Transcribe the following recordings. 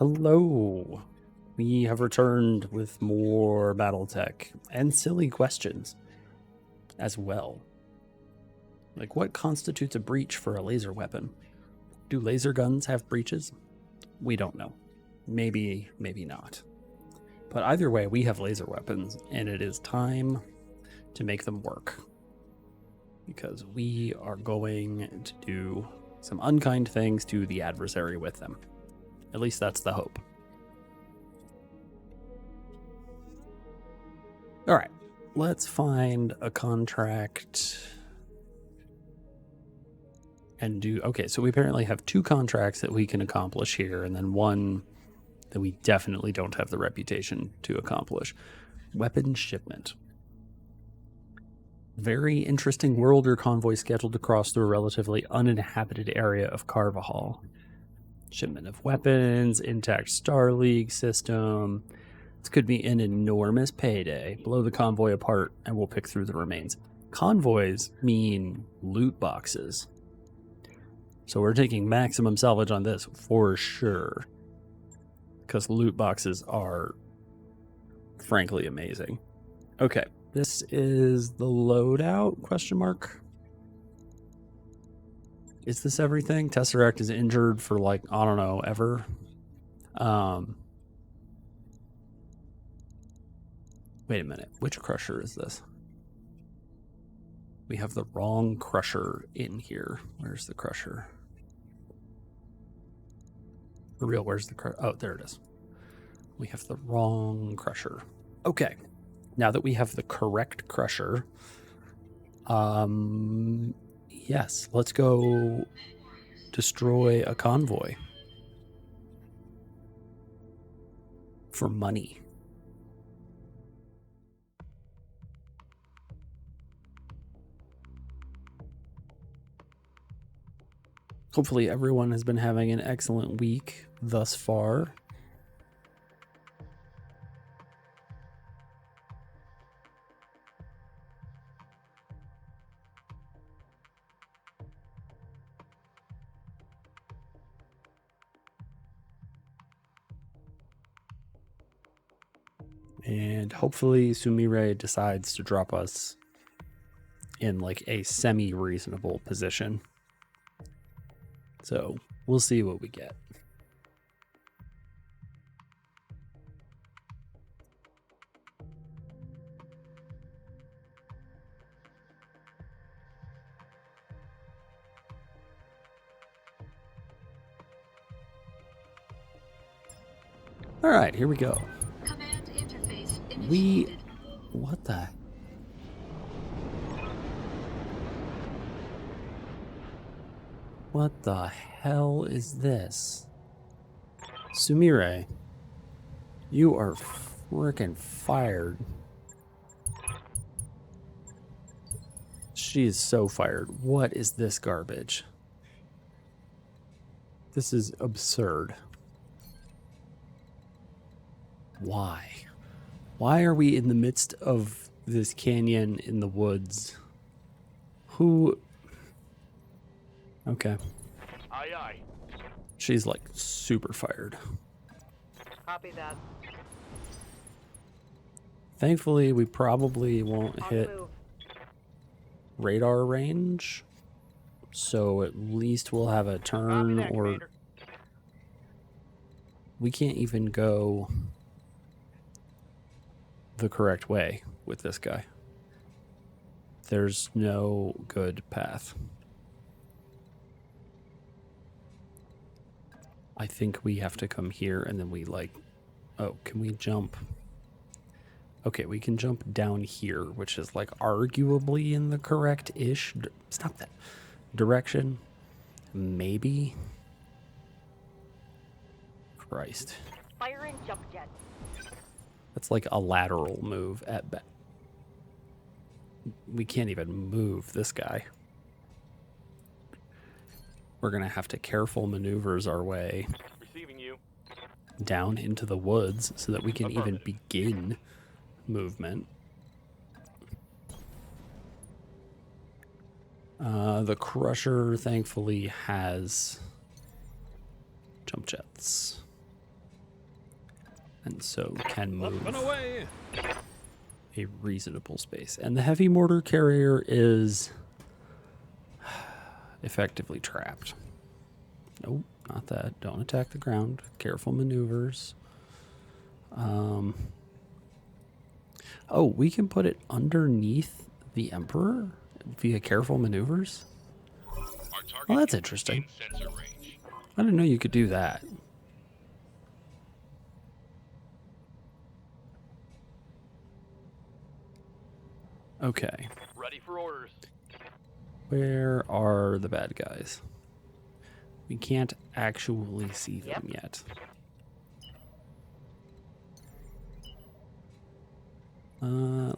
Hello. We have returned with more battle tech and silly questions as well. Like, what constitutes a breach for a laser weapon? Do laser guns have breaches? We don't know. Maybe, maybe not. But either way, we have laser weapons, and it is time to make them work. Because we are going to do some unkind things to the adversary with them. At least that's the hope. All right, let's find a contract and do... Okay, so we apparently have 2 contracts that we can accomplish here, and then one that we definitely don't have the reputation to accomplish. Weapon shipment. Very interesting world or convoy scheduled to cross through a relatively uninhabited area of Carvajal. Shipment of weapons, intact Star League system. This could be an enormous payday. Blow the convoy apart and we'll pick through the remains. Convoys mean loot boxes. So we're taking maximum salvage on this for sure. Because loot boxes are frankly amazing. Okay, this is the loadout, question mark. Is this everything? Tesseract is injured for like, I don't know, ever. Wait a minute, which crusher is this? We have the wrong crusher in here. Where's the crusher? For real, where's the crusher? Oh, there it is. We have the wrong crusher. Okay, now that we have the correct crusher, yes, let's go destroy a convoy for money. Hopefully everyone has been having an excellent week thus far. And hopefully Sumire decides to drop us in like a semi-reasonable position. So we'll see what we get. All right, here we go. Command interface initiated. What the? What the hell is this? Sumire, you are freaking fired. She is so fired. What is this garbage? This is absurd. Why? Why are we in the midst of this canyon in the woods? Who... Okay. Aye, aye. She's like super fired. Copy that. Thankfully, we probably won't hit radar range. So at least we'll have a turn, that, or Commander. we can't even go the correct way with this guy. There's no good path. I think we have to come here and then we like... Oh, can we jump? Okay, we can jump down here, which is like arguably in the correct-ish... Stop that. Direction. Maybe. Christ. Firing jump jet. That's like a lateral move at best. We can't even move this guy. We're going to have to careful maneuvers our way Receiving you. down into the woods so that we can even begin movement. The Crusher thankfully has jump jets. and so can Up and move away. a reasonable space. And the heavy mortar carrier is effectively trapped. Nope, not that. Don't attack the ground. Careful maneuvers. Oh, we can put it underneath the Emperor via careful maneuvers? Well, that's interesting. I didn't know you could do that. Okay. Ready for orders. Where are the bad guys? We can't actually see them yet.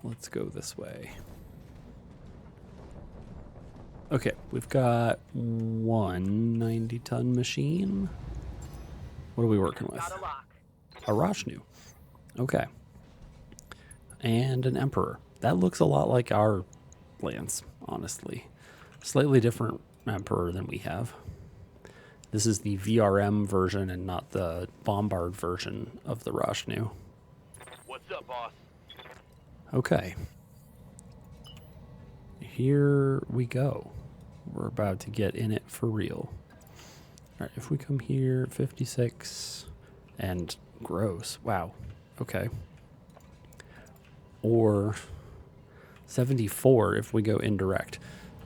Let's go this way. Okay, we've got one 90-ton machine. What are we working with? Got a lock. A Rashnu. Okay. And an Emperor. That looks a lot like our lance, honestly. Slightly different Emperor than we have. This is the VRM version and not the Bombard version of the Rashnu. What's up, boss? Okay. Here we go. We're about to get in it for real. All right, if we come here, 56 and gross. Wow. Okay. Or 74 if we go indirect.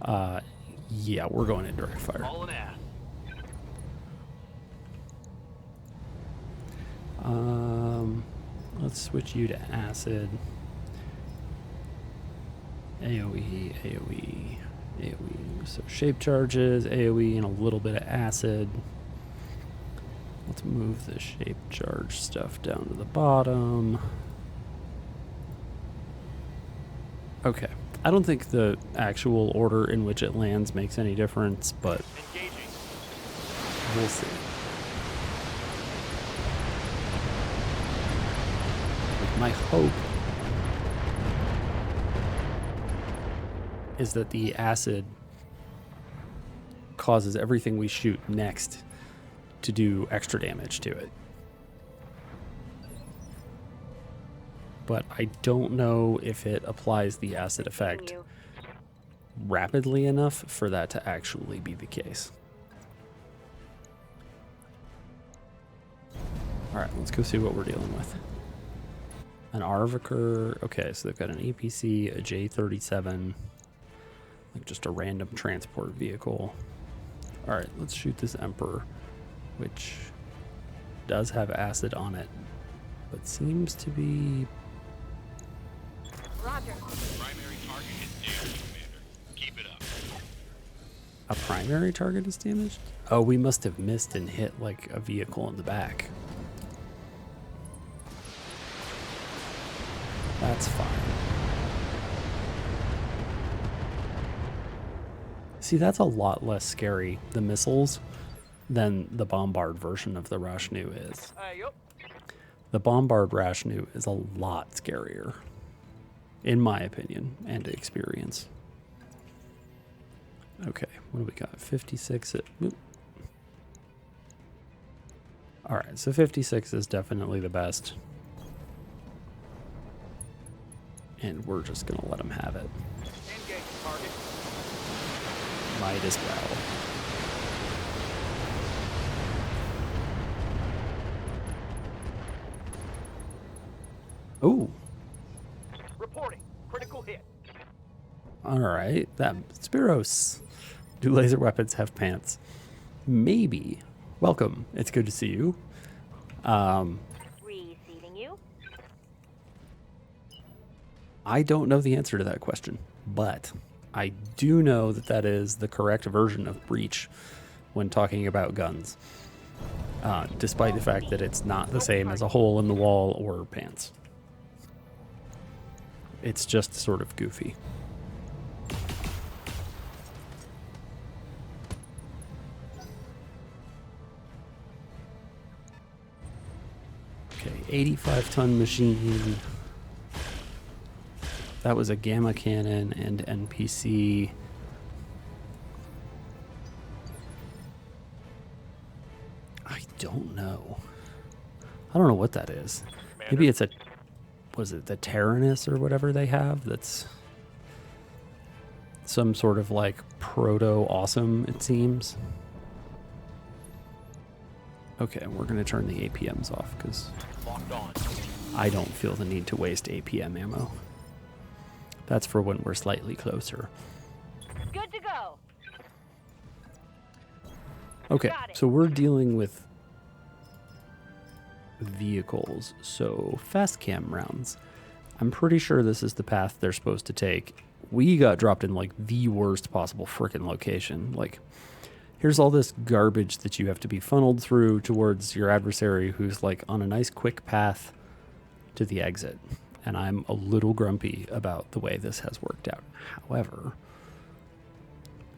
Yeah, we're going indirect fire. All an ass. Let's switch you to acid. AoE, AoE, AoE. So shape charges, AoE, and a little bit of acid. Let's move the shape charge stuff down to the bottom. Okay. I don't think the actual order in which it lands makes any difference, but Engaging. we'll see. My hope is that the acid causes everything we shoot next to do extra damage to it. But I don't know if it applies the acid effect You. rapidly enough for that to actually be the case. All right, let's go see what we're dealing with. An Arviker. Okay, so they've got an APC, a J37, like just a random transport vehicle. All right, let's shoot this Emperor, which does have acid on it, but seems to be... Roger. Primary target is damaged, Commander. Keep it up. A primary target is damaged? Oh, we must have missed and hit like a vehicle in the back. That's fine. See, that's a lot less scary, the missiles, than the Bombard version of the Rashnu is. Yup. The Bombard Rashnu is a lot scarier, in my opinion and experience. Okay, what do we got? 56. All right, so 56 is definitely the best. And we're just going to let them have it. Engage target. Might as well. Ooh. Reporting. Critical hit. All right. That Spiros. Do laser weapons have pants? Maybe. Welcome. It's good to see you. Receiving you. I don't know the answer to that question, but I do know that that is the correct version of breach when talking about guns, despite the fact that it's not the same as a hole in the wall or pants. It's just sort of goofy. Okay, 85-ton machine. That was a gamma cannon and NPC. I don't know. I don't know what that is. Commander. Maybe it's was it the Tyrannus or whatever they have? That's some sort of like proto-awesome, it seems. Okay, we're going to turn the APMs off because Locked on. I don't feel the need to waste APM ammo. That's for when we're slightly closer. Good to go. Okay, Got it. so we're dealing with vehicles, so fast cam rounds. I'm pretty sure this is the path they're supposed to take. We got dropped in like the worst possible frickin' location. Like, here's all this garbage that you have to be funneled through towards your adversary who's like on a nice quick path to the exit. And I'm a little grumpy about the way this has worked out. However,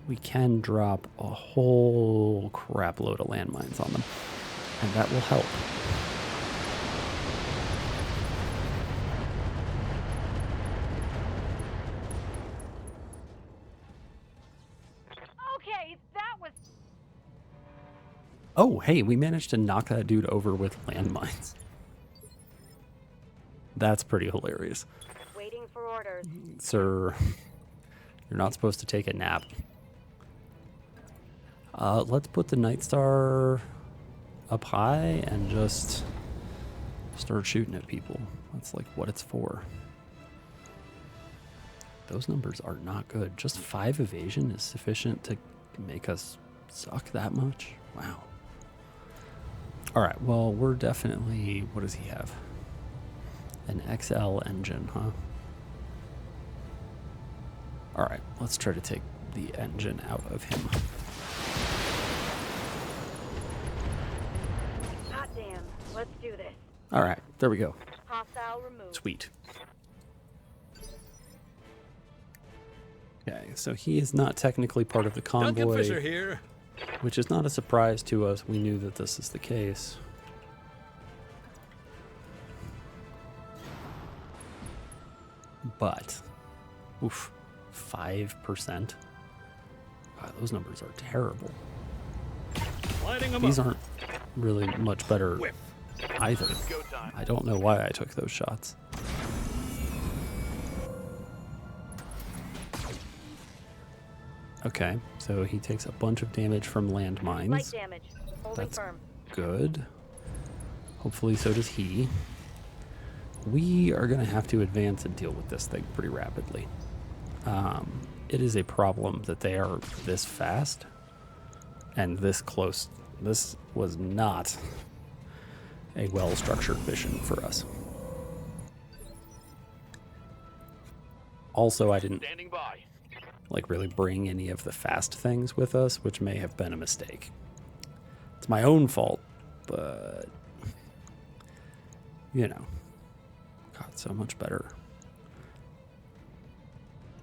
we can drop a whole crap load of landmines on them, and that will help. Okay, that was Oh, hey, we managed to knock that dude over with landmines. That's pretty hilarious. waiting for orders. Sir, you're not supposed to take a nap. Let's put the Night Star up high and just start shooting at people. That's like what it's for. Those numbers are not good. Just 5 evasion is sufficient to make us suck that much? Wow. All right, well, we're definitely... What does he have? An XL engine, huh? All right, let's try to take the engine out of him. Hot damn. Let's do this. All right, there we go. Hostile removed. Sweet. Okay, so he is not technically part of the convoy, Fisher here. which is not a surprise to us. We knew that this is the case. But, oof, 5%? Wow, those numbers are terrible. Lighting them These up. aren't really much better Whip. either. Go time. I don't know why I took those shots. Okay, so he takes a bunch of damage from Light landmines. damage. Holding That's firm. good. Hopefully so does he. We are going to have to advance and deal with this thing pretty rapidly. It is a problem that they are this fast and this close. This was not a well-structured mission for us. Also, I didn't Standing by. like really bring any of the fast things with us, which may have been a mistake. It's my own fault, but you know, God, so much better.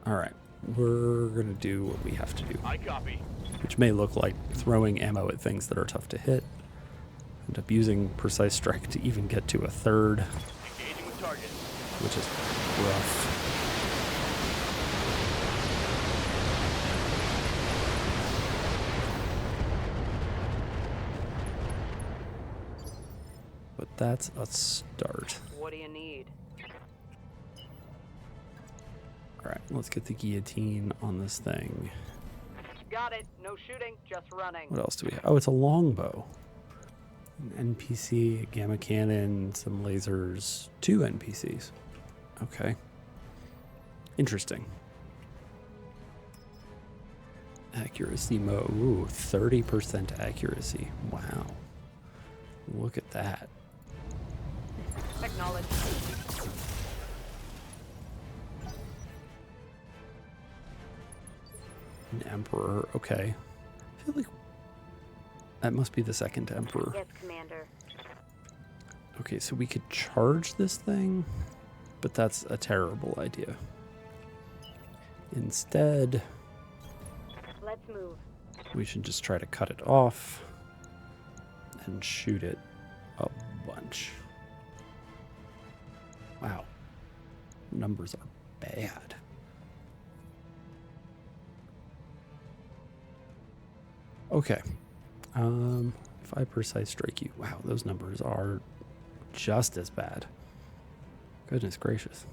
All right, we're gonna do what we have to do, I copy. which may look like throwing ammo at things that are tough to hit. End up using precise strike to even get to a third, Engaging with target. which is rough. But that's a start. What do you need? All right, let's get the guillotine on this thing. Got it. No shooting, just running. What else do we have? Oh, it's a longbow. An NPC, a gamma cannon, some lasers, 2 NPCs. Okay. Interesting. Accuracy mode. Ooh, 30% accuracy. Wow. Look at that. Acknowledged. An emperor. Okay. I feel like that must be the second emperor. Yes, Commander. Okay, so we could charge this thing, but that's a terrible idea. Instead, Let's move. we should just try to cut it off and shoot it a bunch. Wow. Numbers are bad. Okay. If I precise strike you, wow, those numbers are just as bad. Goodness gracious.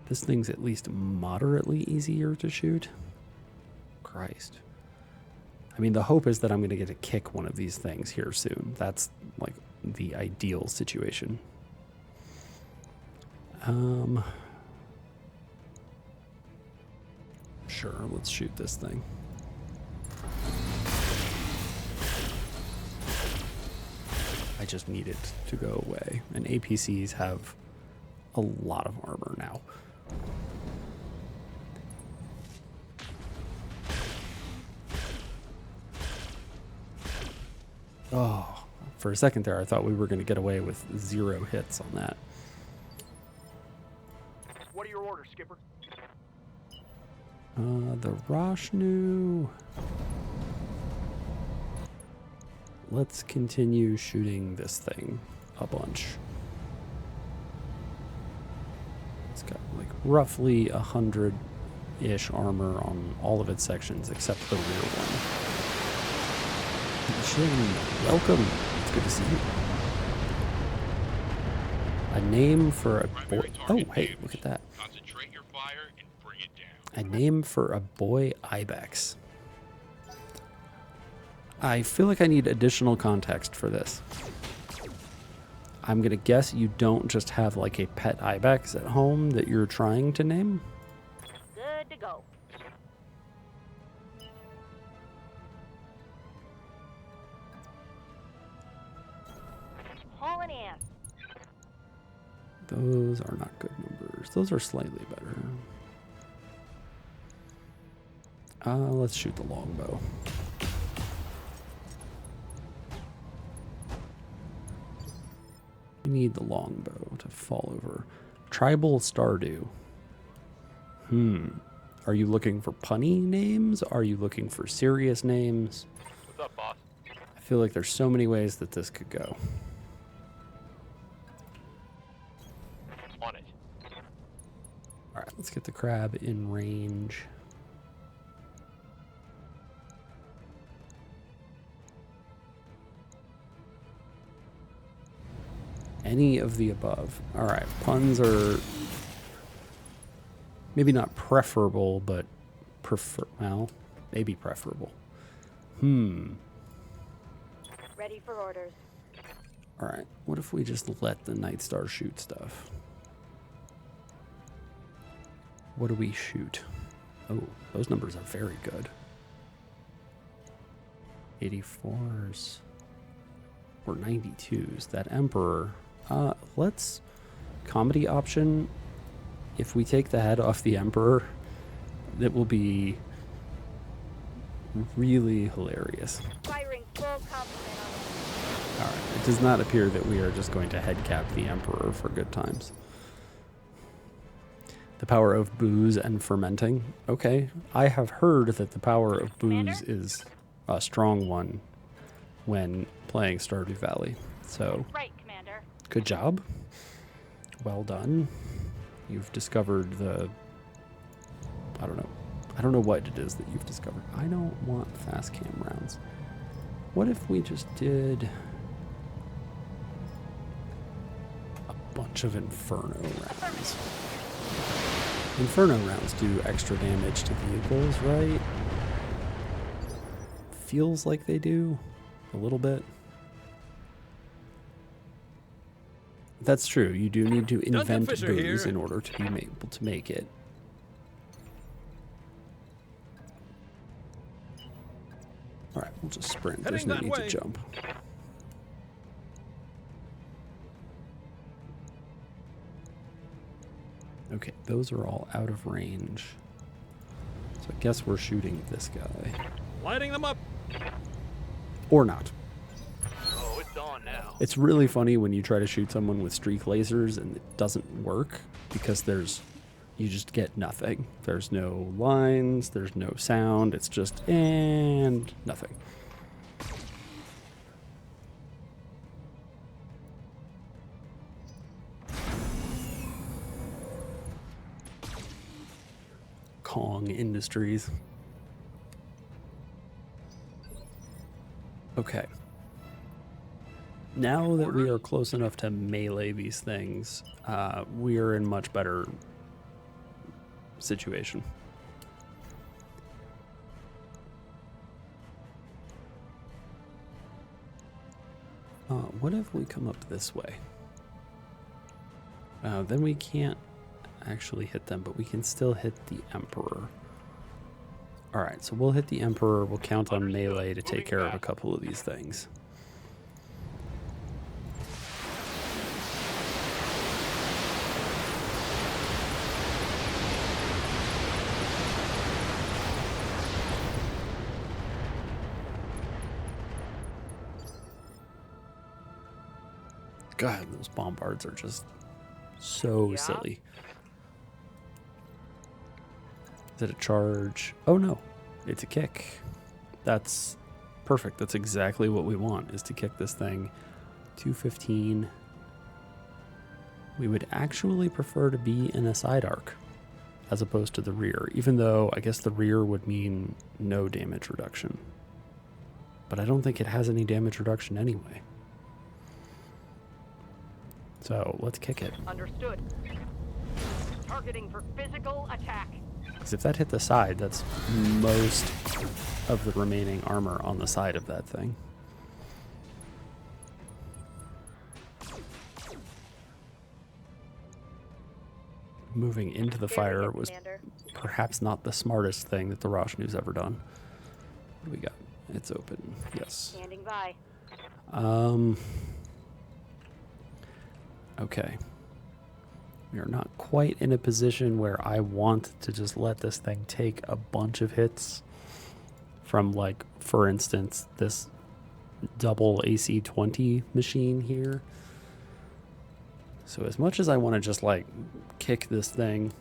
This thing's at least moderately easier to shoot. Christ. I mean, the hope is that I'm going to get to kick one of these things here soon. That's like the ideal situation. Sure, let's shoot this thing. I just need it to go away. And APCs have a lot of armor now. Oh, for a second there, I thought we were going to get away with 0 hits on that. What are your orders, Skipper? The Roshnu. Let's continue shooting this thing a bunch. It's got like roughly 100-ish armor on all of its sections except the rear one. Jim, welcome. It's good to see you. A name for a boy. Oh, hey, look at that. Concentrate your fire and bring it down. A name for a boy ibex. I feel like I need additional context for this. I'm gonna guess you don't just have like a pet ibex at home that you're trying to name? Good to go. Hauling in. Those are not good numbers. Those are slightly better. Let's shoot the longbow. We need the longbow to fall over. Tribal Stardew. Are you looking for punny names? Are you looking for serious names? What's up, boss? I feel like there's so many ways that this could go. On it. All right, let's get the crab in range. Any of the above. All right, puns are maybe not preferable, but well, maybe preferable. Ready for orders. All right, what if we just let the Night Star shoot stuff? What do we shoot? Oh, those numbers are very good. 84s or 92s. That Emperor. Let's comedy option. If we take the head off the Emperor, it will be really hilarious. Firing full complement on it. All right. It does not appear that we are just going to headcap the Emperor for good times. The power of booze and fermenting. Okay. I have heard that the power of booze is a strong one when playing Stardew Valley. So, Right, Commander. good job. Well done. You've discovered the... I don't know what it is that you've discovered. I don't want fast cam rounds. What if we just did a bunch of Inferno rounds? Inferno rounds do extra damage to vehicles, right? Feels like they do. A little bit. That's true. You do need to invent booze in order to be able to make it. Alright, we'll just sprint. There's no need to jump. Okay, those are all out of range. So I guess we're shooting this guy. Lighting them up. Or not. Oh, it's on now. It's really funny when you try to shoot someone with streak lasers and it doesn't work because you just get nothing. There's no lines, there's no sound, it's just and nothing. Kong Industries. Okay. now that we are close enough to melee these things, we are in much better situation. What if we come up this way? Then we can't actually hit them, but we can still hit the Emperor. Alright, so we'll hit the Emperor. We'll count on melee to take care of a couple of these things. God, those bombards are just so silly. Is it a charge? Oh no, it's a kick. That's perfect. That's exactly what we want, is to kick this thing. 215. We would actually prefer to be in a side arc as opposed to the rear, even though I guess the rear would mean no damage reduction. But I don't think it has any damage reduction anyway. So let's kick it. Understood. Targeting for physical attack. Because if that hit the side, that's most of the remaining armor on the side of that thing. Moving into the fire was perhaps not the smartest thing that the Roshnu's ever done. What do we got? It's open. Yes. Standing by. Okay. We are not quite in a position where I want to just let this thing take a bunch of hits from, like, for instance, this double AC-20 machine here. So as much as I want to just, like, kick this thing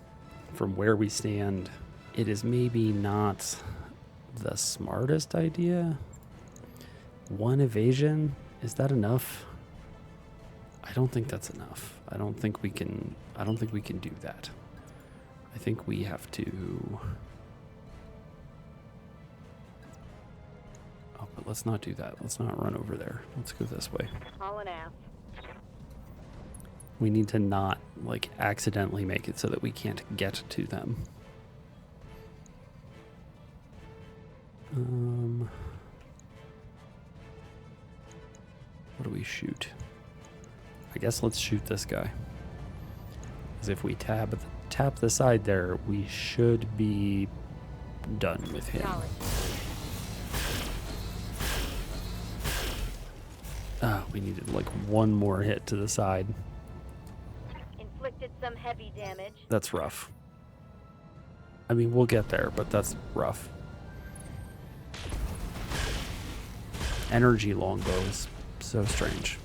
from where we stand, it is maybe not the smartest idea. One evasion, is that enough? I don't think that's enough. I don't think we can do that. I think we have to. Oh, but let's not do that. Let's not run over there. Let's go this way. Hauling ass. We need to not, like, accidentally make it so that we can't get to them. What do we shoot? I guess let's shoot this guy. Because if we tap the side there, we should be done with him. Ah, we needed like one more hit to the side. Inflicted some heavy damage. That's rough. I mean, we'll get there, but that's rough. Energy longbows, so strange.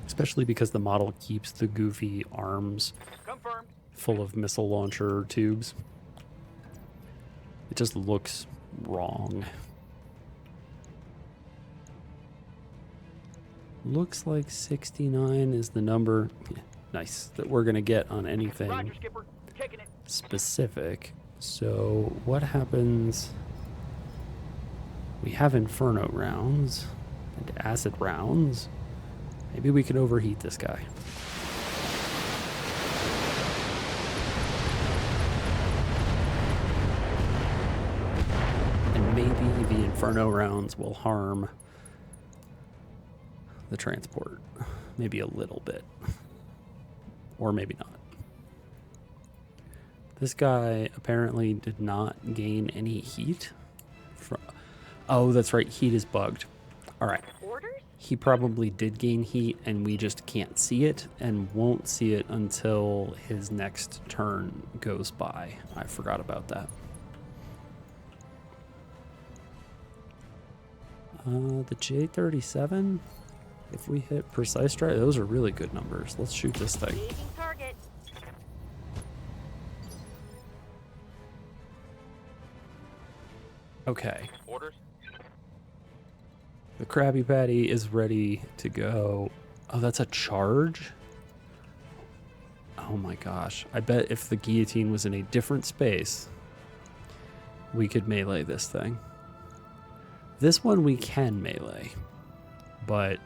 Especially because the model keeps the goofy arms Confirmed. full of missile launcher tubes. It just looks wrong. Looks like 69 is the number, nice, that we're going to get on anything Roger, Skipper. Taking it. specific. So what happens? We have Inferno rounds and acid rounds. Maybe we can overheat this guy. And maybe the Inferno rounds will harm the transport. Maybe a little bit. Or maybe not. This guy apparently did not gain any heat. Oh, that's right. Heat is bugged. All right. Orders? He probably did gain heat, and we just can't see it, and won't see it until his next turn goes by. I forgot about that. The J-37, if we hit precise strike, those are really good numbers. Let's shoot this thing. Engaging target. Okay. Orders. The Krabby Patty is ready to go. Oh, that's a charge? Oh my gosh. I bet if the guillotine was in a different space, we could melee this thing. This one we can melee, but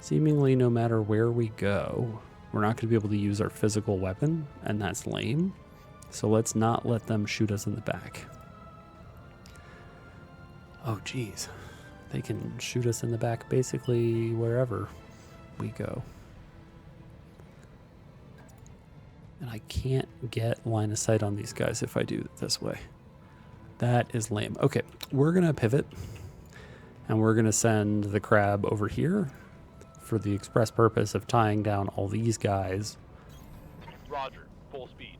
seemingly no matter where we go, we're not going to be able to use our physical weapon, and that's lame. So let's not let them shoot us in the back. Oh, geez. They can shoot us in the back basically wherever we go. And I can't get line of sight on these guys if I do it this way. That is lame. Okay, we're going to pivot. And we're going to send the crab over here for the express purpose of tying down all these guys. Roger. Full speed.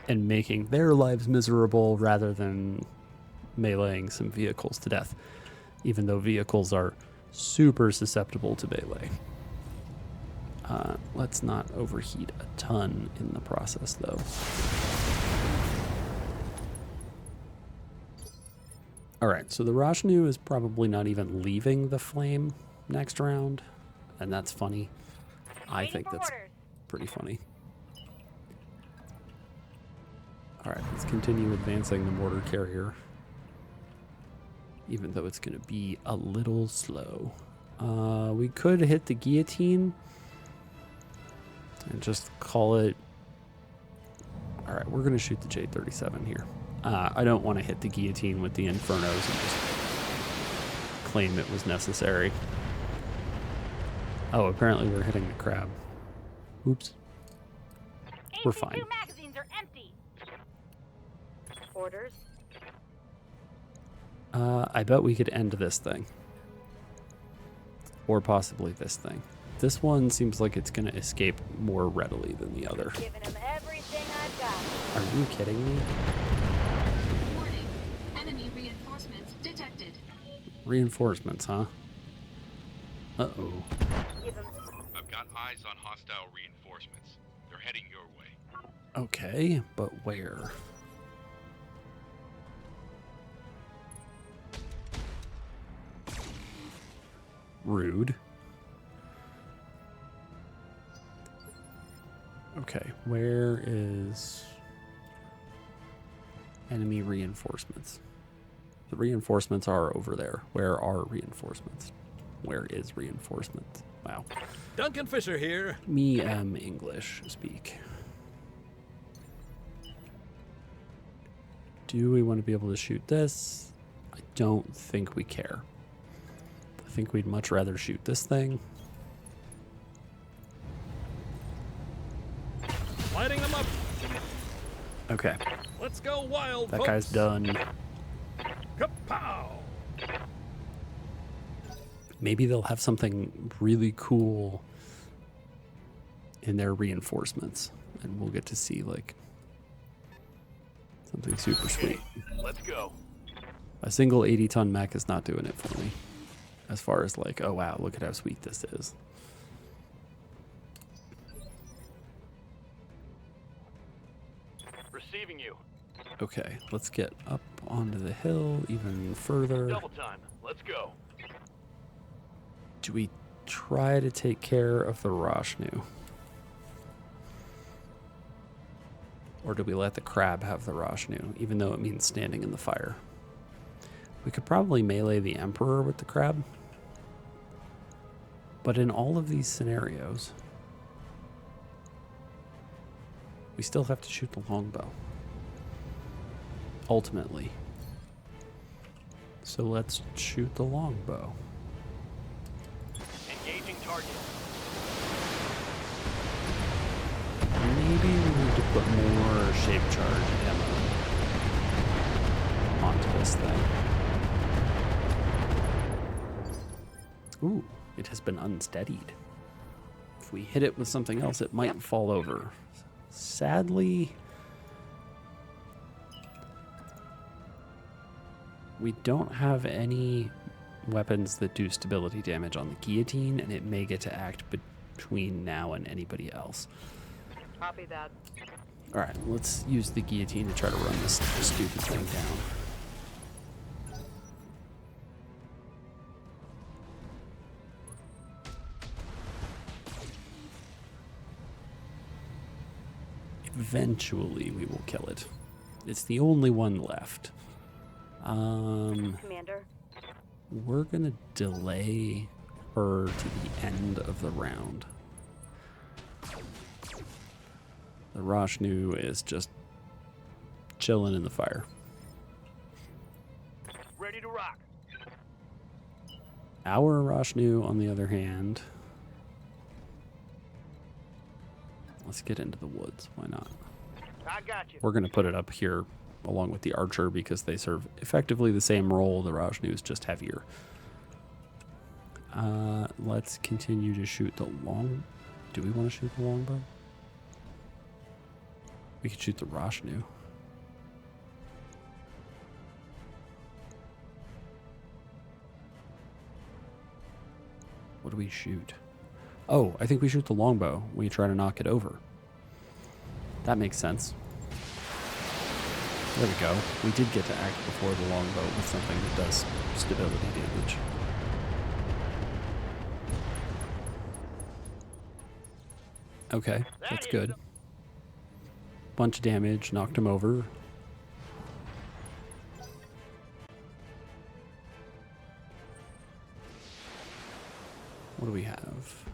And making their lives miserable rather than meleeing some vehicles to death. Even though vehicles are super susceptible to melee. Let's not overheat a ton in the process, though. All right, so the Rashnu is probably not even leaving the flame next round, and that's funny. I Waiting think for that's orders. pretty funny. All right, let's continue advancing the mortar carrier, even though it's going to be a little slow. We could hit the guillotine and just call it. All right, we're going to shoot the J-37 here. I don't want to hit the guillotine with the Infernos and just claim it was necessary. Oh, apparently we're hitting the crab. Oops. We're fine. HE2 magazines are empty. Orders. I bet we could end this thing. Or possibly this thing. This one seems like it's going to escape more readily than the other. Giving him everything I've got. Are you kidding me? Warning. Enemy reinforcements detected. Reinforcements, huh? Uh-oh. Give him. I've got eyes on hostile reinforcements. They're heading your way. Okay, but where? Rude. Okay, where is enemy reinforcements? The reinforcements are over there. Where are reinforcements? Where is reinforcements? Wow. Duncan Fisher here. Me English speak. Do we want to be able to shoot this? I don't think we care. I think we'd much rather shoot this thing. Lighting them up. Okay, Let's go wild, that folks. guy's done. Kapow! Maybe they'll have something really cool in their reinforcements, and we'll get to see like something super sweet. Let's go. A single 80-ton mech is not doing it for me. As far as like, oh wow, look at how sweet this is. Receiving you. Okay, let's get up onto the hill even further. Double time. Let's go. Do we try to take care of the Rashnu? Or do we let the crab have the Rashnu, even though it means standing in the fire? We could probably melee the Emperor with the crab. But in all of these scenarios, we still have to shoot the longbow. Ultimately. So let's shoot the longbow. Engaging target. Maybe we need to put more shape charge ammo onto this thing. Ooh, it has been unsteadied. If we hit it with something else, it might fall over. Sadly, we don't have any weapons that do stability damage on the guillotine, and it may get to act between now and anybody else. Copy that. All right, let's use the guillotine to try to run this stupid thing down. Eventually, we will kill it. It's the only one left. Commander. We're gonna delay her to the end of the round. The Roshnu is just chilling in the fire. Ready to rock. Our Roshnu, on the other hand, let's get into the woods. Why not? I got you. We're going to put it up here along with the Archer because they serve effectively the same role. The Roshnu is just heavier. Let's continue to shoot the long... Do we want to shoot the longbow? We could shoot the Roshnu. What do we shoot? Oh, I think we shoot the longbow. We try to knock it over. That makes sense. There we go. We did get to act before the longbow with something that does stability damage. Okay, that's good. Bunch of damage, knocked him over. What do we have?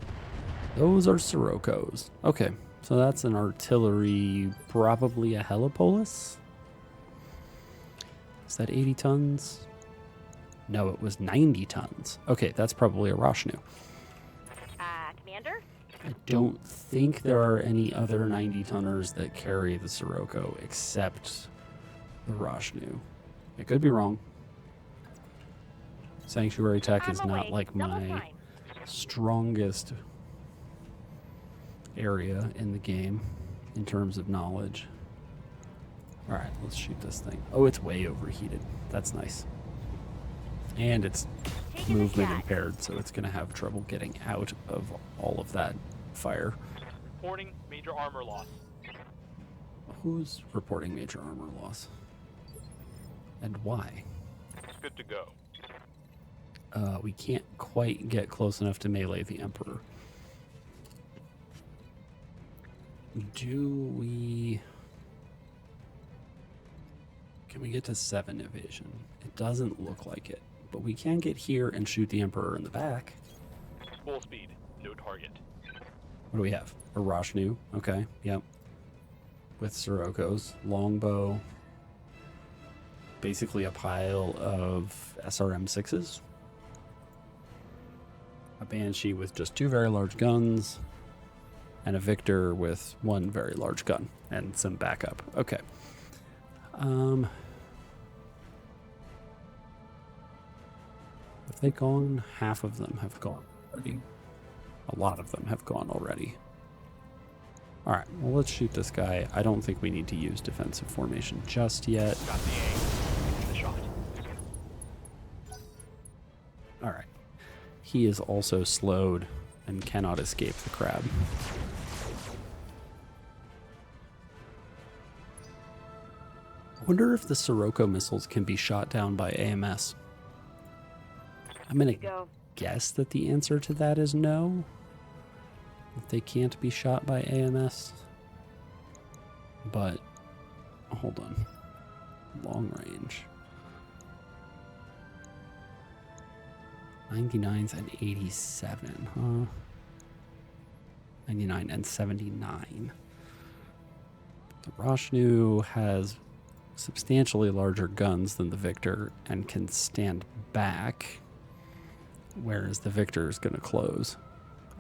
Those are Siroccos. Okay, so that's an artillery, probably a Helipolis. Is that 80 tons? No, it was 90 tons. Okay, that's probably a Roshnu. Commander? I don't think there are any other 90 tonners that carry the Sirocco except the Roshnu. I could be wrong. Sanctuary tech is not like my strongest area in the game in terms of knowledge. All right, let's shoot this thing. Oh, it's way overheated. That's nice. And it's movement impaired, so it's going to have trouble getting out of all of that fire. Reporting major armor loss. Who's reporting major armor loss? And why? It's good to go. We can't quite get close enough to melee the Emperor. Do we... Can we get to 7 evasion? It doesn't look like it, but we can get here and shoot the Emperor in the back. Full speed. No target. What do we have? A Roshnu. Okay, yep. With Siroccos. Longbow. Basically a pile of SRM-6s. A Banshee with just 2 very large guns. And a Victor with 1 very large gun. And some backup. Okay. Have they gone? Half of them have gone already. A lot of them have gone already. All right, well, let's shoot this guy. I don't think we need to use defensive formation just yet. Got the aim. The shot. All right. He is also slowed and cannot escape the crab. I wonder if the Sirocco missiles can be shot down by AMS. I'm going to guess that the answer to that is no. If they can't be shot by AMS. But, hold on. Long range. 99s and 87, huh? 99 and 79. The Roshnu has substantially larger guns than the Victor and can stand back, whereas the Victor is going to close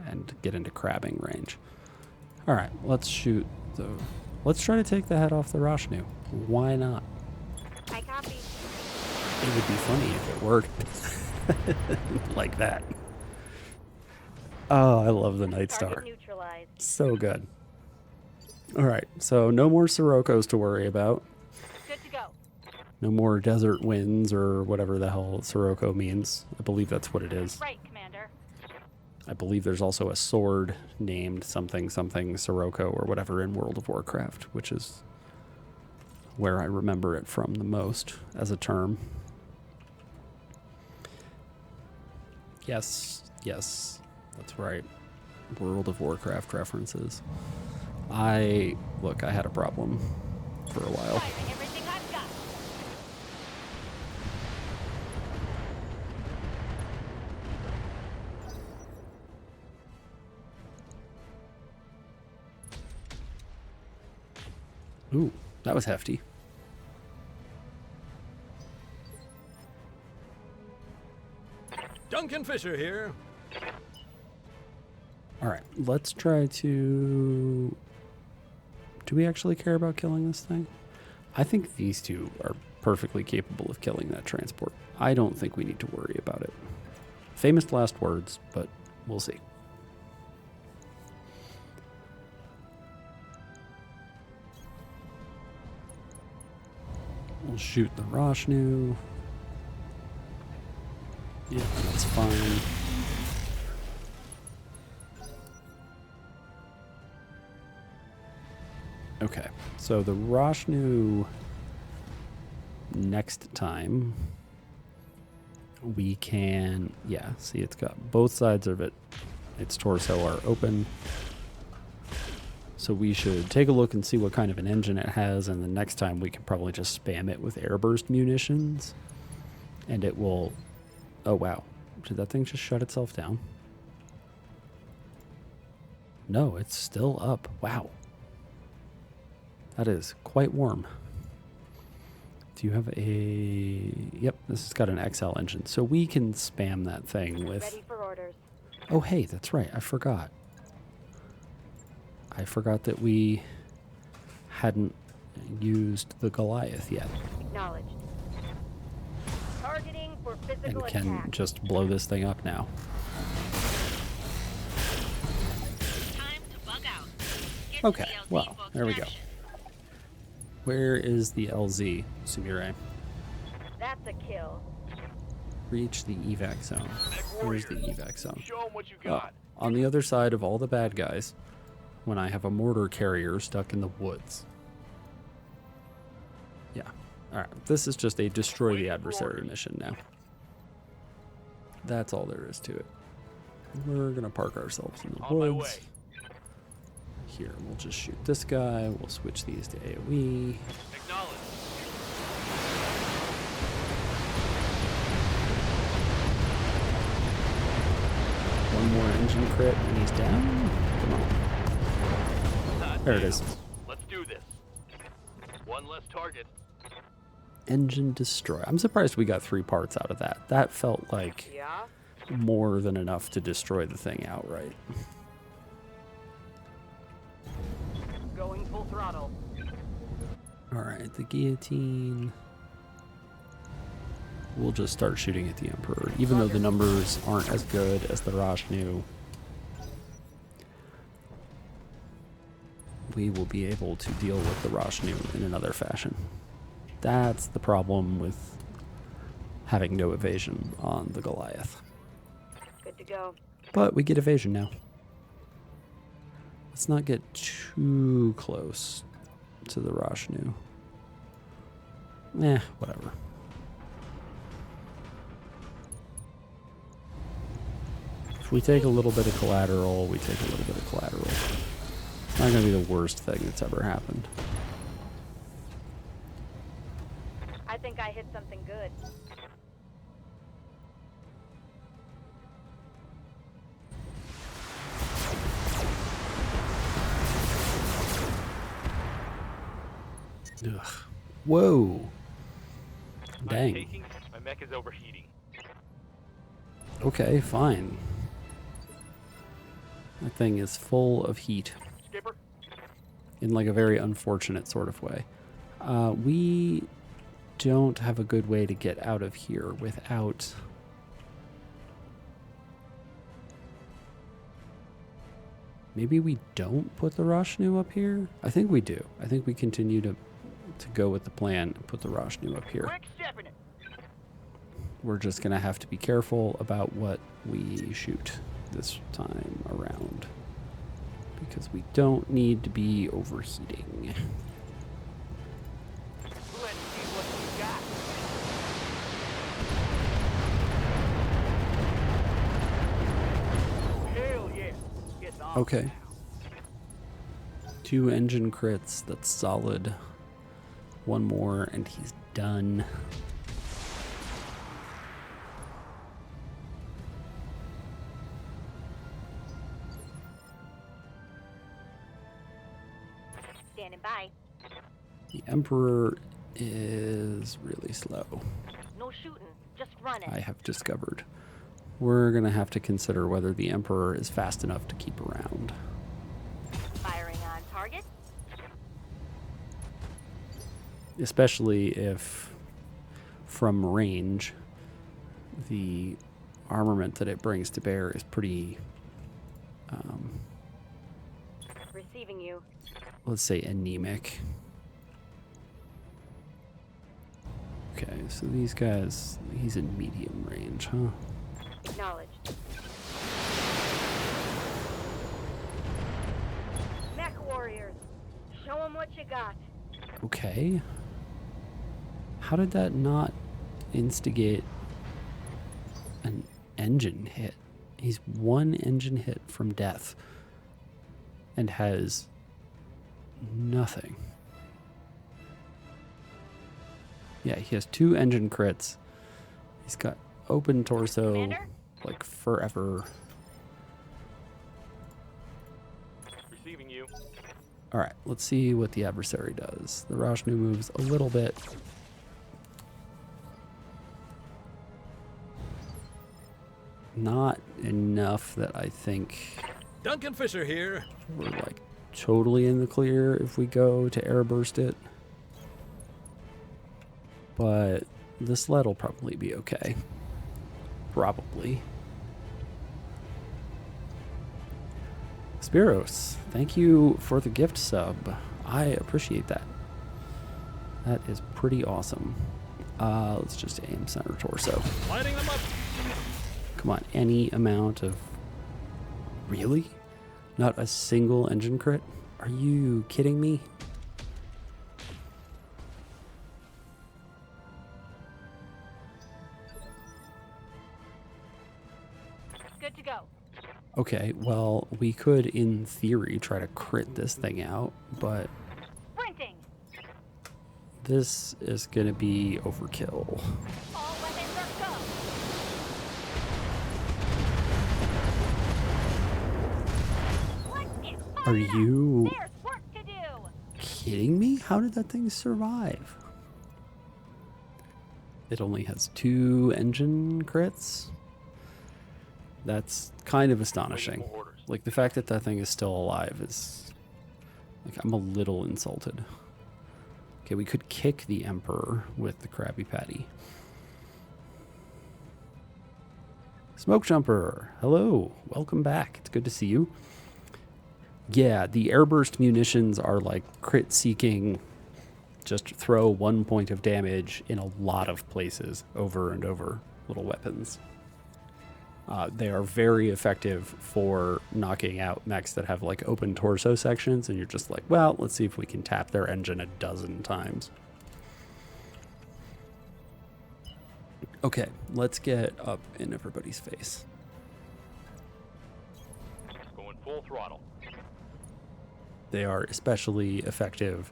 and get into crabbing range. All right, let's shoot the... Let's try to take the head off the Roshnu. Why not? I copy. It would be funny if it worked. Like that. Oh, I love the Night Star. Target neutralized. So good. All right, so no more Siroccos to worry about. Good to go. No more desert winds or whatever the hell Sirocco means. I believe that's what it is. Right, Commander. I believe there's also a sword named something something Sirocco or whatever in World of Warcraft, which is where I remember it from the most as a term. Yes, yes, that's right. World of Warcraft references. Look, I had a problem for a while. Firing everything I've got. Ooh, that was hefty. Duncan Fisher here. All right, let's try to... Do we actually care about killing this thing? I think these two are perfectly capable of killing that transport. I don't think we need to worry about it. Famous last words, but we'll see. We'll shoot the Roshnu. Yeah, that's fine. Okay, so the Roshnu next time we can, yeah, see it's got both sides of it, its torso are open. So we should take a look and see what kind of an engine it has, and the next time we can probably just spam it with airburst munitions. And it will... Oh, wow. Did that thing just shut itself down? No, it's still up. Wow. That is quite warm. Do you have a... Yep, this has got an XL engine. So we can spam that thing with... Ready for orders. Oh, hey, that's right. I forgot. I forgot that we hadn't used the Goliath yet. Acknowledged. Targeting for physical And can attack. just blow this thing up now. Time to bug out. Get Okay, to the LZ well, folks there we in go. action. Where is the LZ, Sumire? That's a kill. Reach the evac zone. Where's the evac zone? Show 'em what you Oh, got. on the other side of all the bad guys, when I have a mortar carrier stuck in the woods. Yeah. Alright, this is just a destroy the adversary mission now. That's all there is to it. We're gonna park ourselves in the On my woods. way. Here, we'll just shoot this guy. We'll switch these to AoE. Acknowledge. One more engine crit and he's down. Come on. There it is. Let's do this. One less target. Engine destroy. I'm surprised we got 3 parts out of that. That felt like Yeah? more than enough to destroy the thing outright. Going full throttle. Alright, the guillotine. We'll just start shooting at the Emperor, even though the numbers aren't as good as the Roshnu. We will be able to deal with the Roshnu in another fashion. That's the problem with having no evasion on the Goliath. Good to go. But we get evasion now. Let's not get too close to the Roshnu. Whatever. If we take a little bit of collateral, we take a little bit of collateral. It's not going to be the worst thing that's ever happened. I think I hit something good. Ugh. Whoa. I'm Dang. taking. My mech is overheating. Okay, fine. That thing is full of heat Skipper. in like a very unfortunate sort of way. We don't have a good way to get out of here without... Maybe we don't put the Roshnu up here? I think we do. I think we continue to go with the plan and put the Roshnu up here. Quick stepping it. We're just going to have to be careful about what we shoot this time around, because we don't need to be overheating. Let's see what you got. Hell yeah. Get off Okay. now. 2 engine crits, that's solid. 1 more and he's done. Standing by. The Emperor is really slow, No shooting, just running. I have discovered. We're going to have to consider whether the Emperor is fast enough to keep around. Firing on target. Especially if, from range, the armament that it brings to bear is pretty, Receiving you. let's say, anemic. Okay, so these guys, he's in medium range, huh? Acknowledged. Mech warriors. Show them what you got. Okay. How did that not instigate an engine hit? He's one engine hit from death and has nothing. Yeah, he has 2 engine crits. He's got open torso Commander? like forever. Receiving you. All right, let's see what the adversary does. The Rashnu moves a little bit. Not enough that I think Duncan Fisher here. we're like totally in the clear if we go to airburst it. But the sled will probably be okay. Probably. Spiros, thank you for the gift sub. I appreciate that. That is pretty awesome. Let's just aim center torso. Lighting them up. Come on, any amount of... Really? Not a single engine crit? Are you kidding me? Good to go. Okay, well, we could, in theory, try to crit this thing out, but Sprinting. this is going to be overkill. All weapons are go. What is Are you There's work to do. kidding me? How did that thing survive? It only has 2 engine crits? That's kind of astonishing. Waiting for orders. Like, the fact that that thing is still alive is... Like, I'm a little insulted. Okay, we could kick the Emperor with the Krabby Patty. Smoke Jumper, hello. Welcome back. It's good to see you. Yeah, the airburst munitions are like crit-seeking, just throw 1 point of damage in a lot of places over and over little weapons. They are very effective for knocking out mechs that have like open torso sections, and you're just like, well, let's see if we can tap their engine a dozen times. Okay, let's get up in everybody's face. Going full throttle. They are especially effective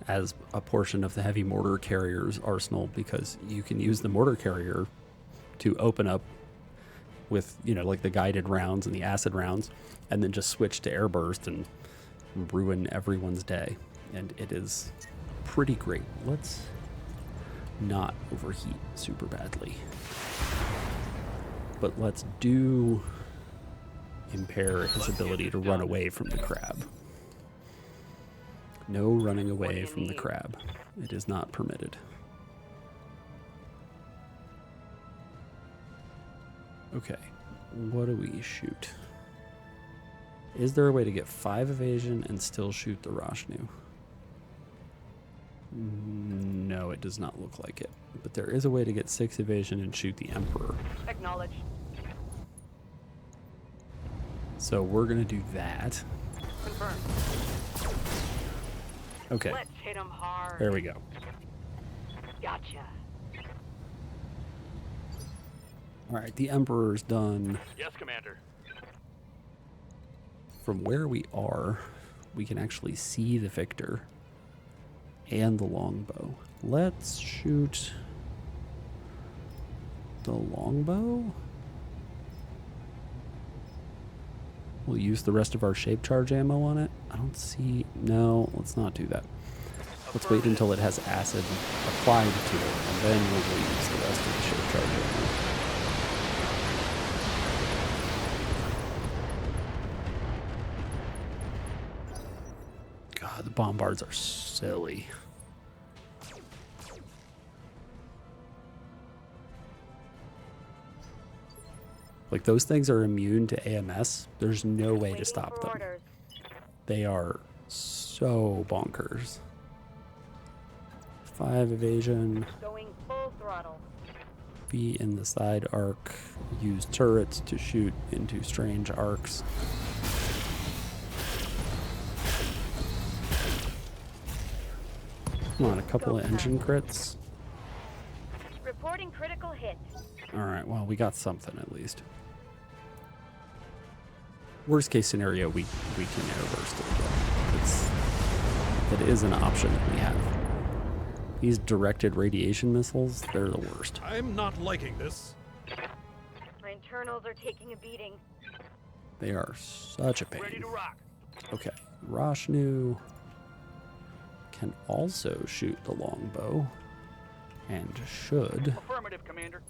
as a portion of the heavy mortar carrier's arsenal, because you can use the mortar carrier to open up with, you know, like the guided rounds and the acid rounds, and then just switch to airburst and ruin everyone's day. And it is pretty great. Let's not overheat super badly. But let's do impair his ability to run away from the crab. No running away from the crab. It is not permitted. Okay, what do we shoot? Is there a way to get 5 evasion and still shoot the Rashnu? No, it does not look like it. But there is a way to get 6 evasion and shoot the Emperor. Acknowledged. So we're going to do that. Confirmed. Okay, Let's hit them hard. there we go. Gotcha. All right, the Emperor's done. Yes, Commander. From where we are, we can actually see the victor and the longbow. Let's shoot the longbow. We'll use the rest of our shape charge ammo on it. I don't see... No, let's not do that. Let's wait until it has acid applied to it, and then we will use the rest of the ship charger. God, the bombards are silly. Like, those things are immune to AMS. There's no way to Waiting stop for them. orders. They are so bonkers. 5 evasion. Going full throttle. Be in the side arc. Use turrets to shoot into strange arcs. Come on, a couple of engine crits. Reporting critical hit. Alright, well, we got something at least. Worst case scenario, we can airburst it again. That is an option that we have. These directed radiation missiles, they're the worst. I'm not liking this. My internals are taking a beating. They are such a pain. Ready to rock. Okay, Roshnu can also shoot the longbow, and should, Affirmative, Commander.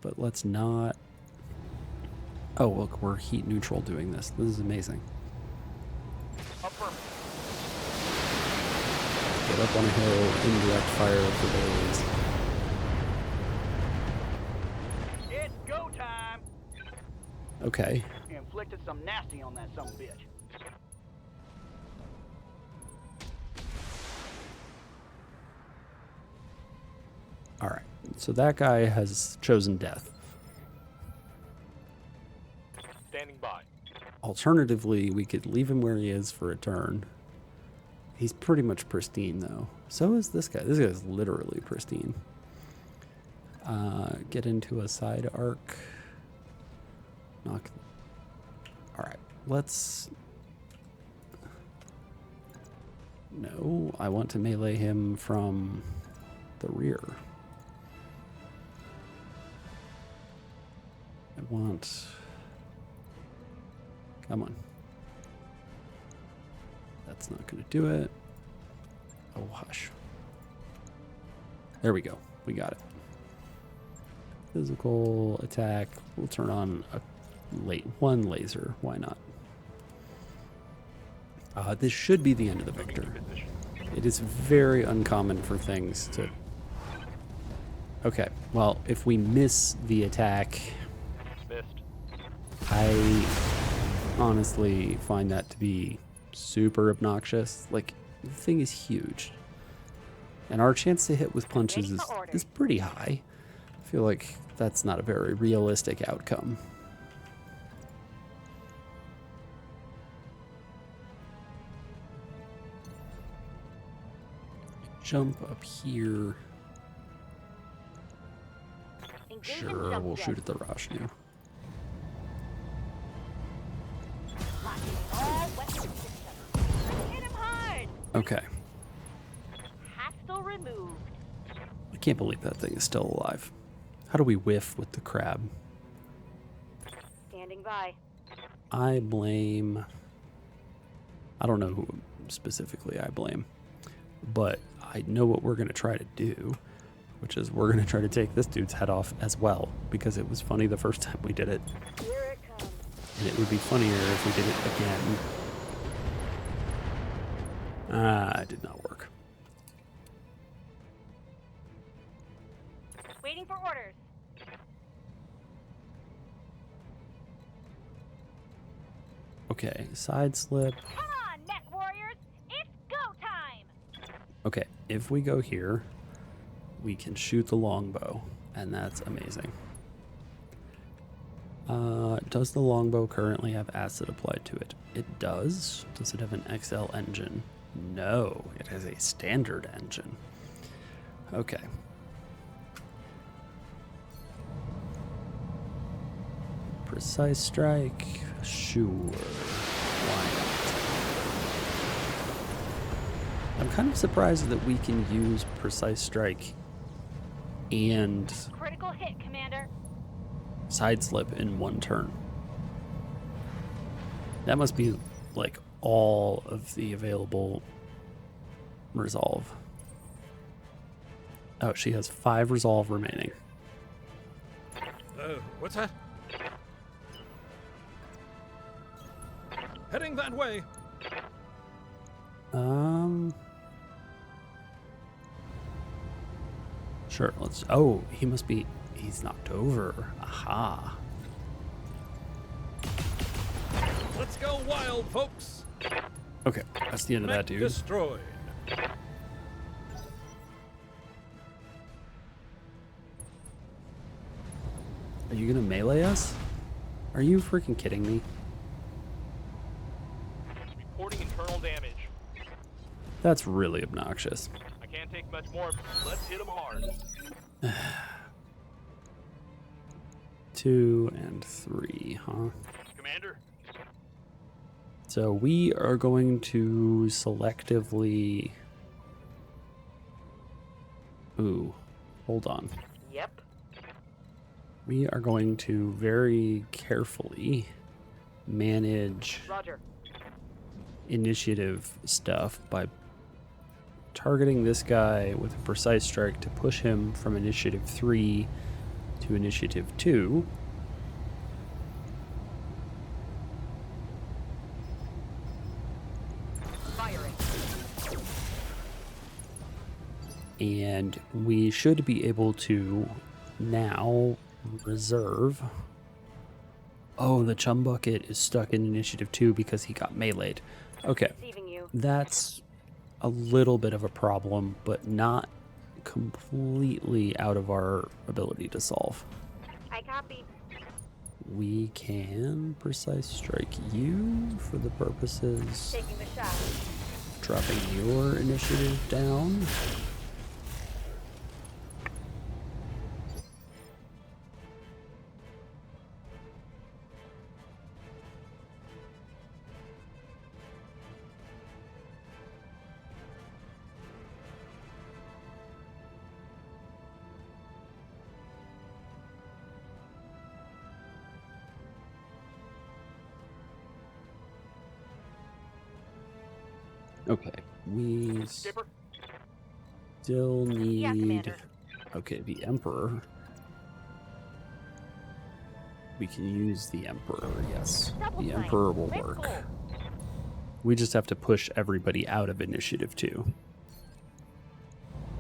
but let's not... Oh, look, we're heat neutral doing this. This is amazing. Affirmative. Get up on a hill, indirect fire for days. It's go time. Okay, Inflicted some nasty on that son of a bitch. alright. So that guy has chosen death. Standing by. Alternatively, we could leave him where he is for a turn. He's pretty much pristine, though. So is this guy. This guy's literally pristine. Get into a side arc. Knock. Alright, let's... No, I want to melee him from the rear. I want... Come on. That's not going to do it. Oh, hush. There we go. We got it. Physical attack. We'll turn on a one laser. Why not? This should be the end of the Victor. It is very uncommon for things to... Okay, well, if we miss the attack, Missed. I honestly find that to be super obnoxious. Like, the thing is huge. And our chance to hit with punches is pretty high. I feel like that's not a very realistic outcome. Jump up here. Engaging Sure, jump we'll jet. shoot at the Roshnu. Locking all weapon systems. Hit him hard. Okay. Hostile removed. I can't believe that thing is still alive. How do we whiff with the crab? Standing by. I blame... I don't know who specifically I blame, but I know what we're going to try to do, which is we're going to try to take this dude's head off as well, because it was funny the first time we did it, Here it comes. and it would be funnier if we did it again. It did not work. Waiting for orders. Okay, side slip. Come on, mech warriors. It's go time. Okay, if we go here, we can shoot the longbow, and that's amazing. Does the longbow currently have acid applied to it? It does. Does it have an XL engine? No, it has a standard engine. Okay. Precise strike. Sure. Why not? I'm kind of surprised that we can use precise strike and Critical hit, Commander. side slip in one turn. That must be like all of the available resolve. Oh, she has 5 resolve remaining. What's that? Heading that way. Sure, let's... Oh, he must be... He's knocked over. Aha. Let's go wild, folks. Okay, that's the end of that dude. Destroyed. Are you gonna melee us? Are you freaking kidding me? Reporting internal damage. That's really obnoxious. I can't take much more. Let's hit them hard. 2 and 3, huh? Commander? So we are going to selectively... Ooh, hold on. Yep. We are going to very carefully manage Roger. initiative stuff by targeting this guy with a precise strike to push him from initiative 3 to initiative 2. Firing. And we should be able to now reserve. Oh, the chum bucket is stuck in initiative 2 because he got meleeed. Okay, Receiving you. that's a little bit of a problem, but not completely out of our ability to solve. I copy. We can precise strike you for the purposes Taking the shot. of dropping your initiative down. Okay, we Skipper? still Yeah, need... Commander. Okay, the Emperor. We can use the Emperor, yes. Double The flank. Emperor will Let's work. go. We just have to push everybody out of Initiative 2.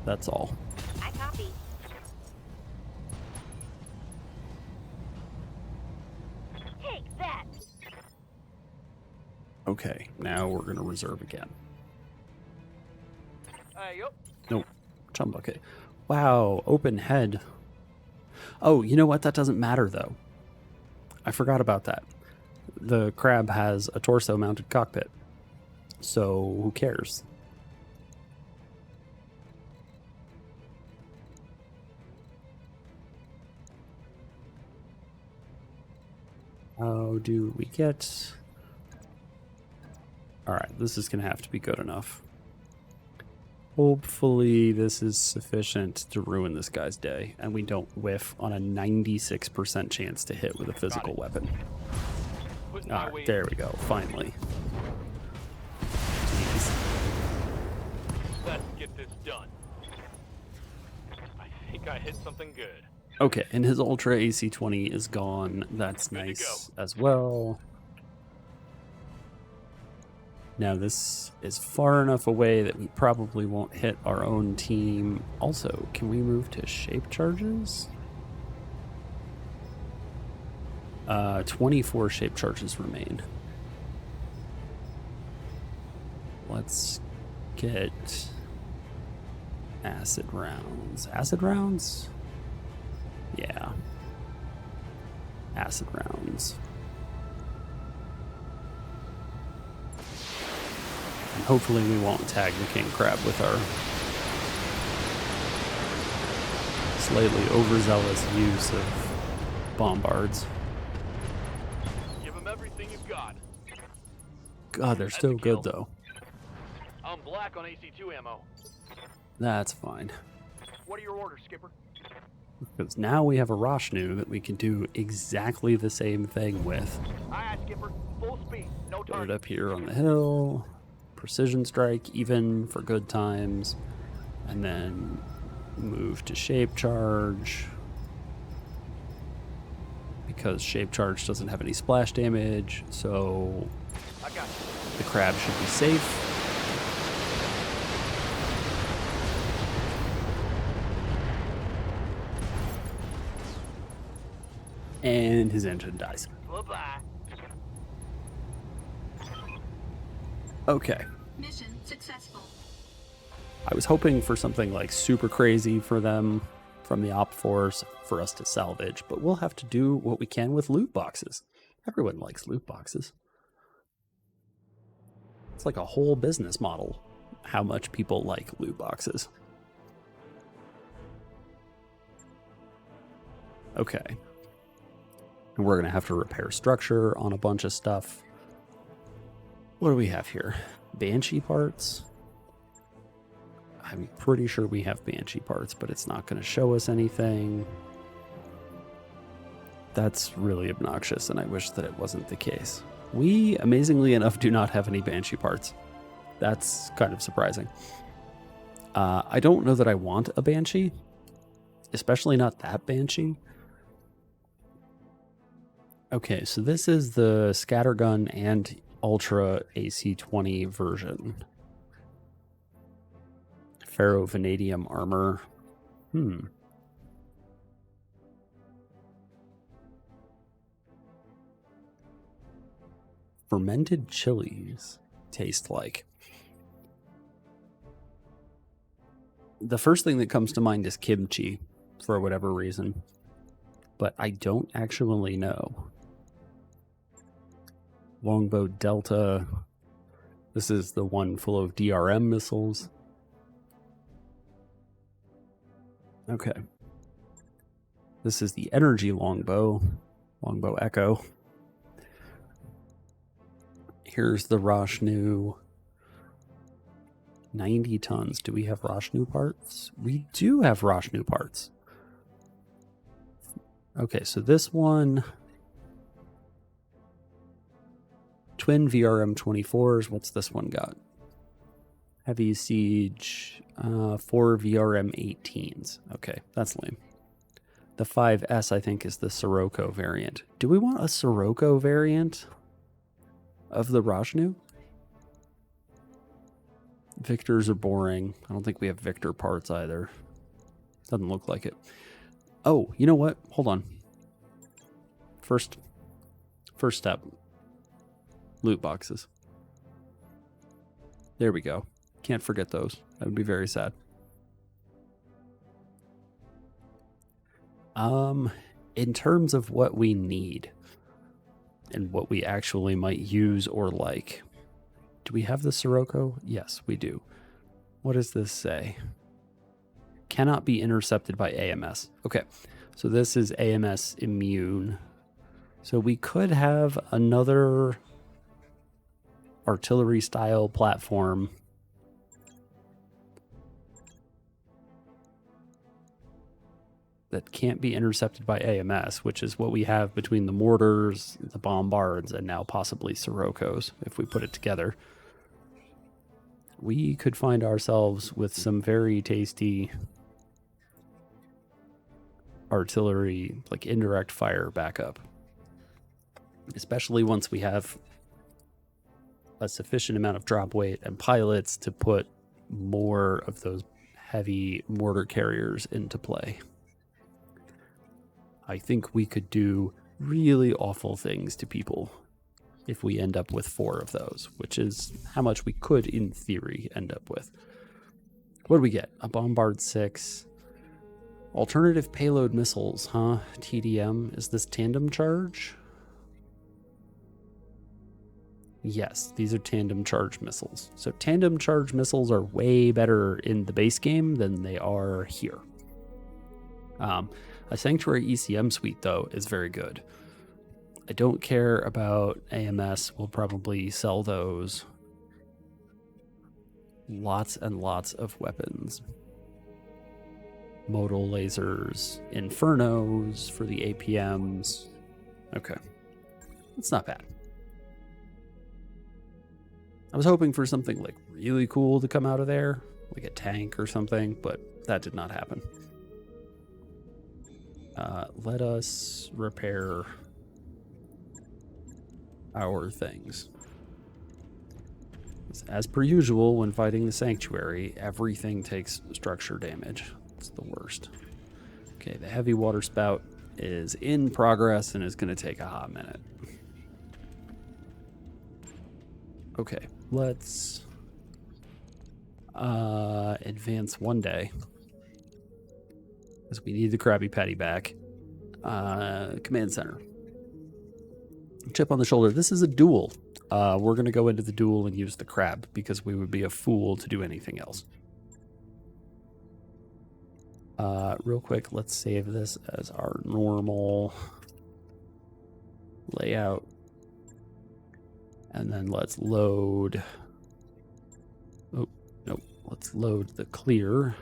That's all. I copy. Take that. Okay, now we're going to reserve again. Yup. Nope, chum bucket. Wow, open head. Oh, you know what? That doesn't matter, though. I forgot about that. The crab has a torso-mounted cockpit. So, who cares? How do we get... Alright, this is going to have to be good enough. Hopefully this is sufficient to ruin this guy's day, and we don't whiff on a 96% chance to hit with a physical weapon. Putting my Alright, weight there we go, finally. Jeez. Let's get this done. I think I hit something good. Okay, and his Ultra AC-20 is gone. That's Good to nice as well. Now this is far enough away that we probably won't hit our own team. Also, can we move to shape charges? 24 shape charges remain. Let's get acid rounds. Acid rounds? Yeah. Acid rounds. And hopefully we won't tag the king crab with our slightly overzealous use of bombards. Give them everything you've got. God, they're That's still a kill. good though. I'm black on AC-2 ammo. That's fine. What are your orders, Skipper? Because now we have a Roshnu that we can do exactly the same thing with. Aye, aye, Skipper. Full speed. No Put it target. up here on the hill. Precision strike, even for good times. And then move to shape charge. Because shape charge doesn't have any splash damage, so I got you. the crab should be safe. And his engine dies. Bye-bye. Okay. Mission successful. I was hoping for something like super crazy for them from the op force for us to salvage, but we'll have to do what we can with loot boxes. Everyone likes loot boxes. It's like a whole business model, how much people like loot boxes. Okay. And we're going to have to repair structure on a bunch of stuff. What do we have here? Banshee parts? I'm pretty sure we have Banshee parts, but it's not going to show us anything. That's really obnoxious, and I wish that it wasn't the case. We, amazingly enough, do not have any Banshee parts. That's kind of surprising. I don't know that I want a Banshee, especially not that Banshee. Okay, so this is the Scattergun and Ultra AC-20 version. Ferrovanadium armor. Fermented chilies taste like. The first thing that comes to mind is kimchi, for whatever reason. But I don't actually know. Longbow Delta. This is the one full of DRM missiles. Okay. This is the energy longbow. Longbow Echo. Here's the Roshnu. 90 tons. Do we have Roshnu parts? We do have Roshnu parts. Okay, so this one... Twin VRM 24s. What's this one got? Heavy Siege, 4 VRM 18s. Okay, that's lame. The 5S, I think, is the Sirocco variant. Do we want a Sirocco variant of the Roshnu? Victors are boring. I don't think we have Victor parts either. Doesn't look like it. Oh, you know what? Hold on. First step. Loot boxes. There we go. Can't forget those. That would be very sad. In terms of what we need and what we actually might use or like, do we have the Sirocco? Yes, we do. What does this say? Cannot be intercepted by AMS. Okay, so this is AMS immune. So we could have another artillery style platform that can't be intercepted by AMS, which is what we have between the mortars, the bombards, and now possibly Siroccos. If we put it together, we could find ourselves with some very tasty artillery, like indirect fire backup, especially once we have a sufficient amount of drop weight and pilots to put more of those heavy mortar carriers into play. I think we could do really awful things to people if we end up with 4 of those, which is how much we could, in theory, end up with. What do we get? A Bombard 6. Alternative payload missiles, huh? TDM. Is this tandem charge? Yes, these are tandem charge missiles. So tandem charge missiles are way better in the base game than they are here. A Sanctuary ECM suite, though, is very good. I don't care about AMS. We'll probably sell those. Lots and lots of weapons. Modal lasers, Infernos for the APMs. Okay. It's not bad. I was hoping for something like really cool to come out of there, like a tank or something, but that did not happen. Let us repair our things. As per usual, when fighting the sanctuary, everything takes structure damage. It's the worst. Okay, the heavy water spout is in progress and is going to take a hot minute. Okay, let's advance one day, because we need the Krabby Patty back. Command center. Chip on the shoulder. This is a duel. We're going to go into the duel and use the crab, because we would be a fool to do anything else. Real quick, let's save this as our normal layout. And then let's load. Oh, nope. Let's load the clear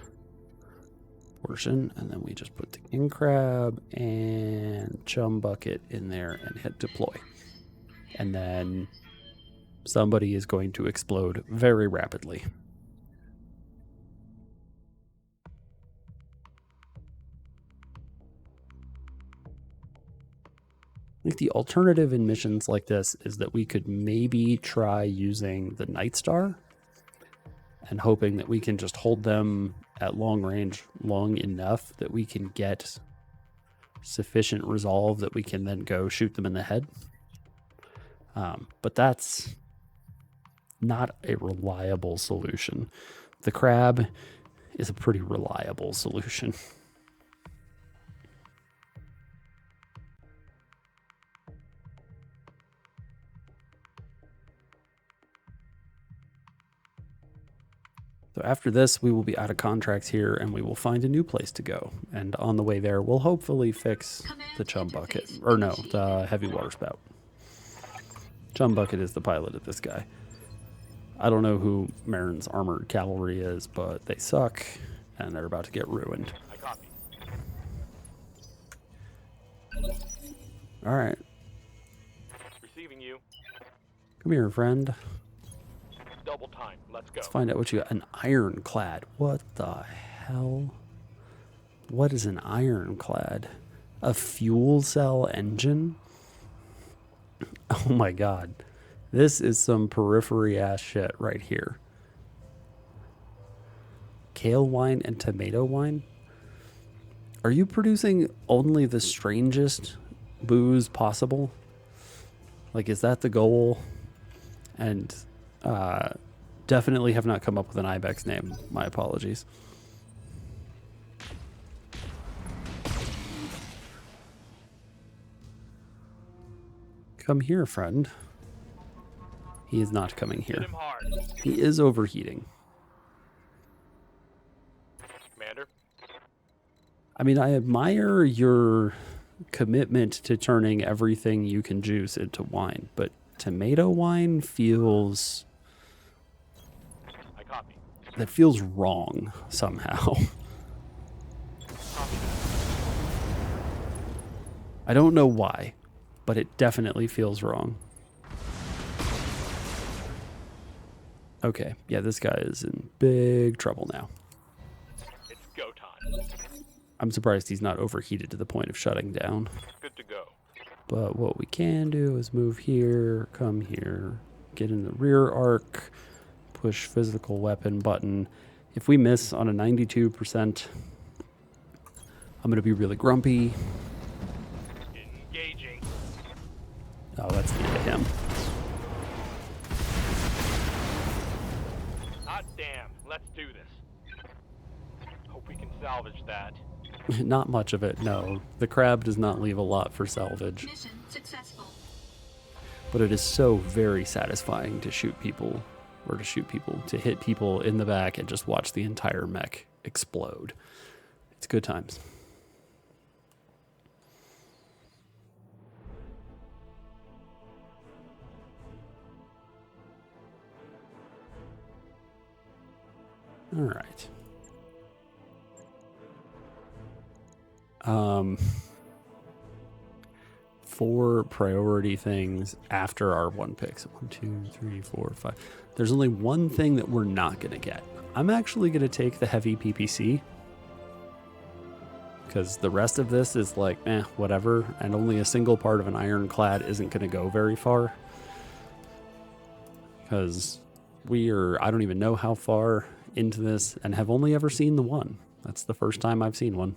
portion. And then we just put the king crab and chum bucket in there and hit deploy. And then somebody is going to explode very rapidly. I think the alternative in missions like this is that we could maybe try using the Night Star and hoping that we can just hold them at long range long enough that we can get sufficient resolve that we can then go shoot them in the head. But that's not a reliable solution. The crab is a pretty reliable solution. So after this, we will be out of contracts here and we will find a new place to go. And on the way there, we'll hopefully fix the chum bucket. Or no, the heavy water spout. Chum bucket is the pilot of this guy. I don't know who Marin's armored cavalry is, but they suck and they're about to get ruined. I copy. All right. Receiving you. Come here, friend. Double time. Let's go. Let's find out what you got. An ironclad. What the hell? What is an ironclad? A fuel cell engine? Oh my god. This is some periphery ass shit right here. Kale wine and tomato wine? Are you producing only the strangest booze possible? Like, is that the goal? And definitely have not come up with an ibex name. My apologies. Come here, friend. He is not coming Hit here. him hard. He is overheating. Commander. I mean, I admire your commitment to turning everything you can juice into wine, but tomato wine feels... I copy. that feels wrong somehow. Copy that. I don't know why, but it definitely feels wrong. Okay, yeah, this guy is in big trouble now. It's go time. I'm surprised he's not overheated to the point of shutting down. Good to go. But what we can do is move here, come here, get in the rear arc, push physical weapon button. If we miss on a 92%, I'm going to be really grumpy. Engaging. Oh, that's the end of him. Hot damn. Let's do this. Hope we can salvage that. Not much of it, no. The crab does not leave a lot for salvage. Mission successful. But it is so very satisfying to shoot people, to hit people in the back and just watch the entire mech explode. It's good times. All right. For priority things, after our one pick. So 1, 2, 3, 4, 5. There's only one thing that we're not going to get. I'm actually going to take the heavy PPC. Because the rest of this is like, whatever. And only a single part of an ironclad isn't going to go very far. Because I don't even know how far into this and have only ever seen the one. That's the first time I've seen one.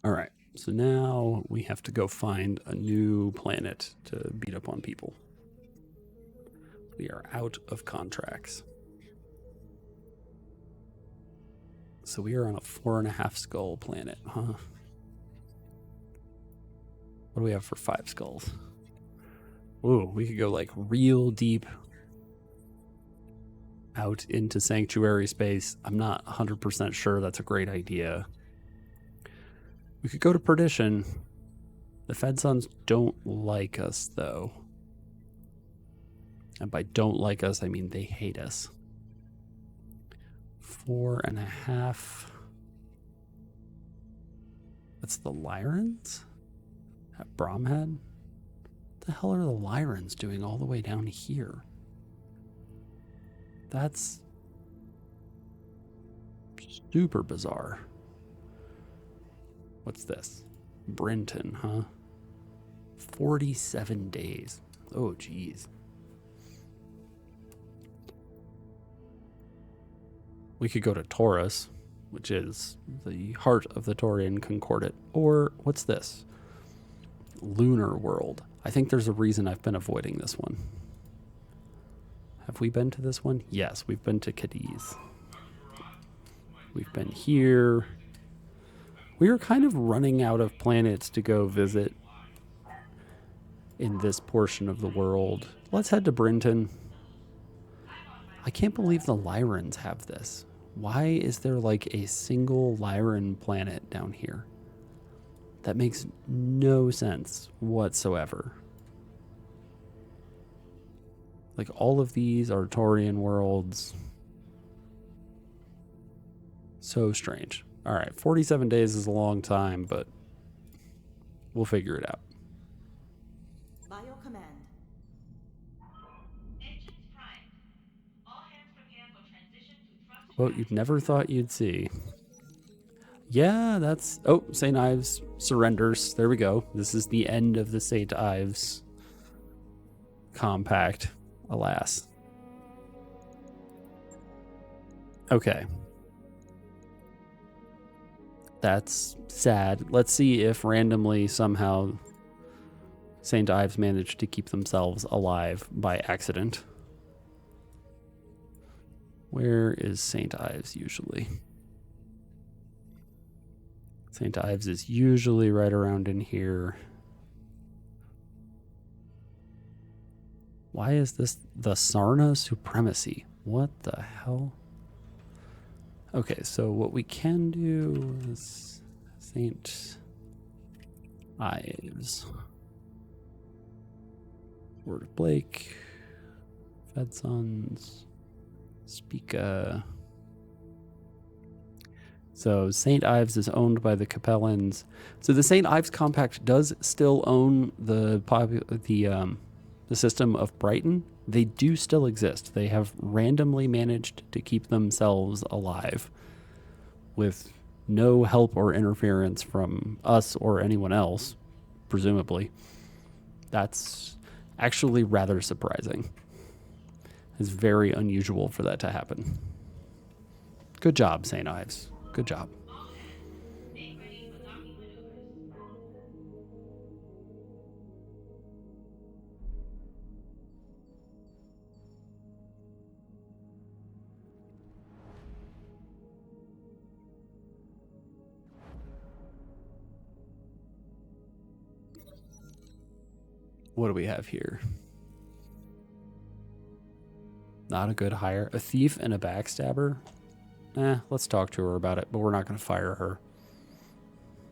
All right, so now we have to go find a new planet to beat up on people. We are out of contracts. So we are on a 4.5 skull planet, huh? What do we have for 5 skulls? Ooh, we could go like real deep out into sanctuary space. I'm not 100% sure that's a great idea. We could go to Perdition. The Fed Sons don't like us, though. And by don't like us, I mean they hate us. 4.5. That's the Lyrans? At Bromhead? What the hell are the Lyrans doing all the way down here? That's super bizarre. What's this? Brenton, huh? 47 days. Oh, geez. We could go to Taurus, which is the heart of the Taurian Concordat. Or, what's this? Lunar World. I think there's a reason I've been avoiding this one. Have we been to this one? Yes, we've been to Cadiz. We've been here. We are kind of running out of planets to go visit in this portion of the world. Let's head to Brenton. I can't believe the Lyrans have this. Why is there like a single Lyran planet down here? That makes no sense whatsoever. Like all of these are Taurian worlds. So strange. All right, 47 days is a long time, but we'll figure it out. Bio command. Engines primed. All hands prepare for transition to thrust. What you'd never thought you'd see. Yeah, that's... Oh, St. Ives surrenders. There we go. This is the end of the St. Ives compact, alas. Okay. That's sad. Let's see if randomly somehow St. Ives managed to keep themselves alive by accident. Where is St. Ives usually? St. Ives is usually right around in here. Why is this the Sarna Supremacy? What the hell? Okay, so what we can do is St. Ives. Word of Blake. Fed Sons. Spica. So St. Ives is owned by the Capellans. So the St. Ives Compact does still own the system of Brighton. They do still exist. They have randomly managed to keep themselves alive with no help or interference from us or anyone else, presumably. That's actually rather surprising. It's very unusual for that to happen. Good job, St. Ives. Good job. Make ready for docking maneuvers. What do we have here? Not a good hire. A thief and a backstabber? Let's talk to her about it, but we're not going to fire her.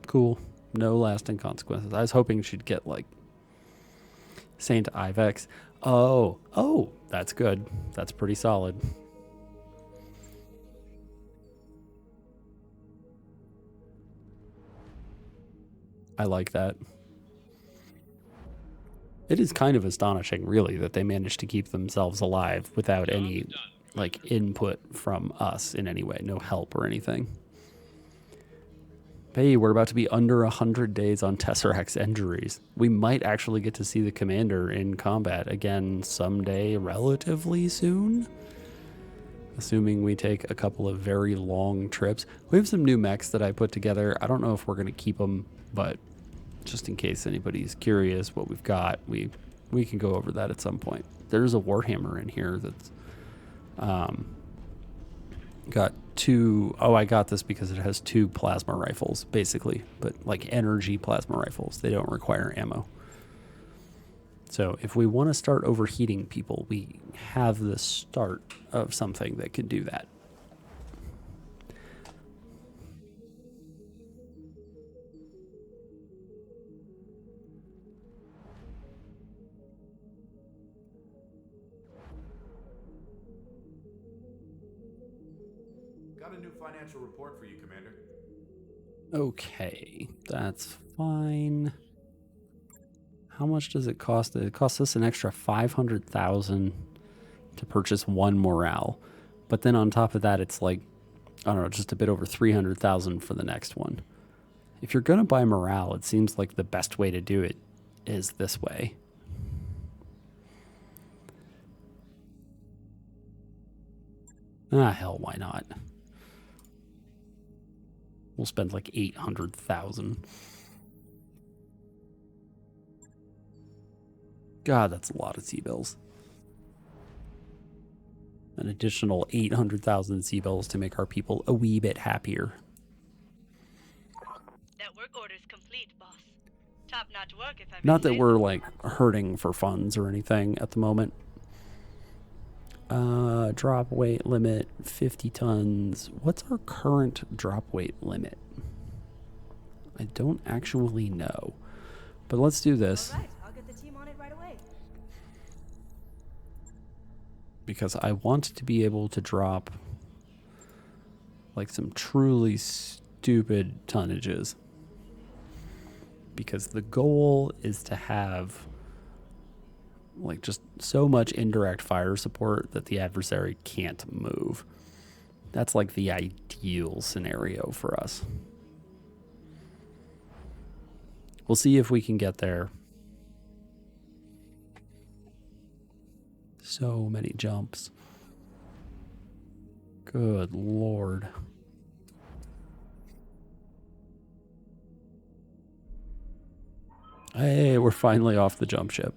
Cool. No lasting consequences. I was hoping she'd get, like, Saint Ivex. Oh, that's good. That's pretty solid. I like that. It is kind of astonishing, really, that they managed to keep themselves alive without any, like, input from us in any way. No help or anything. Hey, we're about to be under 100 days on Tesseract's injuries. We might actually get to see the commander in combat again someday relatively soon. Assuming we take a couple of very long trips. We have some new mechs that I put together. I don't know if we're going to keep them, but just in case anybody's curious what we've got, we can go over that at some point. There's a Warhammer in here that's got two. Oh, I got this because it has 2 plasma rifles, basically, but like energy plasma rifles. They don't require ammo. So if we want to start overheating people, we have the start of something that can do that. Got a new financial report for you, Commander. Okay, that's fine. How much does it cost? It costs us an extra 500,000 to purchase 1 morale. But then on top of that, it's like, I don't know, just a bit over 300,000 for the next one. If you're going to buy morale, it seems like the best way to do it is this way. Ah, hell, why not? We'll spend like 800,000. God, that's a lot of C-bills. An additional 800,000 C-bills to make our people a wee bit happier. That work order's complete, boss. Top-notch work, if I may Not that say we're, so. like, hurting for funds or anything at the moment. Drop weight limit, 50 tons. What's our current drop weight limit? I don't actually know. But let's do this. All right, I'll get the team on it right away. Because I want to be able to drop like some truly stupid tonnages. Because the goal is to have like just so much indirect fire support that the adversary can't move. That's like the ideal scenario for us. We'll see if we can get there. So many jumps. Good Lord. Hey, we're finally off the jump ship.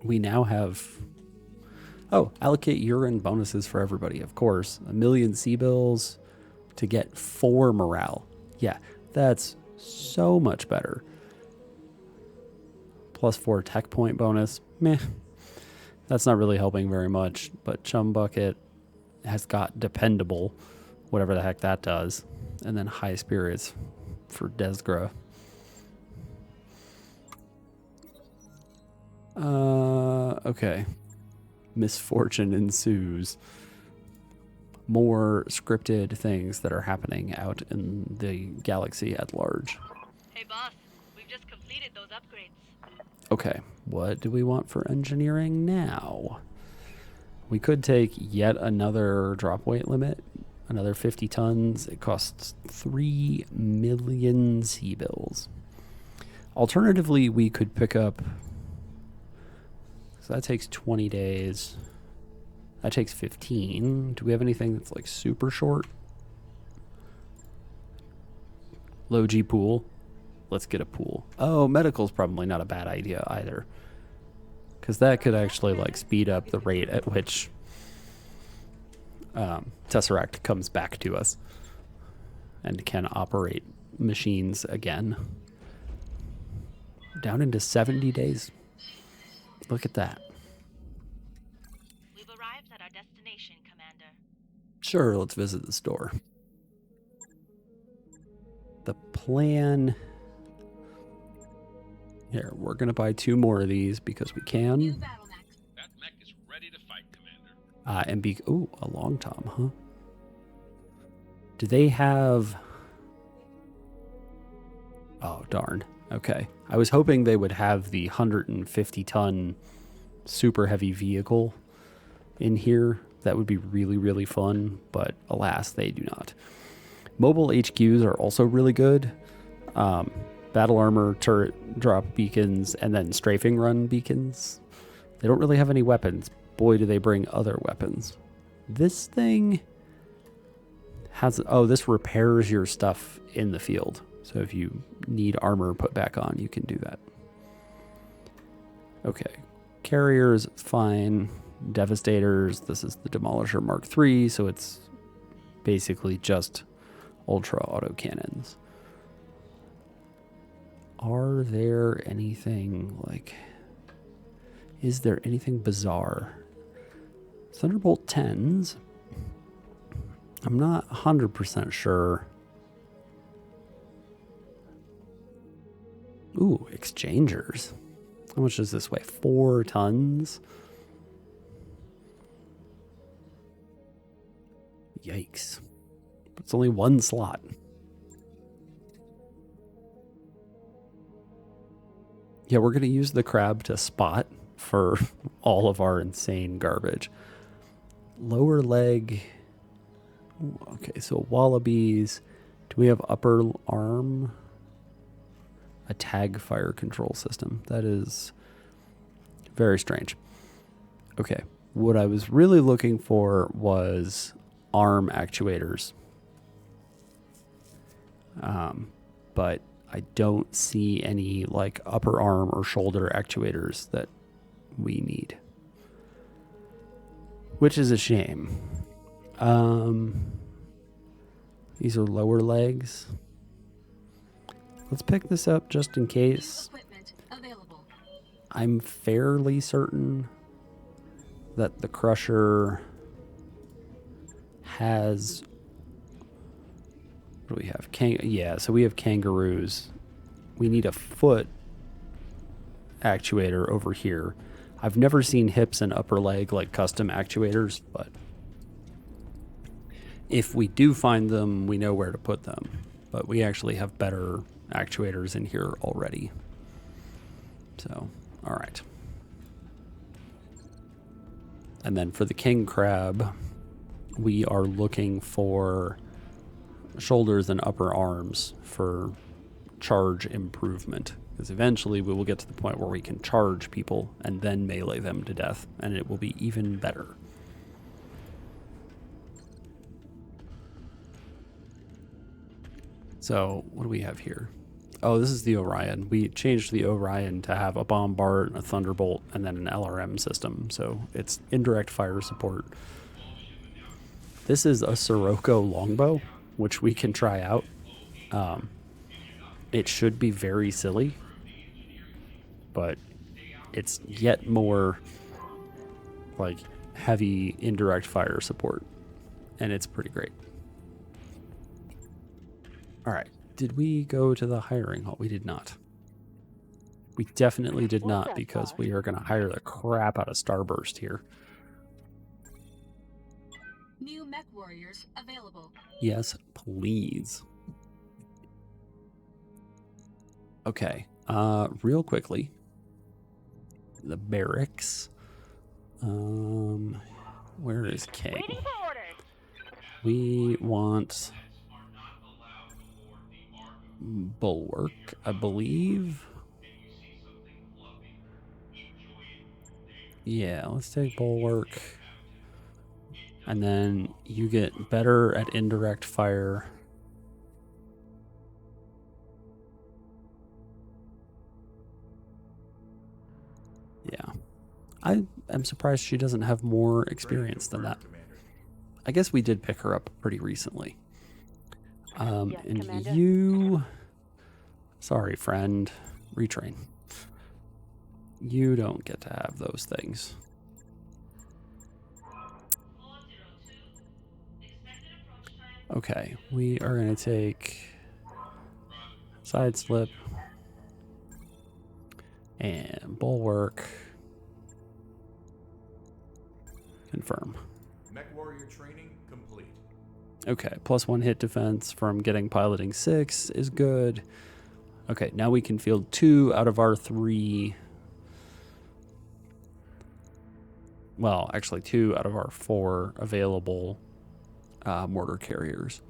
We now have... Oh, allocate urine bonuses for everybody, of course. 1 million C-bills to get 4 morale. Yeah, that's so much better. Plus 4 tech point bonus. Meh. That's not really helping very much, but Chum Bucket has got dependable, whatever the heck that does, and then high spirits for Desgra. Okay. Misfortune ensues. More scripted things that are happening out in the galaxy at large. Hey, boss. We've just completed those upgrades. Okay, what do we want for engineering now? We could take yet another drop weight limit, another 50 tons. It costs 3 million C-bills. Alternatively, we could pick up... So that takes 20 days. That takes 15. Do we have anything that's like super short? Low G pool. Let's get a pool. Oh, medical's probably not a bad idea either. Because that could actually like speed up the rate at which Tesseract comes back to us and can operate machines again. Down into 70 days. Look at that. We've arrived at our destination, Commander. Sure, let's visit the store. plan. Here, we're going to buy 2 more of these because we New can. battle mech. That mech is ready to fight, Commander. And be... Ooh, a long tom, huh? Do they have... Oh, darn. Okay. I was hoping they would have the 150-ton super heavy vehicle in here. That would be really, really fun, but alas, they do not. Mobile HQs are also really good. Battle armor, turret drop beacons, and then strafing run beacons. They don't really have any weapons. Boy, do they bring other weapons. This thing has... Oh, this repairs your stuff in the field. So if you need armor put back on, you can do that. Okay. Carriers, fine. Devastators, this is the Demolisher Mark III, so it's basically just ultra autocannons. Are there anything like... Is there anything bizarre? Thunderbolt 10s. I'm not 100% sure. Ooh, exchangers. How much does this weigh? 4 tons? Yikes. It's only 1 slot. Yeah, we're going to use the crab to spot for all of our insane garbage. Lower leg. Ooh, okay, so wallabies. Do we have upper arm? A tag fire control system. That is very strange. Okay, what I was really looking for was arm actuators. But I don't see any like upper arm or shoulder actuators that we need, which is a shame. These are lower legs. Let's pick this up just in case. Equipment available. I'm fairly certain that the Crusher has... What do we have? Yeah, so we have kangaroos. We need a foot actuator over here. I've never seen hips and upper leg like custom actuators, but if we do find them, we know where to put them. But we actually have better actuators in here already. So, all right. And then for the king crab, we are looking for shoulders and upper arms for charge improvement, because eventually we will get to the point where we can charge people and then melee them to death, and it will be even better. So what do we have here? Oh, this is the Orion. We changed the Orion to have a bombard, a thunderbolt, and then an LRM system, so it's indirect fire support. This is a Sirocco longbow, which we can try out. It should be very silly, but it's yet more like heavy indirect fire support, and it's pretty great. All right, did we go to the hiring hall? We did not. We definitely did not, because we are going to hire the crap out of Starburst here. New mech warriors available. Yes, please. Okay, real quickly, the barracks. Where is K? Waiting for orders. We want bulwark, I believe. Yeah, let's take bulwark. And then you get better at indirect fire. Yeah. I am surprised she doesn't have more experience than that. I guess we did pick her up pretty recently. Yes, and Commander. you... Sorry, friend. Retrain. You don't get to have those things. Okay, we are going to take Side slip. And bulwark. Confirm. Mech warrior training complete. Okay, +1 hit defense from getting piloting 6 is good. Okay, now we can field 2 out of our 3. Well, actually 2 out of our 4 available mortar carriers.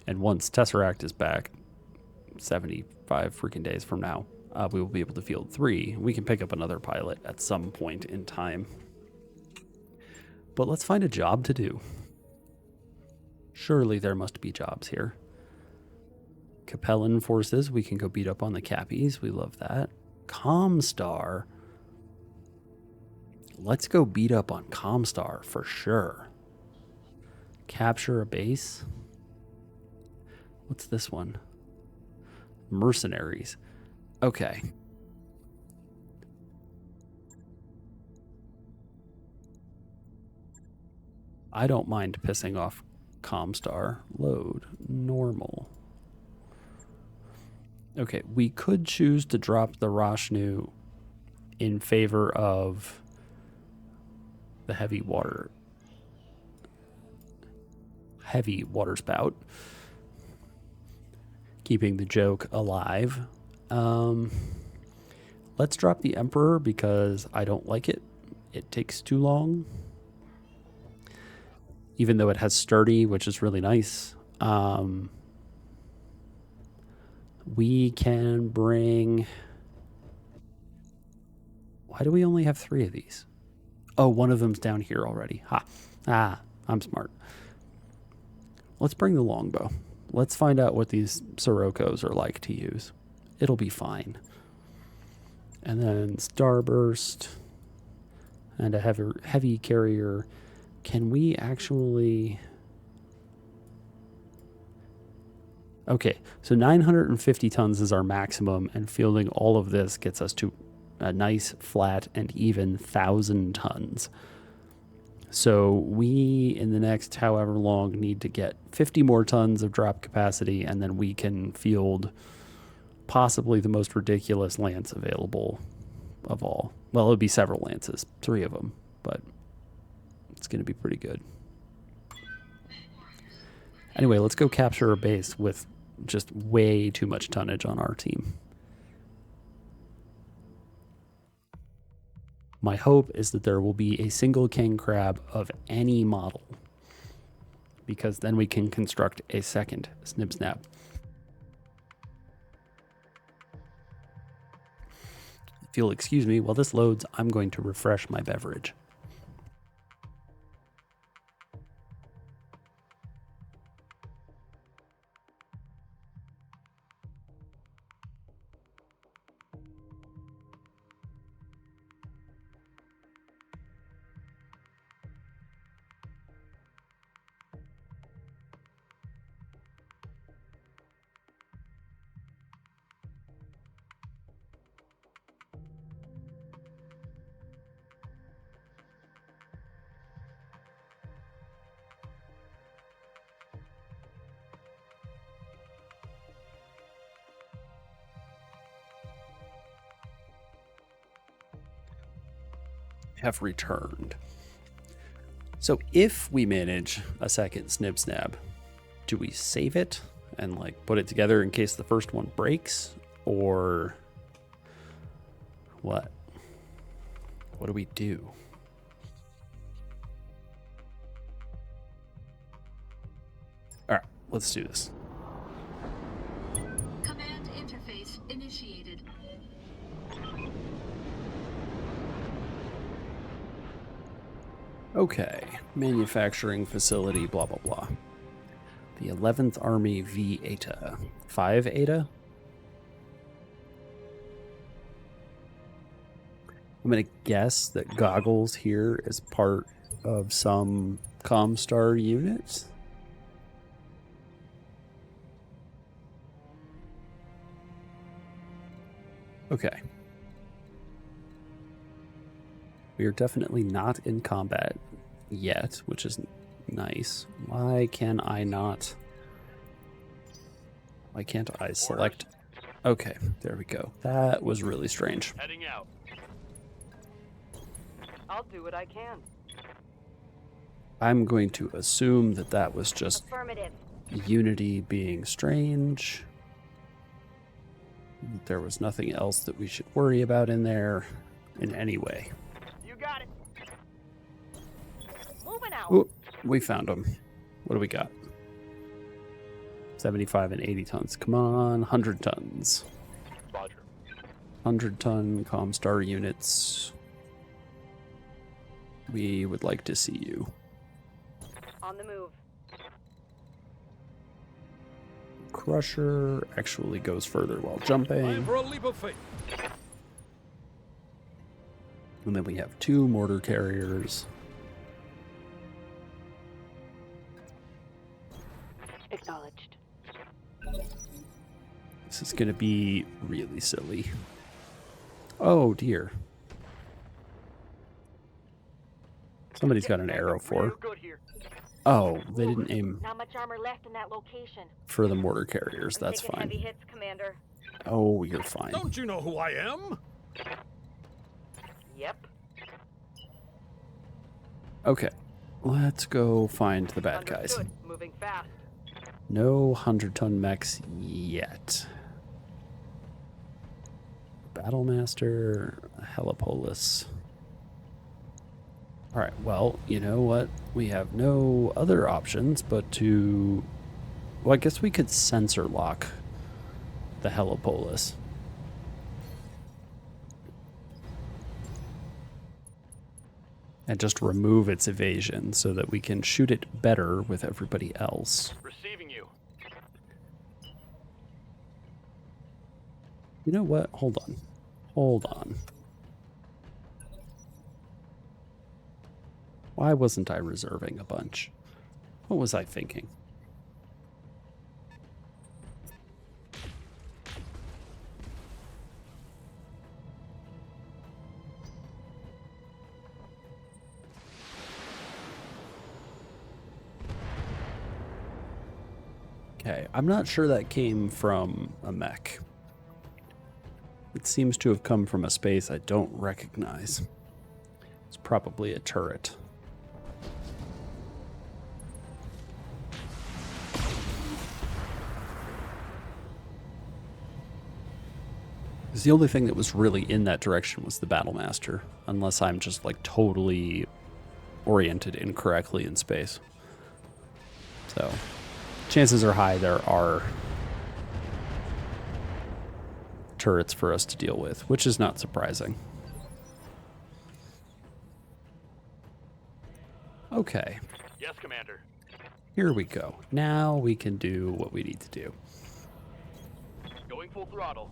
And once Tesseract is back, 75 freaking days from now, we will be able to field 3. We can pick up another pilot at some point in time. But let's find a job to do. Surely there must be jobs here. Capellan forces, we can go beat up on the Cappies. We love that. Comstar. Let's go beat up on Comstar for sure. Capture a base. What's this one? Mercenaries. Okay. I don't mind pissing off Comstar. Load. Normal. Okay, we could choose to drop the Rashnu in favor of the heavy water spout, keeping the joke alive. Let's drop the Emperor because I don't like it. It takes too long, even though it has sturdy, which is really nice. We can bring... Why do we only have 3 of these? Oh, one of them's down here already. Ha. Ah, I'm smart. Let's bring the longbow. Let's find out what these Siroccos are like to use. It'll be fine. And then Starburst and a heavy carrier. Can we actually... Okay, so 950 tons is our maximum, and fielding all of this gets us to a nice, flat, and even 1,000 tons. So we, in the next however long, need to get 50 more tons of drop capacity, and then we can field possibly the most ridiculous lance available of all. Well, it would be several lances, 3 of them, but it's going to be pretty good. Anyway, let's go capture a base with just way too much tonnage on our team. My hope is that there will be a single king crab of any model, because then we can construct a second Snip Snap. If you'll excuse me, while this loads, I'm going to refresh my beverage. Have returned. So if we manage a second Snip Snap, do we save it and like put it together in case the first one breaks, or what? What do we do? All right, let's do this. Command interface initiated. Okay, manufacturing facility, blah, blah, blah. The 11th Army V Eta. 5 Eta? I'm going to guess that Goggles here is part of some Comstar units. Okay. We are definitely not in combat yet, which is nice. Why can I not? Why can't I select? Okay, there we go. That was really strange. Heading out. I'll do what I can. I'm going to assume that that was just Affirmative. Unity being strange. There was nothing else that we should worry about in there in any way. You got it. Moving out. Ooh, we found them. What do we got? 75 and 80 tons. Come on, 100 tons. Roger. 100-ton Comstar units. We would like to see you. On the move. Crusher actually goes further while Time jumping. for a leap of faith. And then we have 2 mortar carriers. Acknowledged. This is going to be really silly. Oh dear. Somebody's got an arrow for. Good here. Oh, they didn't aim Not much armor left in that location. for the mortar carriers. I'm That's taking fine. heavy hits, Commander. Oh, you're fine. Don't you know who I am? Yep. Okay, let's go find the bad guys. Understood. Moving fast. No 100-ton mechs yet. Battlemaster, Helipolis. Alright, well, you know what? We have no other options but to... Well, I guess we could sensor lock the Helipolis. And just remove its evasion so that we can shoot it better with everybody else. Receiving you. You know what? Hold on. Hold on. Why wasn't I reserving a bunch? What was I thinking? Okay, I'm not sure that came from a mech. It seems to have come from a space I don't recognize. It's probably a turret. Because the only thing that was really in that direction was the Battlemaster, unless I'm just like totally oriented incorrectly in space. So, chances are high there are turrets for us to deal with, which is not surprising. Okay, Yes, Commander. here we go. Now we can do what we need to do. Going full throttle.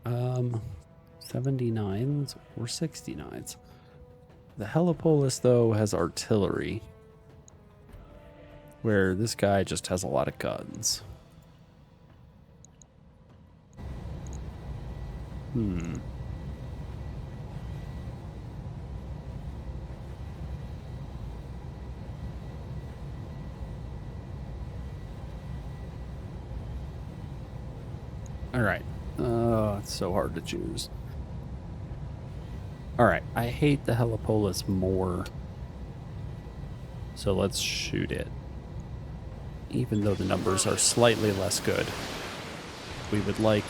79s or 69s. The Helipolis, though, has artillery, where this guy just has a lot of guns. All right. It's so hard to choose. All right. I hate the Helipolis more. So let's shoot it. Even though the numbers are slightly less good. We would like...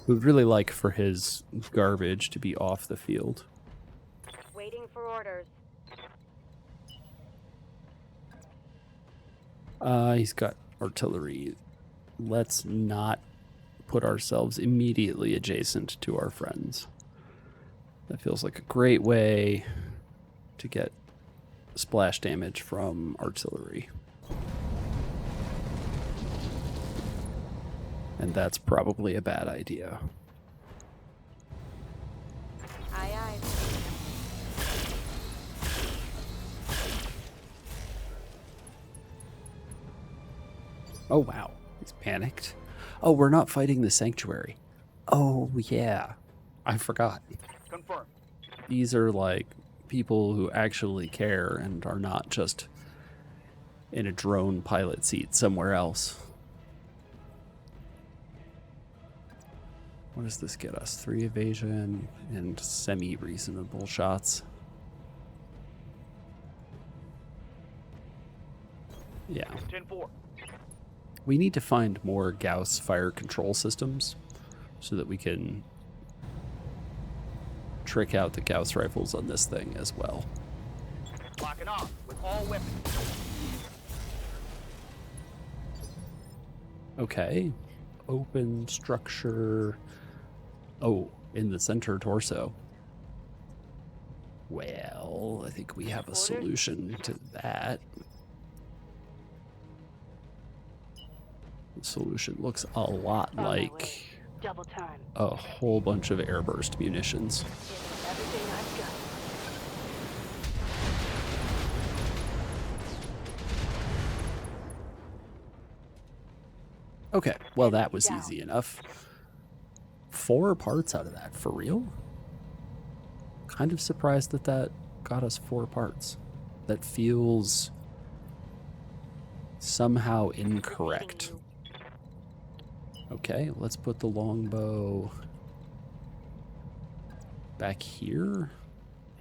We'd really like for his garbage to be off the field. Waiting for orders. He's got artillery. Let's not put ourselves immediately adjacent to our friends. That feels like a great way to get splash damage from artillery. And that's probably a bad idea. Aye, aye. Oh, wow. He's panicked. Oh, we're not fighting the sanctuary. Oh, yeah. I forgot. Confirmed. these are like people who actually care and are not just in a drone pilot seat somewhere else. What does this get us? 3 evasion and semi-reasonable shots. Yeah. 10-4. We need to find more Gauss fire control systems so that we can trick out the Gauss rifles on this thing as well. Locking off with all weapons. Okay. Open structure. Oh, in the center torso. Well, I think we have a solution to that. The solution looks a lot like Double time. a whole bunch of airburst munitions. Everything I've got. Okay, well that was easy enough. 4 parts out of that, for real? Kind of surprised that that got us 4 parts. That feels somehow incorrect. Okay, let's put the longbow back here.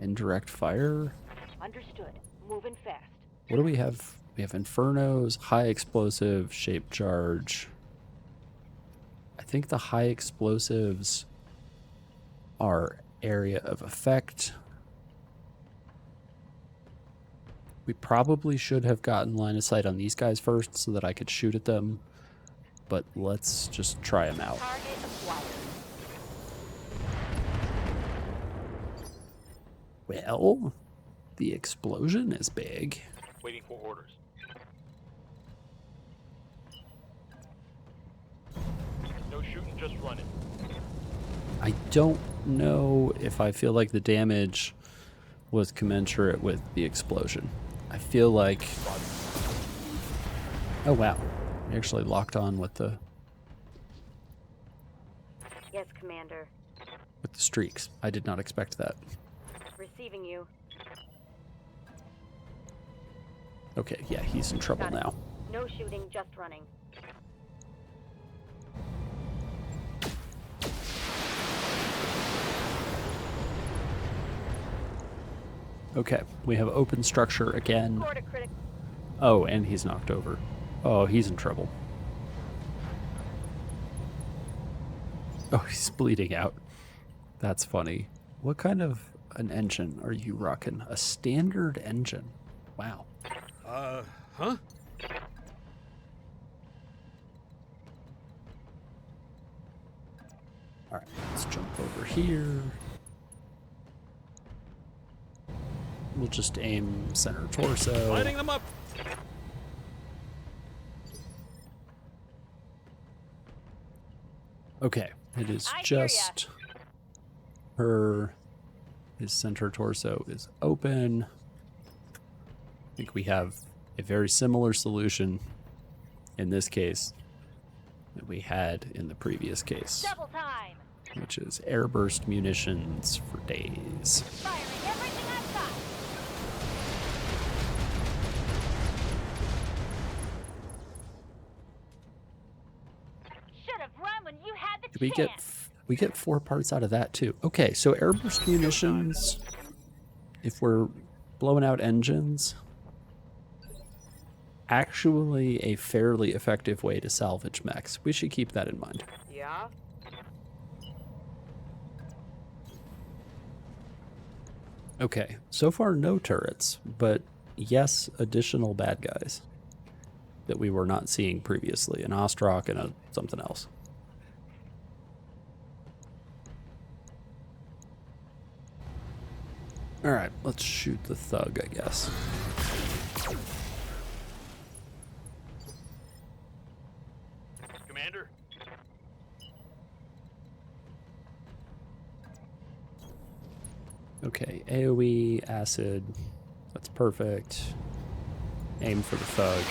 Indirect fire. Understood. Moving fast. What do we have? We have infernos, high explosive, shape charge. I think the high explosives are area of effect. We probably should have gotten line of sight on these guys first so that I could shoot at them. But let's just try them out. Target acquired. Well, the explosion is big. Waiting for orders. No shooting, just running. I don't know if I feel like the damage was commensurate with the explosion. I feel like... Oh wow, we actually locked on with the Yes, Commander. streaks. I did not expect that. Receiving you. Okay, yeah, he's in trouble Got it. now. No shooting, just running. Okay, we have open structure again. Scored a critic. Oh, and he's knocked over. Oh, he's in trouble. Oh, he's bleeding out. That's funny. What kind of an engine are you rocking? A standard engine. Wow. Huh? All right, let's jump over here. We'll just aim center torso. Lighting them up. Okay, it is I hear ya. just her. His center torso is open. I think we have a very similar solution in this case that we had in the previous case, Double time. which is airburst munitions for days. Firing everything I've got. Should have run when you had the chance. We get 4 parts out of that too. Okay, so airburst munitions, if we're blowing out engines, actually a fairly effective way to salvage mechs. We should keep that in mind. Yeah. Okay, so far no turrets, but yes, additional bad guys that we were not seeing previously, an Ostrock and something else. All right, let's shoot the thug, I guess. Commander? Okay, AoE, acid, that's perfect. Aim for the thug.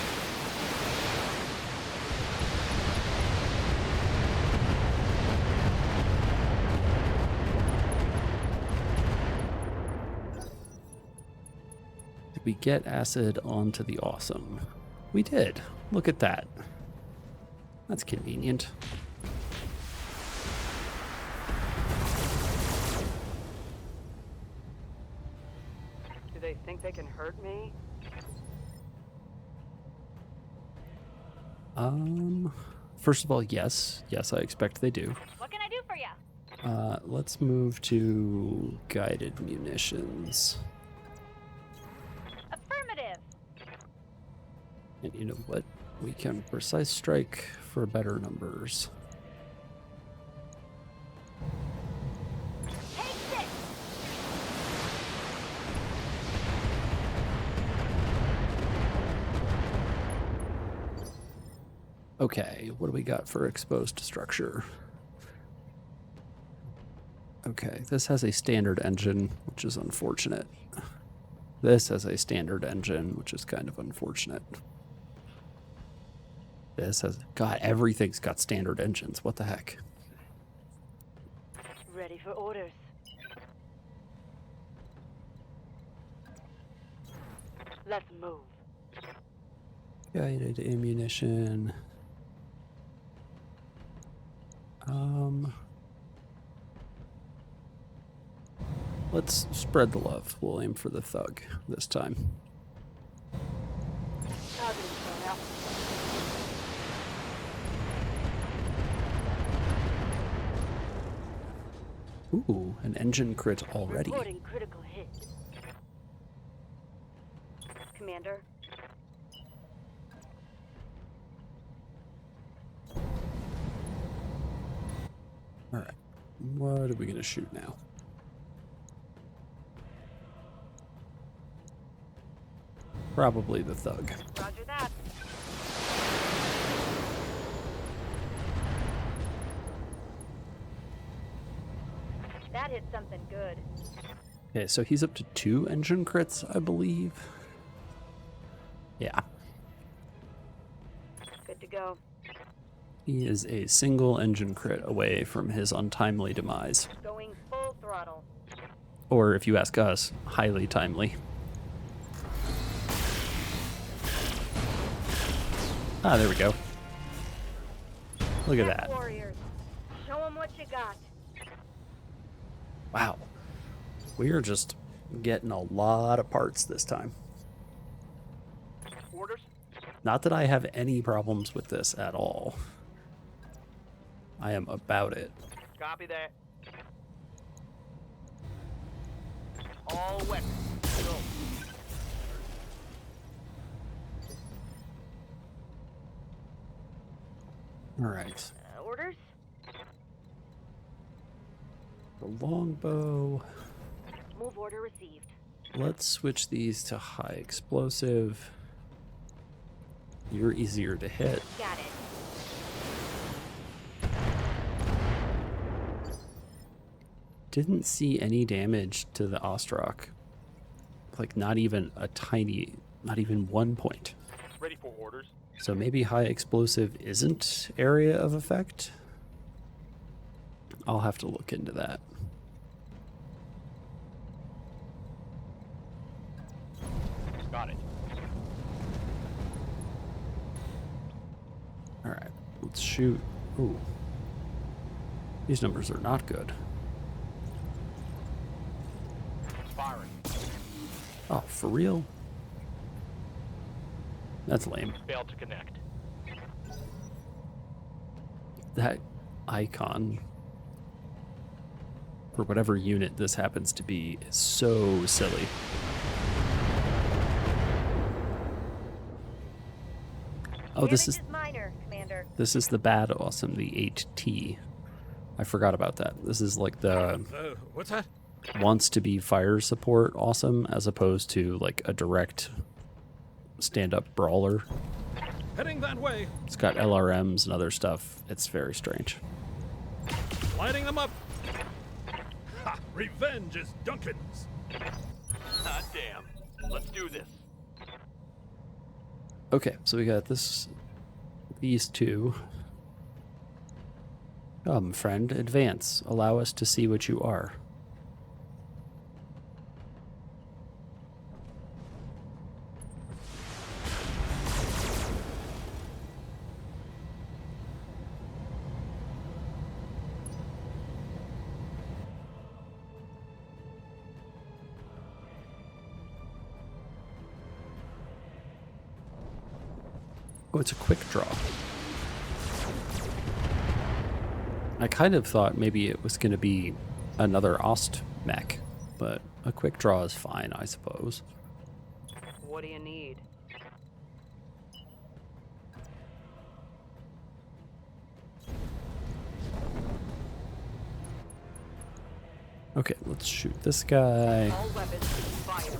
Did we get acid onto the awesome? We did. Look at that. That's convenient. Do they think they can hurt me? First of all, yes. Yes, I expect they do. What can I do for you? Let's move to guided munitions. Affirmative. And you know what? We can precise strike for better numbers. Take this. Okay, what do we got for exposed structure? Okay, this has a standard engine, which is unfortunate. This has a standard engine, which is kind of unfortunate. This has... God, everything's got standard engines. What the heck? Ready for orders. Let's move. Guided ammunition. Let's spread the love. We'll aim for the thug this time. Targeting zone out. Ooh, an engine crit already. Reporting critical hit. Commander. Alright, what are we gonna shoot now? Probably the thug. Roger that. That hit something good. Okay, so he's up to 2 engine crits, I believe. Yeah, Good to go. he is a single engine crit away from his untimely demise. Going full throttle. Or, if you ask us, highly timely. Ah, there we go. Look at that. Warriors. Show them what you got. Wow. We are just getting a lot of parts this time. Orders? Not that I have any problems with this at all. I am about it. Copy that. All wet. Go. All right. Orders? The longbow. Move order received. Let's switch these to high explosive. You're easier to hit. Got it. Didn't see any damage to the Ostrock. Like, not even a tiny, not even 1 point. Ready for orders. So maybe high explosive isn't area of effect? I'll have to look into that. Got it. Alright, let's shoot. Ooh. These numbers are not good. Firing. Oh, for real? That's lame. Failed to connect. That icon, for whatever unit this happens to be, is so silly. Oh, this is minor, Commander. this is the bad awesome, the 8T. I forgot about that. This is like the What's that? wants to be fire support awesome as opposed to like a direct stand-up brawler. Heading that way. It's got LRMs and other stuff. It's very strange. Lighting them up. Ha! Revenge is Duncan's. Hot damn. Let's do this. Okay, so we got these two. Come, friend, advance. Allow us to see what you are. Oh, it's a quick draw. I kind of thought maybe it was going to be another Ost mech, but a quick draw is fine, I suppose. What do you need? Okay, let's shoot this guy. All weapons fire.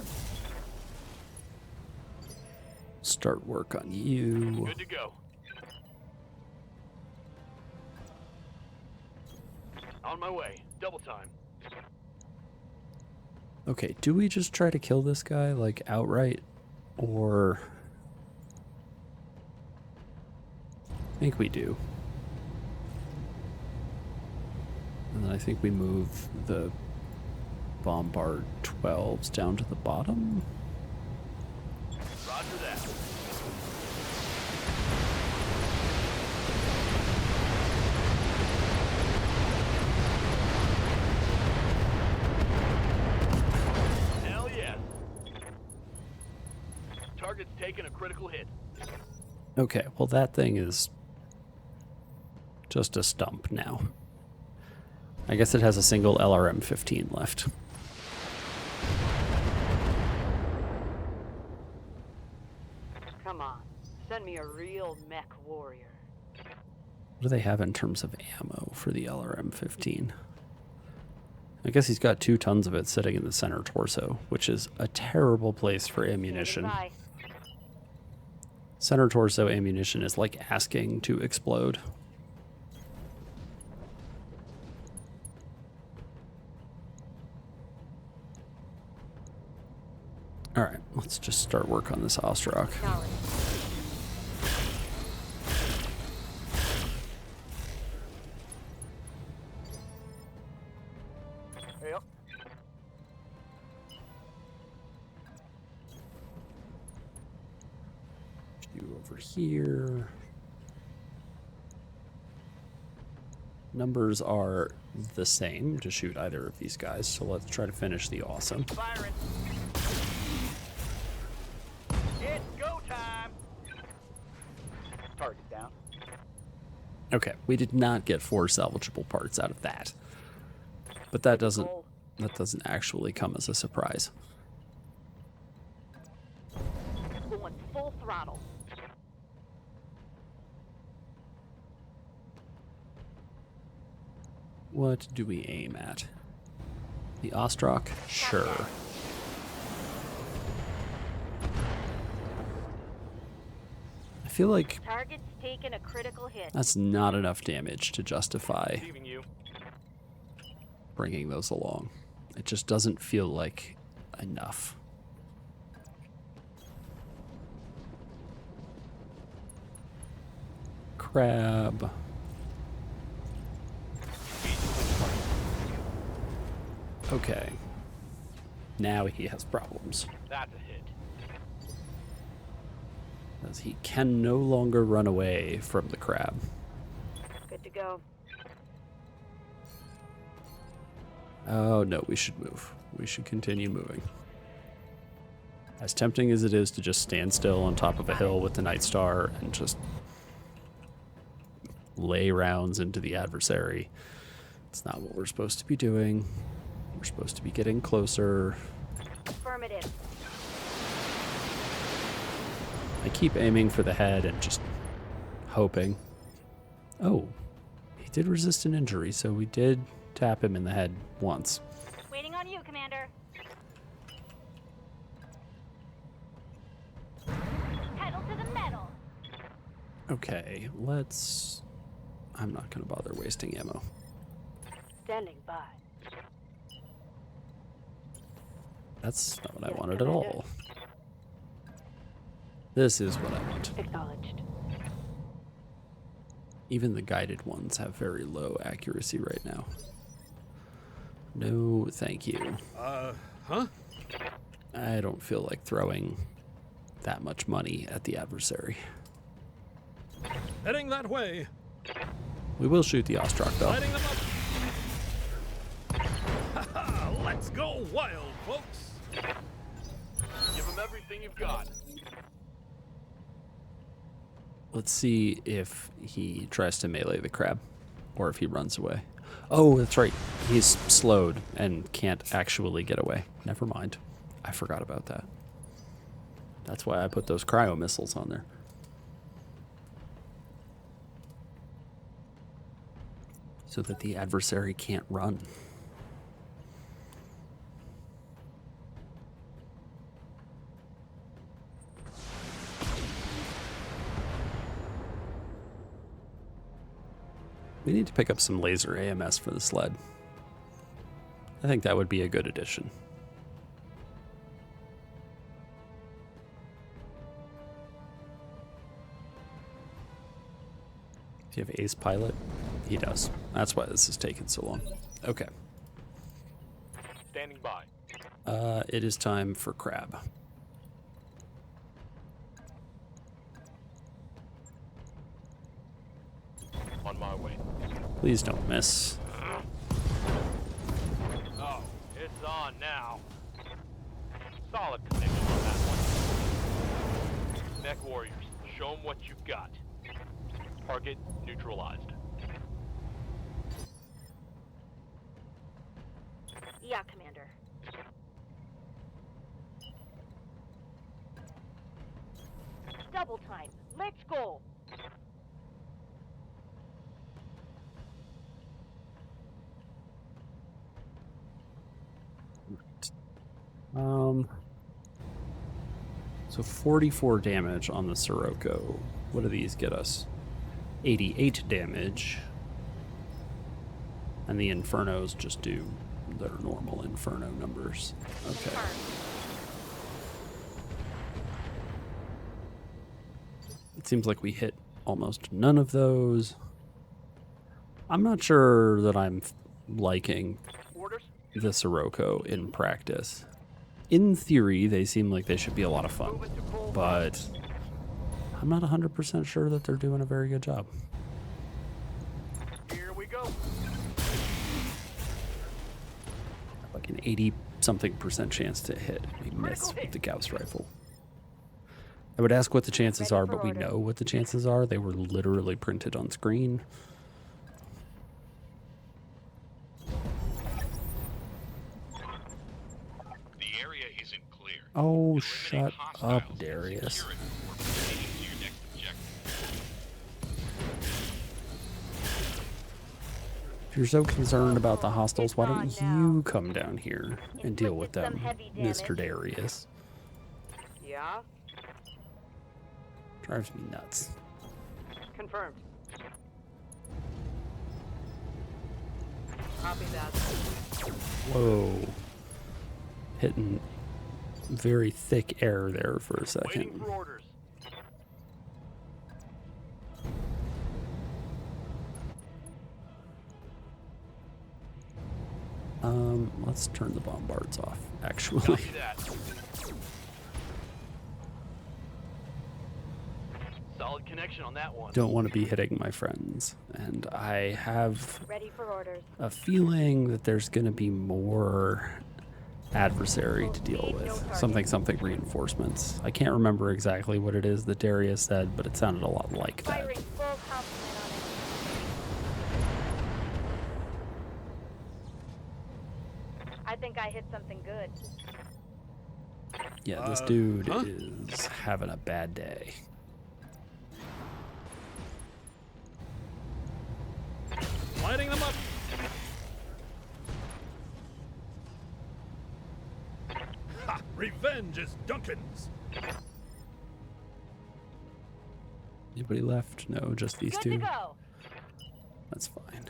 Start work on you. Good to go. On my way. Double time. Okay, do we just try to kill this guy, like, outright? Or... I think we do. And then I think we move the Bombard 12s down to the bottom. Roger that. Hell yes. Target's taking a critical hit. Okay, well that thing is just a stump now. I guess it has a single LRM-15 left. Come on, send me a real mech warrior. What do they have in terms of ammo for the LRM-15? I guess he's got 2 tons of it sitting in the center torso, which is a terrible place for ammunition. Bye. Center torso ammunition is like asking to explode. Alright, let's just start work on this Ostrock. Knowledge. Yep. You over here. Numbers are the same to shoot either of these guys, so let's try to finish the awesome. Firing. It's go time. Target down. Okay, we did not get 4 salvageable parts out of that. But that doesn't actually come as a surprise. Going full throttle. What do we aim at? The Ostrock? Sure. I feel like Target's taking a critical hit. that's not enough damage to justify Receiving you. bringing those along. It just doesn't feel like enough. Crab. Okay. Now he has problems. That's a hit. As he can no longer run away from the crab. Good to go. Oh no, we should move. We should continue moving. As tempting as it is to just stand still on top of a hill with the Night Star and just lay rounds into the adversary, it's not what we're supposed to be doing. We're supposed to be getting closer. Affirmative. I keep aiming for the head and just hoping. Oh, he did resist an injury, so we did tap him in the head once. Waiting on you, Commander. Pedal to the metal. Okay, let's... I'm not going to bother wasting ammo. Standing by. That's not what I Yes, wanted at Commander. all. This is what I want. Acknowledged. Even the guided ones have very low accuracy right now. No, thank you. Huh? I don't feel like throwing that much money at the adversary. Heading that way. We will shoot the Ostrock, though. Lighting them up. Ha-ha! Let's go wild, folks. Give them everything you've got. Let's see if he tries to melee the crab or if he runs away. Oh, that's right. He's slowed and can't actually get away. Never mind. I forgot about that. That's why I put those cryo missiles on there. So that the adversary can't run. We need to pick up some laser AMS for the sled. I think that would be a good addition. Do you have Ace Pilot? He does. That's why this is taking so long. Okay. Standing by. It is time for crab. On my way. Please don't miss. Oh, it's on now. Solid connection on that one. Mech warriors, show them what you've got. Target neutralized. Yeah, Commander. Double time. Let's go. So 44 damage on the Sirocco. What do these get us? 88 damage. And the Infernos just do their normal Inferno numbers. Okay. It seems like we hit almost none of those. I'm not sure that I'm liking Orders? the Sirocco in practice. In theory, they seem like they should be a lot of fun, Moving to full. but I'm not 100% sure that they're doing a very good job. Here we go. Like an 80-something% chance to hit. We miss with the Gauss rifle. I would ask what the chances are, but we know what the chances are. They were literally printed on screen. The area isn't clear. Oh, Eliminate shut hostiles up, and Darius. secure it before proceeding to your next objective. If you're so concerned about the hostiles, why don't you come down here and deal with Inflicted some them, heavy Mr. damage. Darius? Yeah? Drives me nuts. Confirmed. Copy that. Whoa. Hitting very thick air there for a Waiting second. for orders. Let's turn the bombards off, actually. Copy that. Solid connection on that one. Don't want to be hitting my friends. And I have Ready for orders. a feeling that there's going to be more adversary to deal with. Something reinforcements. I can't remember exactly what it is that Darius said, but it sounded a lot like that. Firing full complement on it. I think I hit something good. Yeah, this dude is having a bad day. Lighting them up. Ha! Revenge is Duncan's. Anybody left? No, just these Good two. to go. That's fine.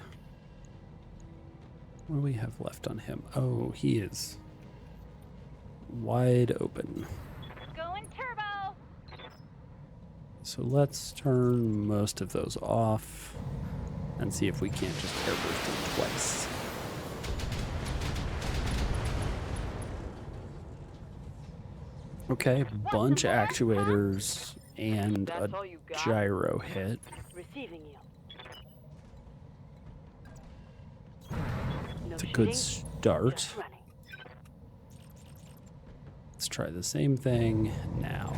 What do we have left on him? Oh, he is wide open. Going turbo. So let's turn most of those off and see if we can't just airburst him twice. Okay, bunch of actuators and a That's all you got? gyro hit. Receiving you. No It's a good shooting, start. just running. Let's try the same thing now.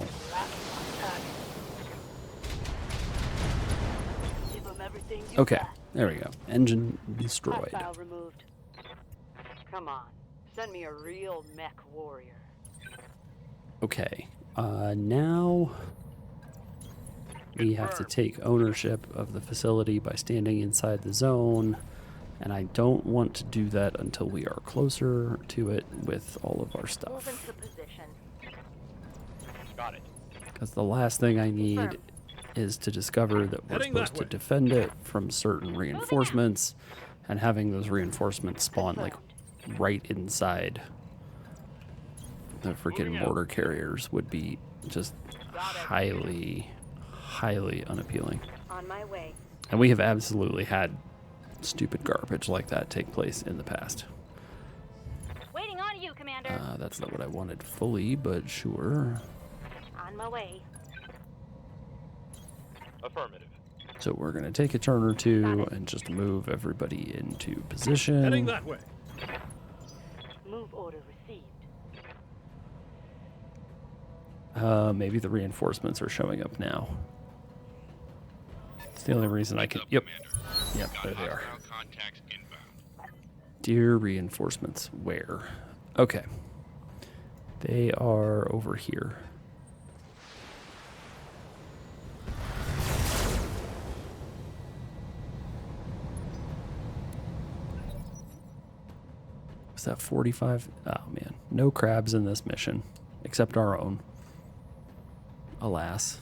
everything you Okay, got. there we go. Engine destroyed. Hostile removed. Come on, send me a real mech warrior. Okay, now we have to Confirmed. take ownership of the facility by standing inside the zone, and I don't want to do that until we are closer to it with all of our Move stuff. into position. Got it. Because the last thing I need Confirm. is to discover that we're Heading that supposed to way. defend it from certain reinforcements, and having those reinforcements spawn like right inside the freaking Moving out. mortar carriers would be just highly unappealing. On my way. And we have absolutely had stupid garbage like that take place in the past. Waiting on you, Commander. That's not what I wanted fully, but sure. On my way. Affirmative. So we're going to take a turn or two and just move everybody into position. Heading that way. Move order received. Maybe the reinforcements are showing up now. It's the only reason I Heads can... up, Yep. Commander. Yep, Got there they are. hostile contacts inbound. Dear reinforcements, where? Okay. They are over here. Was that 45? Oh man, no crabs in this mission, except our own. Alas.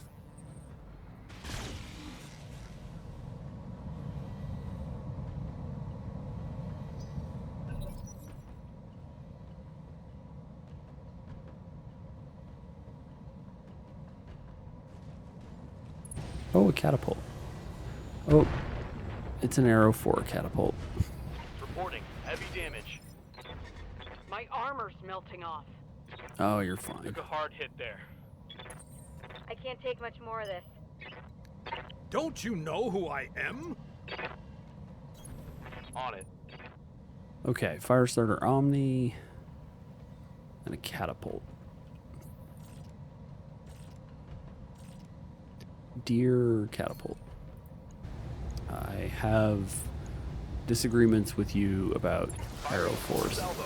Oh, a catapult. Oh, it's an arrow for a catapult. Reporting heavy damage. My armor's melting off. Oh, you're fine. Took a hard hit there. I can't take much more of this. Don't you know who I am? On it. Okay, Firestarter Omni and a catapult. Dear catapult, I have disagreements with you about Arrow Force. Salvo.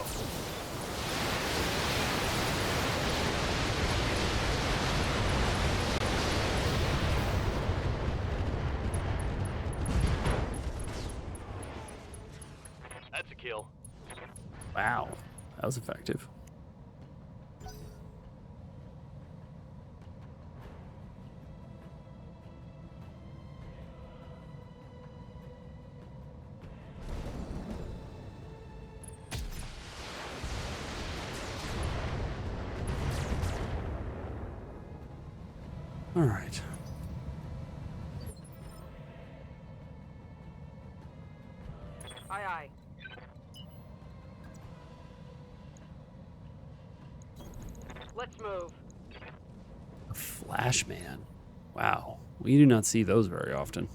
That's a kill. Wow, that was effective. All right. Aye, aye. Let's move. A Flashman. Wow. We do not see those very often.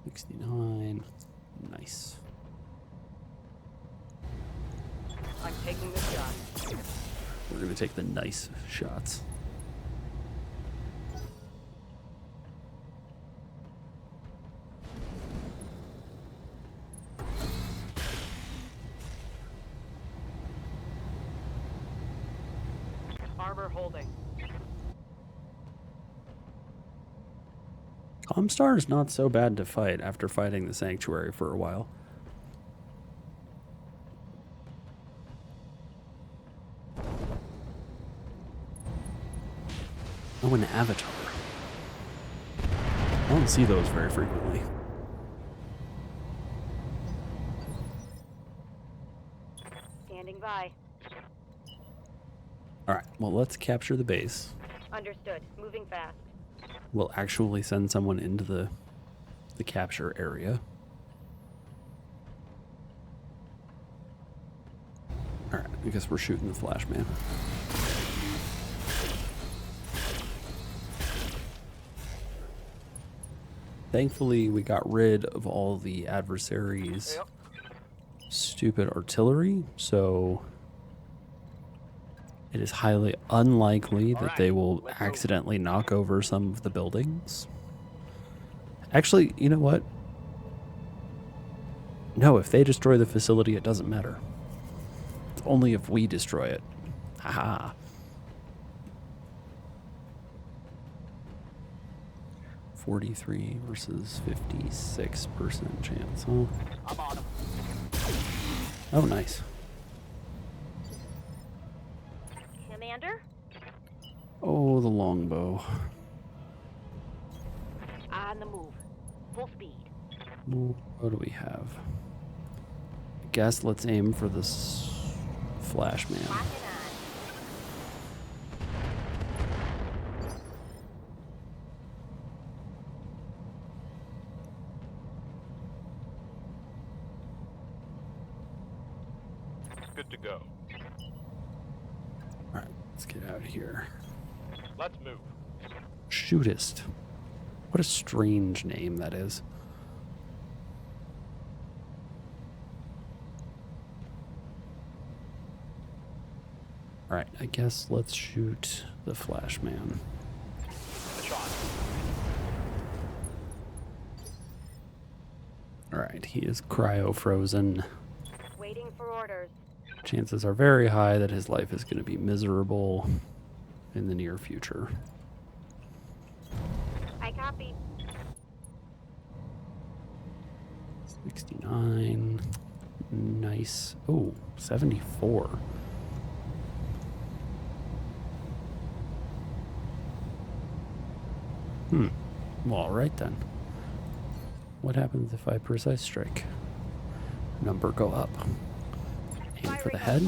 69. Nice. I'm taking the shot. We're going to take the nice shots. Armor holding. Comstar is not so bad to fight after fighting the Sanctuary for a while. Oh, an Avatar. I don't see those very frequently. Standing by. Alright, well, let's capture the base. Understood. Moving fast. We'll actually send someone into the capture area. Alright, I guess we're shooting the Flashman. Thankfully, we got rid of all the adversaries' stupid artillery, so It is highly unlikely that Alright, they will let's move. accidentally knock over some of the buildings. Actually, you know what? No, if they destroy the facility, it doesn't matter. It's only if we destroy it. Haha. 43 versus 56% chance, huh? I'm on him. Oh, nice. Commander? Oh, the longbow. On the move. Full speed. Ooh, what do we have? I guess let's aim for this Flash Man. Locking on. Good to go. Alright, let's get out of here. Let's move. Shootist. What a strange name that is. Alright, I guess let's shoot the Flash Man. The shot. Alright, he is cryo frozen. Waiting for orders. Chances are very high that his life is going to be miserable in the near future. I copy. 69. Nice. Oh, 74. Well, all right then. What happens if I precise strike? Number go up. Aim for the head.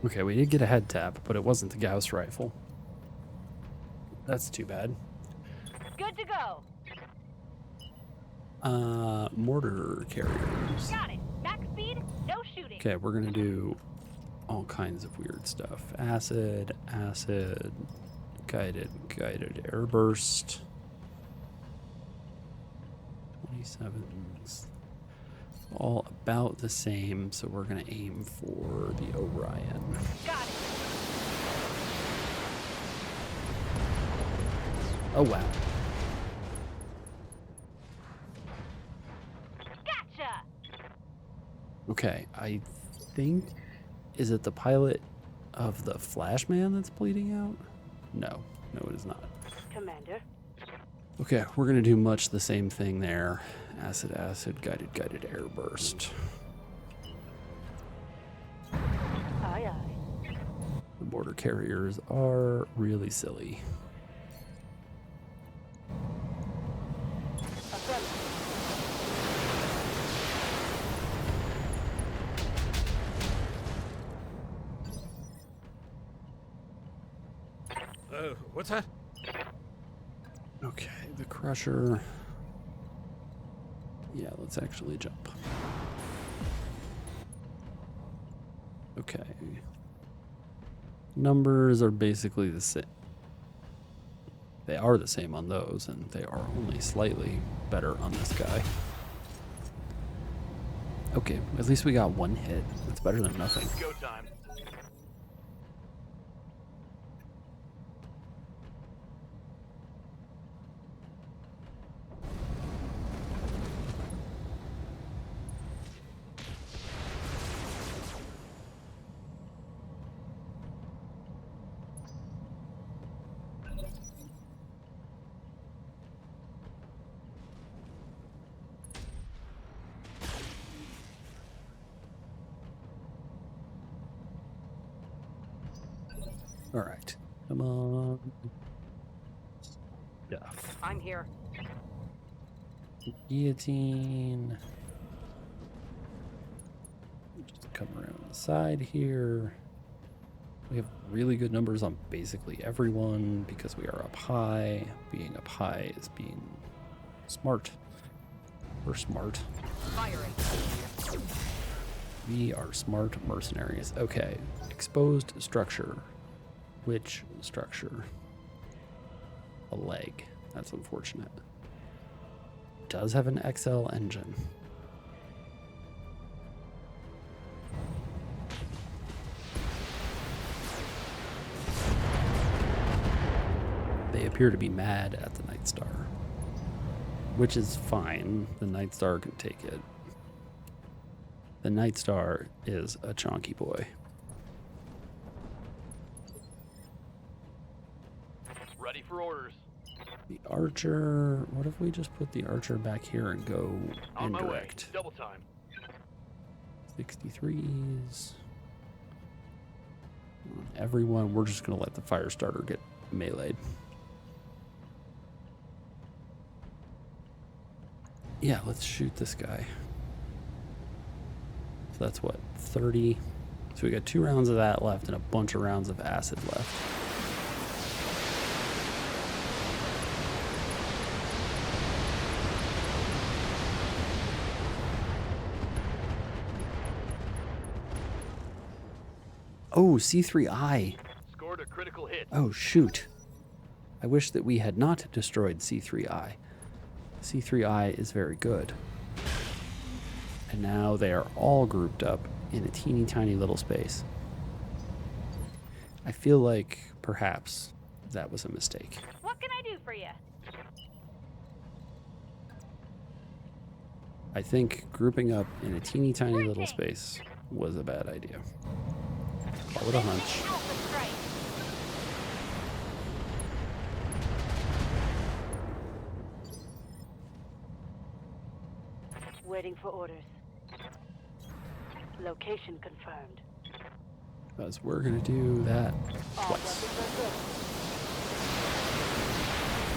Okay, we did get a head tap, but it wasn't the Gauss rifle. That's too bad. Good to go. Mortar carriers. Got it. Max speed, no shooting. Okay, we're gonna do all kinds of weird stuff. Acid, guided airburst. 27s. All about the same, so we're gonna aim for the Orion. Got it. Oh wow. Gotcha. Okay, I think, is it the pilot of the Flash Man that's bleeding out? No, it is not. Commander. Okay, we're gonna do much the same thing there. Acid, guided airburst. Aye, aye. The border carriers are really silly. Affirmative. What's that? Okay, the Crusher. Yeah, let's actually jump. Okay. Numbers are basically the same. They are the same on those, and they are only slightly better on this guy. Okay, at least we got one hit. That's better than nothing. Go time. All right, come on. Stuff. I'm here. Guillotine. Just come around the side here. We have really good numbers on basically everyone because we are up high. Being up high is being smart. We're smart. Firing. We are smart mercenaries. Okay, exposed structure. Which structure? A leg. That's unfortunate. Does have an XL engine. They appear to be mad at the Night Star, which is fine. The Night Star can take it. The Night Star is a chonky boy. Ready for orders. The Archer, what if we just put the Archer back here and go On my way. indirect? Double time. 63s. Everyone, we're just going to let the fire starter get meleeed. Yeah, let's shoot this guy. So that's what, 30? So we got 2 rounds of that left and a bunch of rounds of acid left. Oh, C3I. Scored a critical hit. Oh, shoot. I wish that we had not destroyed C3I. C3I is very good. And now they are all grouped up in a teeny tiny little space. I feel like perhaps that was a mistake. What can I do for you? I think grouping up in a teeny tiny little space was a bad idea. Call it a hunch. Waiting for orders. Location confirmed. Because we're going to do that twice.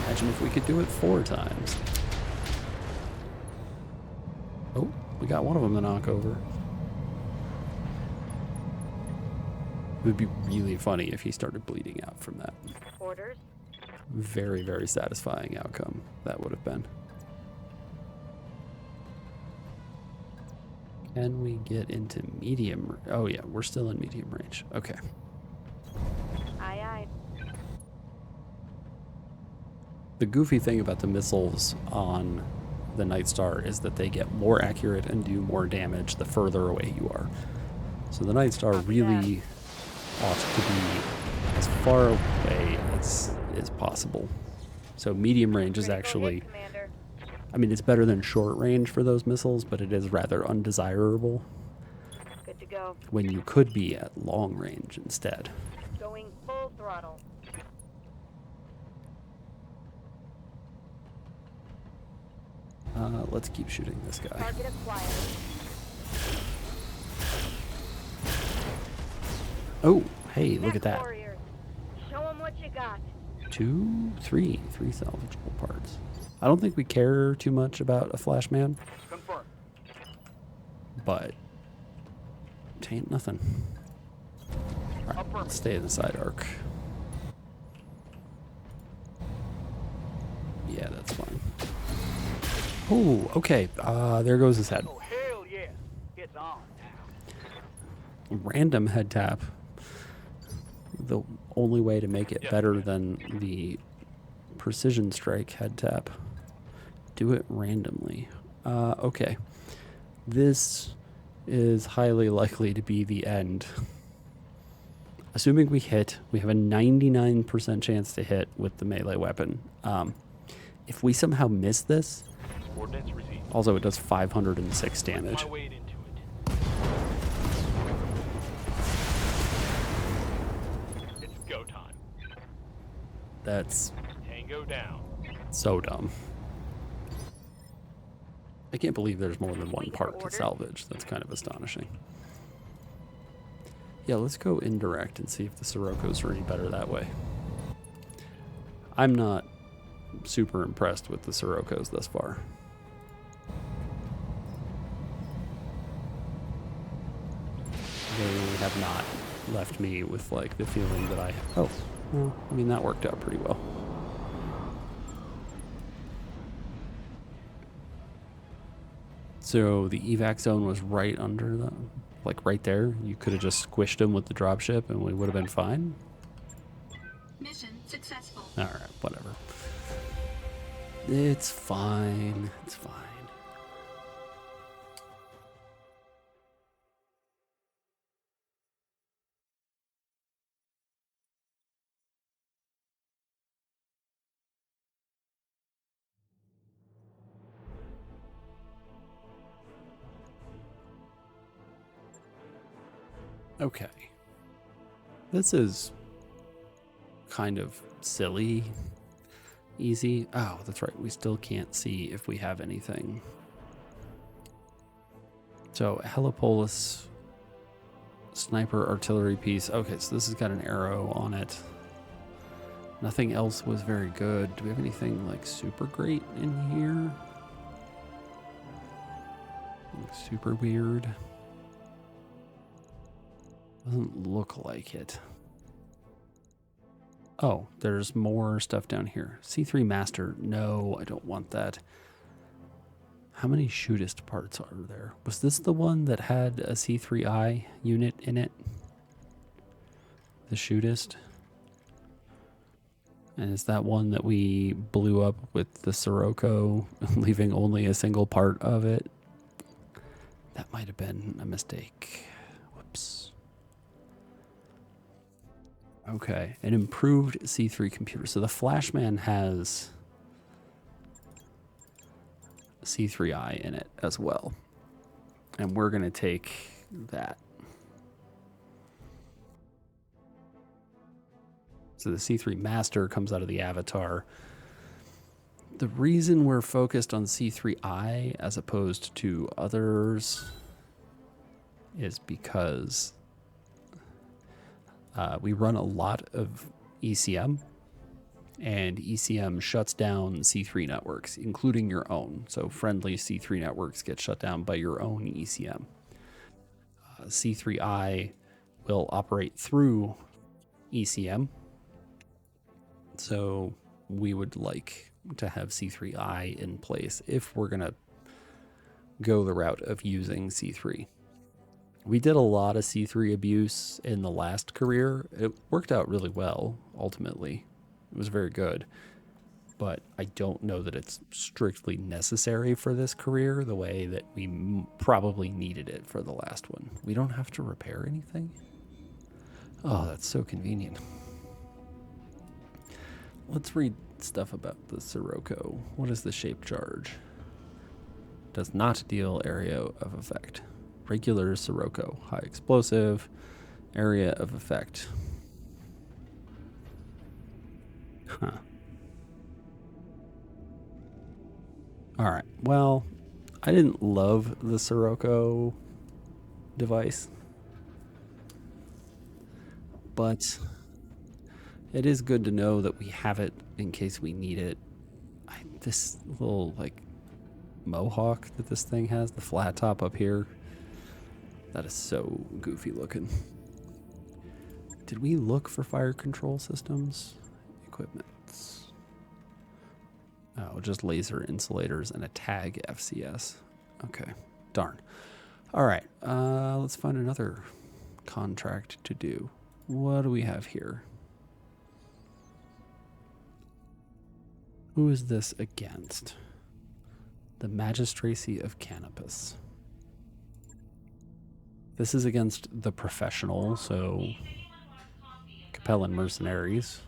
Imagine if we could do it 4 times. Oh, we got one of them to knock over. It would be really funny if he started bleeding out from that. Orders? Very, very satisfying outcome that would have been. Can we get into medium? Oh yeah, we're still in medium range. Okay. Aye, aye. The goofy thing about the missiles on the Night Star is that they get more accurate and do more damage the further away you are. So the Night Star really ought to be as far away as is possible. So medium range is actually, Commander. I mean, it's better than short range for those missiles, but it is rather undesirable Good to go. when you could be at long range instead. Going full throttle. Let's keep shooting this guy. Target acquired. Oh, hey, look at that. Warriors. Show them what you got. 3 salvageable parts. I don't think we care too much about a flash man, Confirm. but it ain't nothing. Alright, let's stay in the side arc. Yeah, that's fine. Oh, okay. There goes his head. Oh, hell yeah. It's on now. Random head tap. The only way to make it Yes, better ma'am. than the precision strike head tap. Do it randomly. Okay. This is highly likely to be the end. Assuming we hit, we have a 99% chance to hit with the melee weapon. If we somehow miss this, Coordinates received. also it does 506 damage. My weight into it. It's go time. That's Tango down. so dumb. I can't believe there's more than one part to salvage. That's kind of astonishing. Yeah, let's go indirect and see if the Siroccos are any better that way. I'm not super impressed with the Siroccos thus far. They have not left me with like the feeling that oh, well, I mean that worked out pretty well. So the evac zone was right under the, like right there. You could have just squished him with the dropship and we would have been fine. Mission successful. All right, whatever. It's fine. It's fine. Okay. This is kind of silly. Easy. Oh, that's right. We still can't see if we have anything. So, Helipolis sniper artillery piece. Okay, so this has got an arrow on it. Nothing else was very good. Do we have anything like super great in here? Like super weird. Doesn't look like it. Oh, there's more stuff down here. C3 Master. No, I don't want that. How many shootist parts are there? Was this the one that had a C3I unit in it? The shootist? And is that one that we blew up with the Sirocco, leaving only a single part of it? That might have been a mistake. Whoops. Okay, an improved C3 computer. So the Flashman has C3I in it as well. And we're going to take that. So the C3 Master comes out of the Avatar. The reason we're focused on C3I as opposed to others is because we run a lot of ECM, and ECM shuts down C3 networks, including your own. So friendly C3 networks get shut down by your own ECM. C3I will operate through ECM. So we would like to have C3I in place if we're going to go the route of using C3. We did a lot of C3 abuse in the last career. It worked out really well, ultimately. It was very good. But I don't know that it's strictly necessary for this career the way that we probably needed it for the last one. We don't have to repair anything? Oh, that's so convenient. Let's read stuff about the Sirocco. What is the shape charge? Does not deal area of effect. Regular Sirocco. High explosive. Area of effect. Huh. Alright, well, I didn't love the Sirocco device, but it is good to know that we have it in case we need it. This little, like, mohawk that this thing has, the flat top up here, that is so goofy looking. Did we look for fire control systems? Equipment. Oh, just laser insulators and a tag FCS. Okay, darn. All right, let's find another contract to do. What do we have here? Who is this against? The Magistracy of Canopus. This is against the Professional, so Capellan Mercenaries.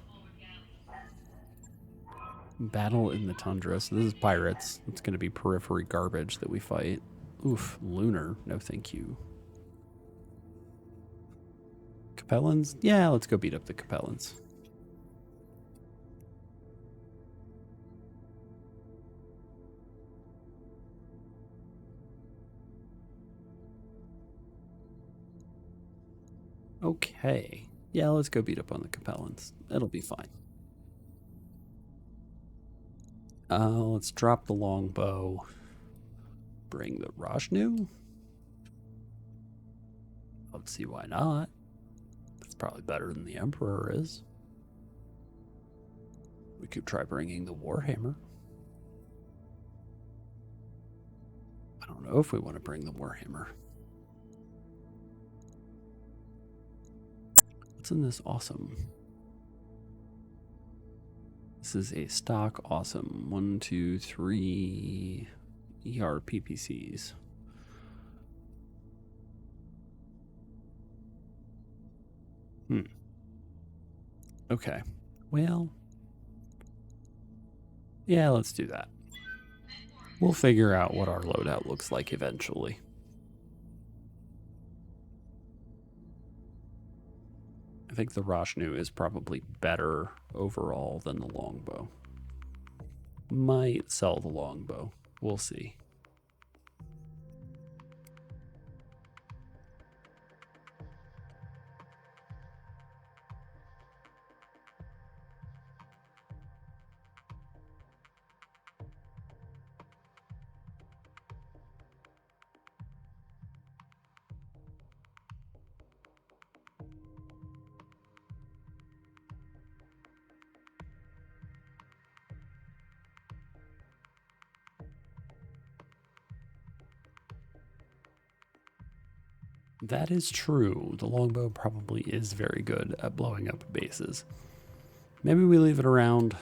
Battle in the Tundra. So this is pirates. It's going to be periphery garbage that we fight. Oof, lunar. No thank you. Capellans? Yeah, let's go beat up the Capellans. Okay. Yeah, let's go beat up on the Capellans. It'll be fine. Let's drop the longbow. Bring the Rajnu. Let's see why not. That's probably better than the Emperor is. We could try bringing the Warhammer. I don't know if we want to bring the Warhammer. What's in this awesome? This is a stock awesome. 1, 2, 3 ER PPCs. Okay. Well, yeah, let's do that. We'll figure out what our loadout looks like eventually. I think the Rashnu is probably better overall than the longbow. Might sell the longbow. We'll see. That is true. The longbow probably is very good at blowing up bases. Maybe we leave it around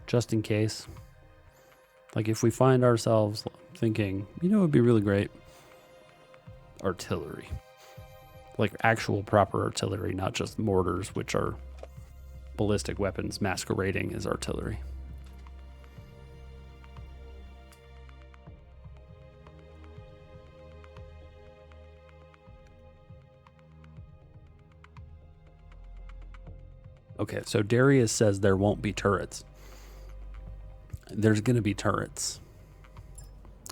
just in case. Like if we find ourselves thinking, you know, it'd be really great. Artillery. Like actual proper artillery, not just mortars, which are ballistic weapons masquerading as artillery. Okay, so Darius says there won't be turrets. There's going to be turrets.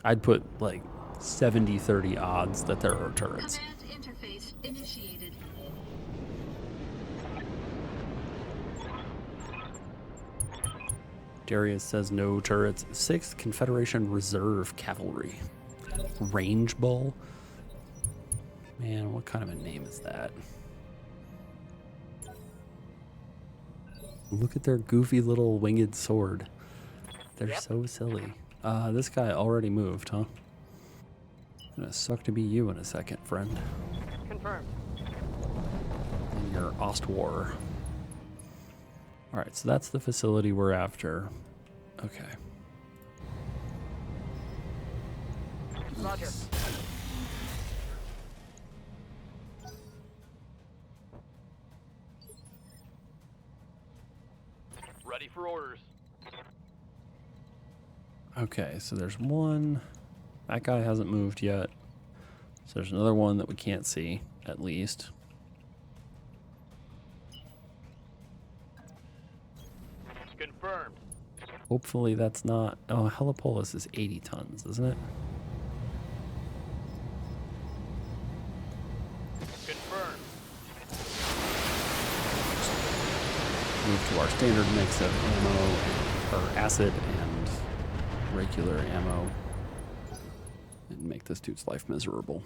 I'd put like 70-30 odds that there are turrets. Command interface initiated. Darius says no turrets. 6th Confederation Reserve Cavalry. Range Bull. Man, what kind of a name is that? Look at their goofy little winged sword. They're so silly. This guy already moved, huh? Gonna suck to be you in a second, friend. Confirmed. In your Ostwar. Alright, so that's the facility we're after. Okay. Roger. Ready for orders. Okay, so there's one. That guy hasn't moved yet. So there's another one that we can't see, at least. Confirmed. Hopefully that's not... Oh, Helipolis is 80 tons, isn't it? Confirmed. Move to our standard mix of ammo, or acid and regular ammo. And make this dude's life miserable.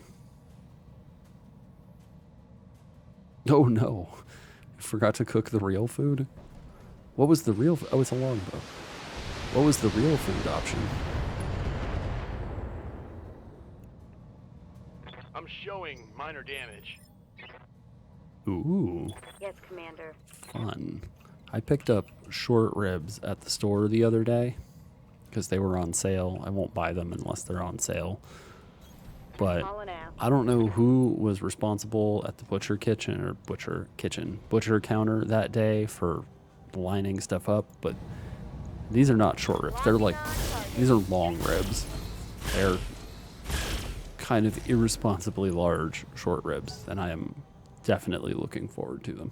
Oh no. I forgot to cook the real food? What was the real... Oh, it's a longbow. What was the real food option? I'm showing minor damage. Ooh, Yes, Commander. fun. I picked up short ribs at the store the other day because they were on sale. I won't buy them unless they're on sale. But Calling out. I don't know who was responsible at the butcher counter that day for lining stuff up, but these are not short ribs. They're like, these are long ribs. They're kind of irresponsibly large short ribs, and I am definitely looking forward to them.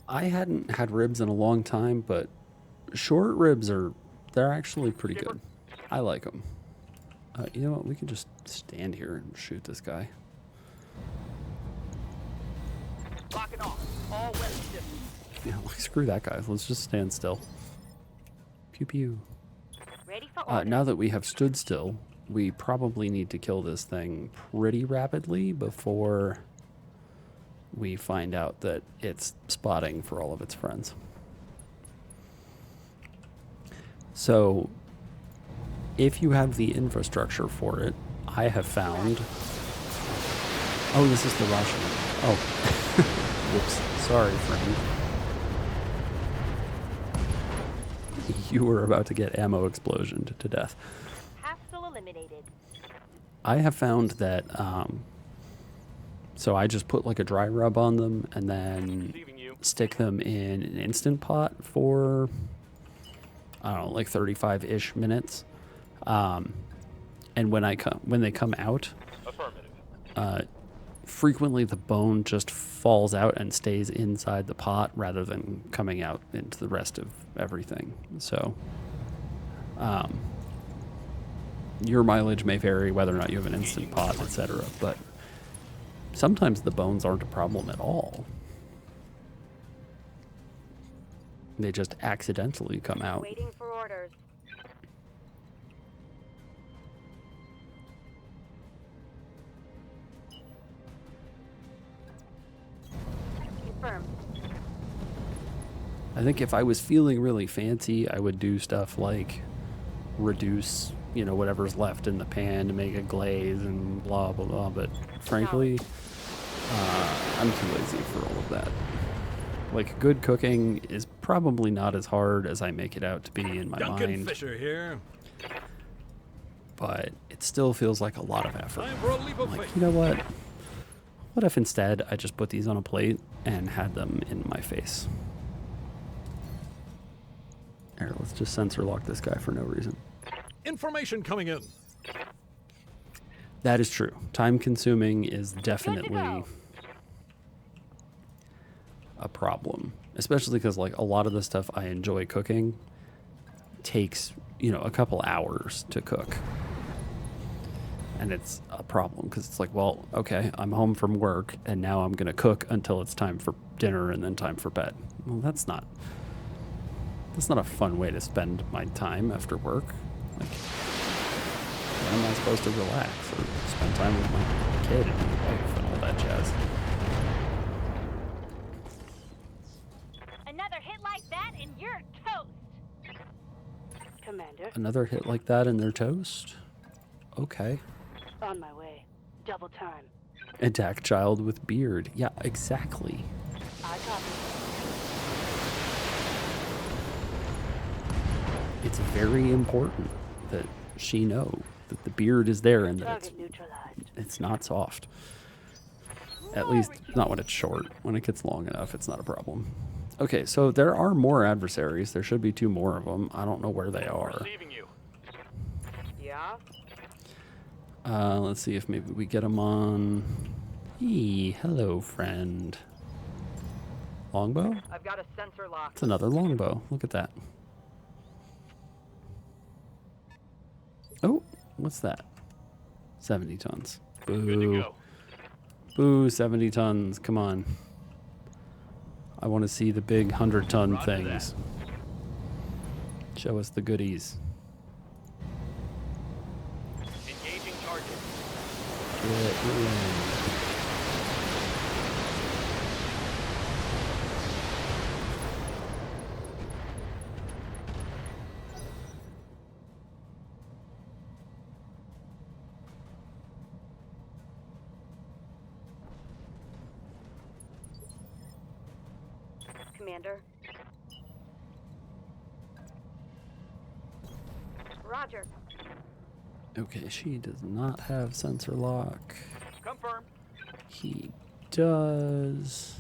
I hadn't had ribs in a long time, but short ribs they're actually pretty good. I like them. You know what? We can just stand here and shoot this guy. Lock it off. All weapons distance. Yeah, like, screw that guy. Let's just stand still. Pew pew. Ready for orders. Now that we have stood still, we probably need to kill this thing pretty rapidly before we find out that it's spotting for all of its friends. So, if you have the infrastructure for it, I have found... Oh, this is the Russian. Oh. Whoops. Sorry, friend. You were about to get ammo explosioned to death. Hostile eliminated. I have found that So I just put like a dry rub on them and then Receiving you. stick them in an Instant Pot for, I don't know, like 35-ish minutes. And when they come out, Affirmative. frequently the bone just falls out and stays inside the pot rather than coming out into the rest of everything. So your mileage may vary whether or not you have an Instant Pot, etc. But sometimes the bones aren't a problem at all. They just accidentally come out. Waiting for orders. Confirmed. I think if I was feeling really fancy, I would do stuff like reduce, whatever's left in the pan to make a glaze and blah, blah, blah. But frankly, I'm too lazy for all of that. Like, good cooking is probably not as hard as I make it out to be in my Duncan mind. Fisher here. But it still feels like a lot of effort. Time for a leap of Like, faith. you know what? What if instead I just put these on a plate and had them in my face? Here, let's just sensor lock this guy for no reason. Information coming in. That is true. Time consuming is Good to definitely go. a problem, especially because like a lot of the stuff I enjoy cooking takes, a couple hours to cook. And it's a problem because it's like, well, okay, I'm home from work and now I'm going to cook until it's time for dinner and then time for bed. Well, that's not a fun way to spend my time after work. Like, when am I supposed to relax or spend time with my kid and my wife and all that jazz? Another hit like that and you're toast. Commander, Another hit like that and they're toast? Okay. on my way. Double time. Attack child with beard. Yeah, exactly. I copy. It's very important that she know that the beard is there and that Target neutralized. it's not soft. At least not when it's short. When it gets long enough, it's not a problem. Okay, so there are more adversaries. There should be 2 more of them. I don't know where they are. Receiving you. Yeah? Let's see if maybe we get them on. Hey, hello, friend. Longbow? I've got a sensor lock. It's another longbow. Look at that. Oh, what's that? 70 tons. Good to Boo. go. Boo, 70 tons. Come on. I want to see the big 100-ton Roger things. Show us the goodies. Engaging target. Get in. Commander. Roger. Okay, she does not have sensor lock. Confirmed. He does,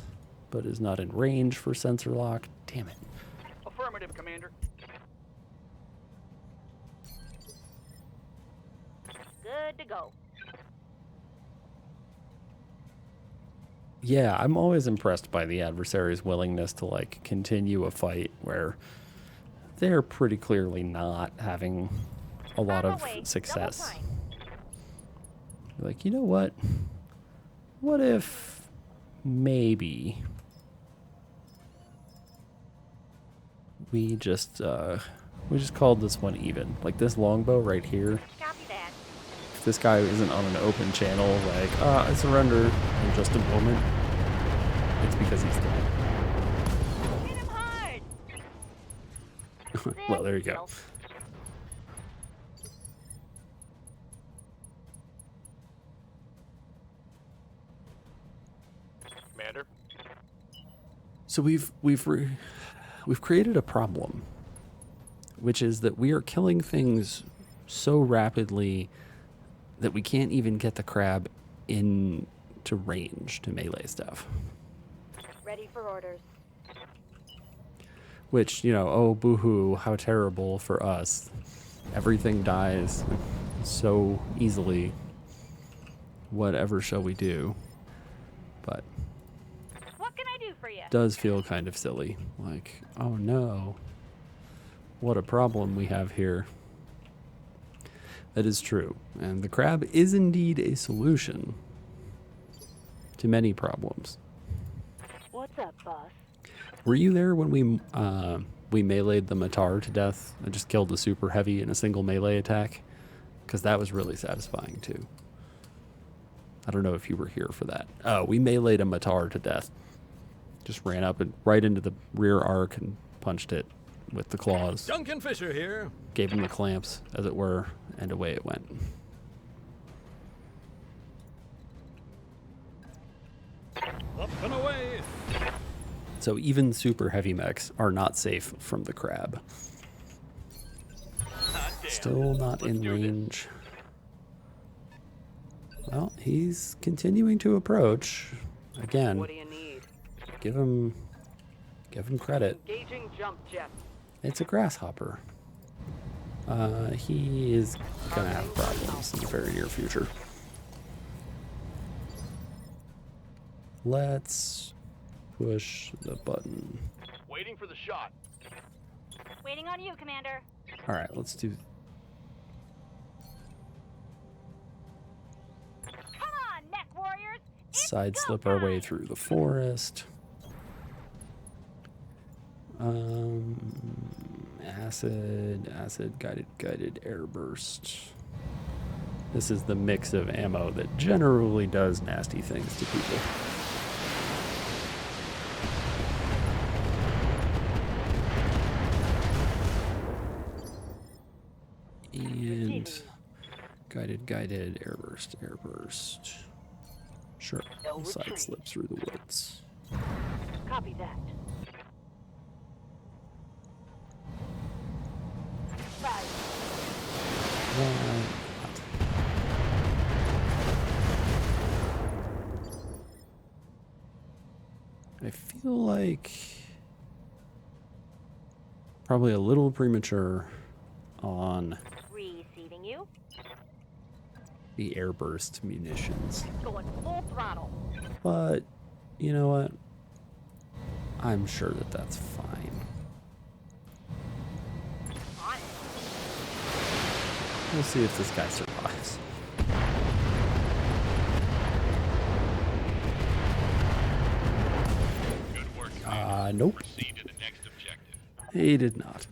but is not in range for sensor lock. Damn it. Affirmative, Commander. Good to go. Yeah, I'm always impressed by the adversary's willingness to like continue a fight where they're pretty clearly not having a lot On of my way. Double success. time. Like, you know what? What if maybe we just called this one even? Like this longbow right here. Copy that. If this guy isn't on an open channel, like, I surrender in just a moment, it's because he's dead. Hit him hard. Well, there you go. Commander. So we've created a problem, which is that we are killing things so rapidly that we can't even get the crab into to range to melee stuff. Ready for orders. Which, you know, oh, boo-hoo, how terrible for us. Everything dies so easily. Whatever shall we do? But What can I do for you? does feel kind of silly. Like, oh no, what a problem we have here. That is true. And the crab is indeed a solution to many problems. What's up, boss? Were you there when we meleeed the Matar to death and just killed the super heavy in a single melee attack? Because that was really satisfying too. I don't know if you were here for that. Oh, we meleeed a Matar to death. Just ran up and right into the rear arc and punched it with the claws. Duncan Fisher here. Gave him the clamps, as it were, and away it went. Up and away. So even super heavy mechs are not safe from the crab. Hot damn. Still not in do this. range. Well, he's continuing to approach. Again, What do you need? give him credit. Engaging jump jet. It's a grasshopper. He is gonna have problems in the very near future. Let's push the button. Waiting for the shot. Waiting on you, Commander. All right, let's do. Come on, mech warriors. Side slip our way through the forest. Acid, guided air burst. This is the mix of ammo that generally does nasty things to people. And guided air burst. Sure, No side retreat. slip through the woods. Copy that. Right. Why not? I feel like probably a little premature on Receiving you. the airburst munitions. Going full throttle. But you know what? I'm sure that that's fine. On it. We'll see if this guy survives. Good work, Commander. Nope. Proceed to the next objective. He did not.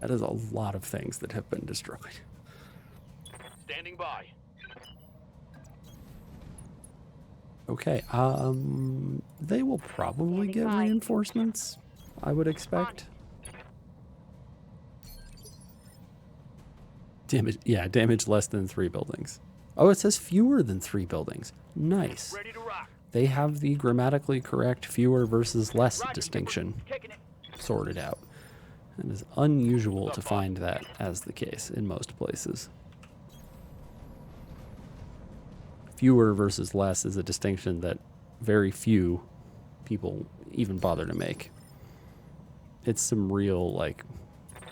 That is a lot of things that have been destroyed. Standing by. Okay, they will probably Standing get by. reinforcements, I would expect. Damage less than 3 buildings. Oh, it says fewer than 3 buildings. Nice. Ready to rock. They have the grammatically correct fewer versus less Roger, distinction Kicking it. sorted out. It is unusual to find that as the case in most places. Fewer versus less is a distinction that very few people even bother to make. It's some real, like,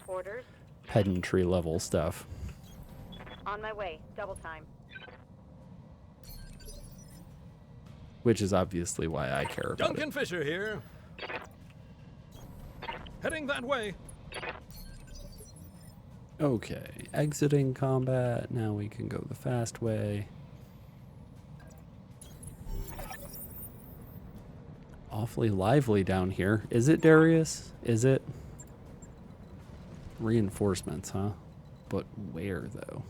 Orders. pedantry level stuff. On my way. Double time. Which is obviously why I care about Duncan it. Fisher here. Heading that way. Okay, exiting combat. Now we can go the fast way. Awfully lively down here. Is it, Darius? Is it? Reinforcements, huh? But where, though?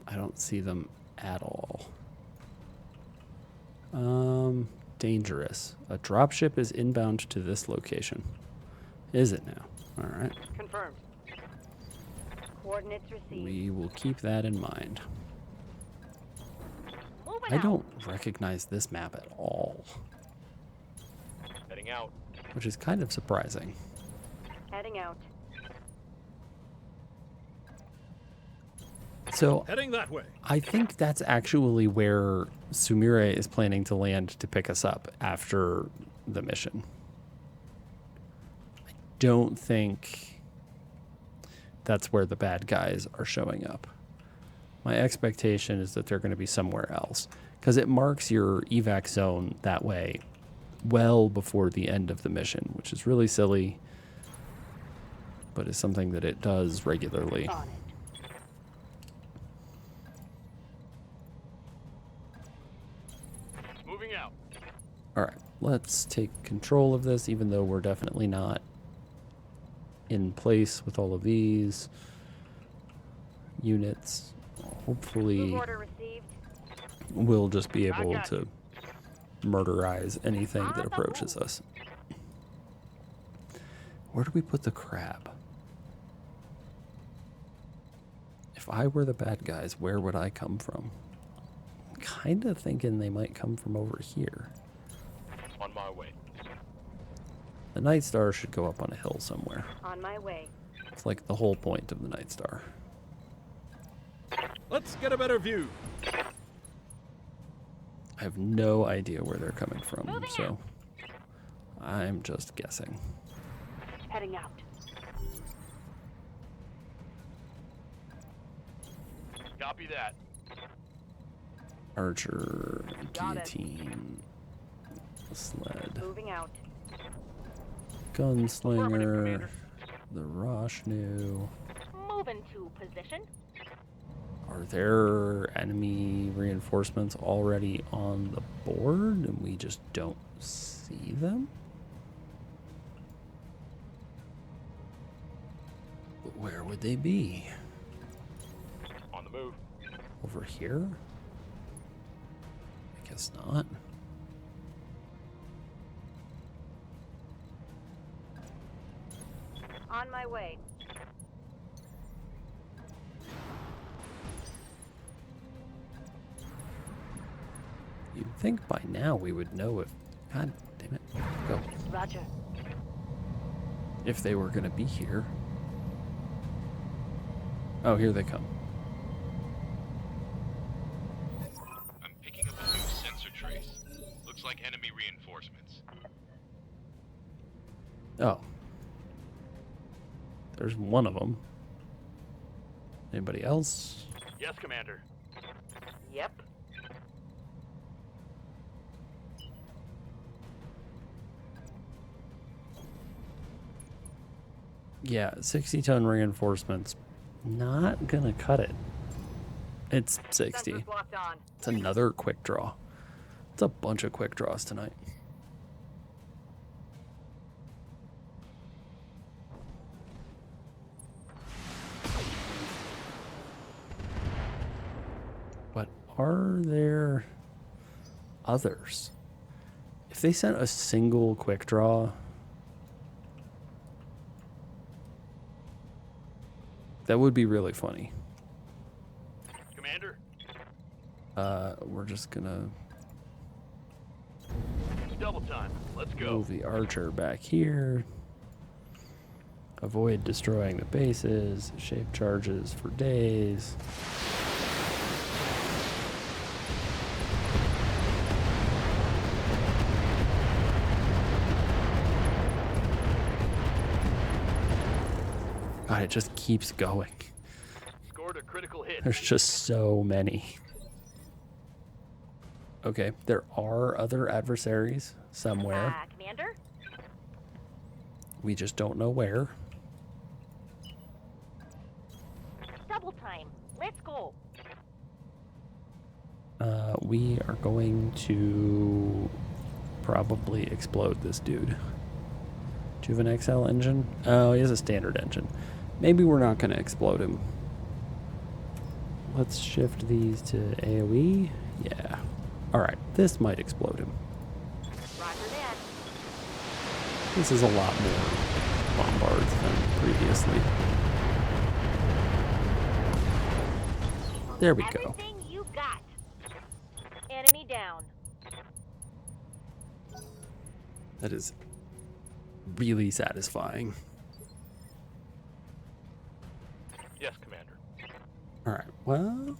I don't see them at all. Dangerous. A dropship is inbound to this location. Is it now? All right. Confirmed. Coordinates received. We will keep that in mind. Moving I out. don't recognize this map at all, Heading out. which is kind of surprising. Heading out. So Heading that way. I think that's actually where Sumire is planning to land to pick us up after the mission. I don't think that's where the bad guys are showing up. My expectation is that they're going to be somewhere else, because it marks your evac zone that way well before the end of the mission, which is really silly, but is something that it does regularly. On it. Moving out. All right, let's take control of this, even though we're definitely not in place with all of these units. Hopefully, Move order received. we'll just be I able got to murderize anything that On the approaches us. Where do we put the crab? If I were the bad guys, where would I come from? I'm kind of thinking they might come from over here. On my way. The Night Star should go up on a hill somewhere. On my way. It's like the whole point of the Night Star. Let's get a better view. I have no idea where they're coming from, Moving so I'm just guessing. Heading out. Copy that. Archer, Got it. guillotine, sled, Moving out. gunslinger, Commander. the Roshnu. Move into position. Are there enemy reinforcements already on the board and we just don't see them? But where would they be? On the move. Over here? I guess not. On my way. You'd think by now we would know if... God damn it. Go. Roger. If they were going to be here. Oh, here they come. I'm picking up a new sensor trace. Looks like enemy reinforcements. Oh. There's one of them. Anybody else? Yes, Commander. Yep. Yeah, 60-ton reinforcements. Not gonna cut it. It's 60. Sensors locked on. It's another quick draw. It's a bunch of quick draws tonight. But are there others? If they sent a single quick draw, that would be really funny. Commander. We're just gonna Double time. Let's go. move the archer back here. Avoid destroying the bases. Shape charges for days. God, it just keeps going. Scored a critical hit. There's just so many. Okay, there are other adversaries somewhere. Commander? We just don't know where. Double time. Let's go. We are going to probably explode this dude. Do you have an XL engine? Oh, he has a standard engine. Maybe we're not going to explode him. Let's shift these to AoE. Yeah. Alright, this might explode him. Roger that. This is a lot more bombards than previously. There we go. Everything you got. Enemy down. That is really satisfying. Yes, Commander. Alright, well...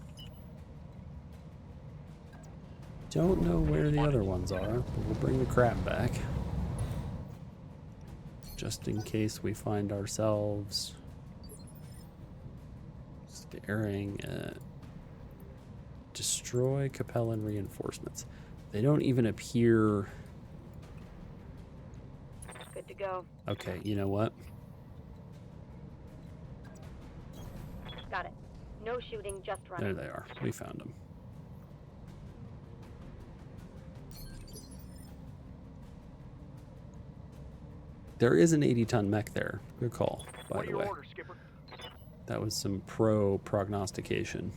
Don't know where the other ones are, but we'll bring the crab back. Just in case we find ourselves staring at destroy Capellan reinforcements. They don't even appear. Good to go. Okay, you know what? Got it. No shooting, just running. There they are. We found them. There is an 80-ton mech there. Good call, by the way. orders, Skipper? That was some pro prognostication.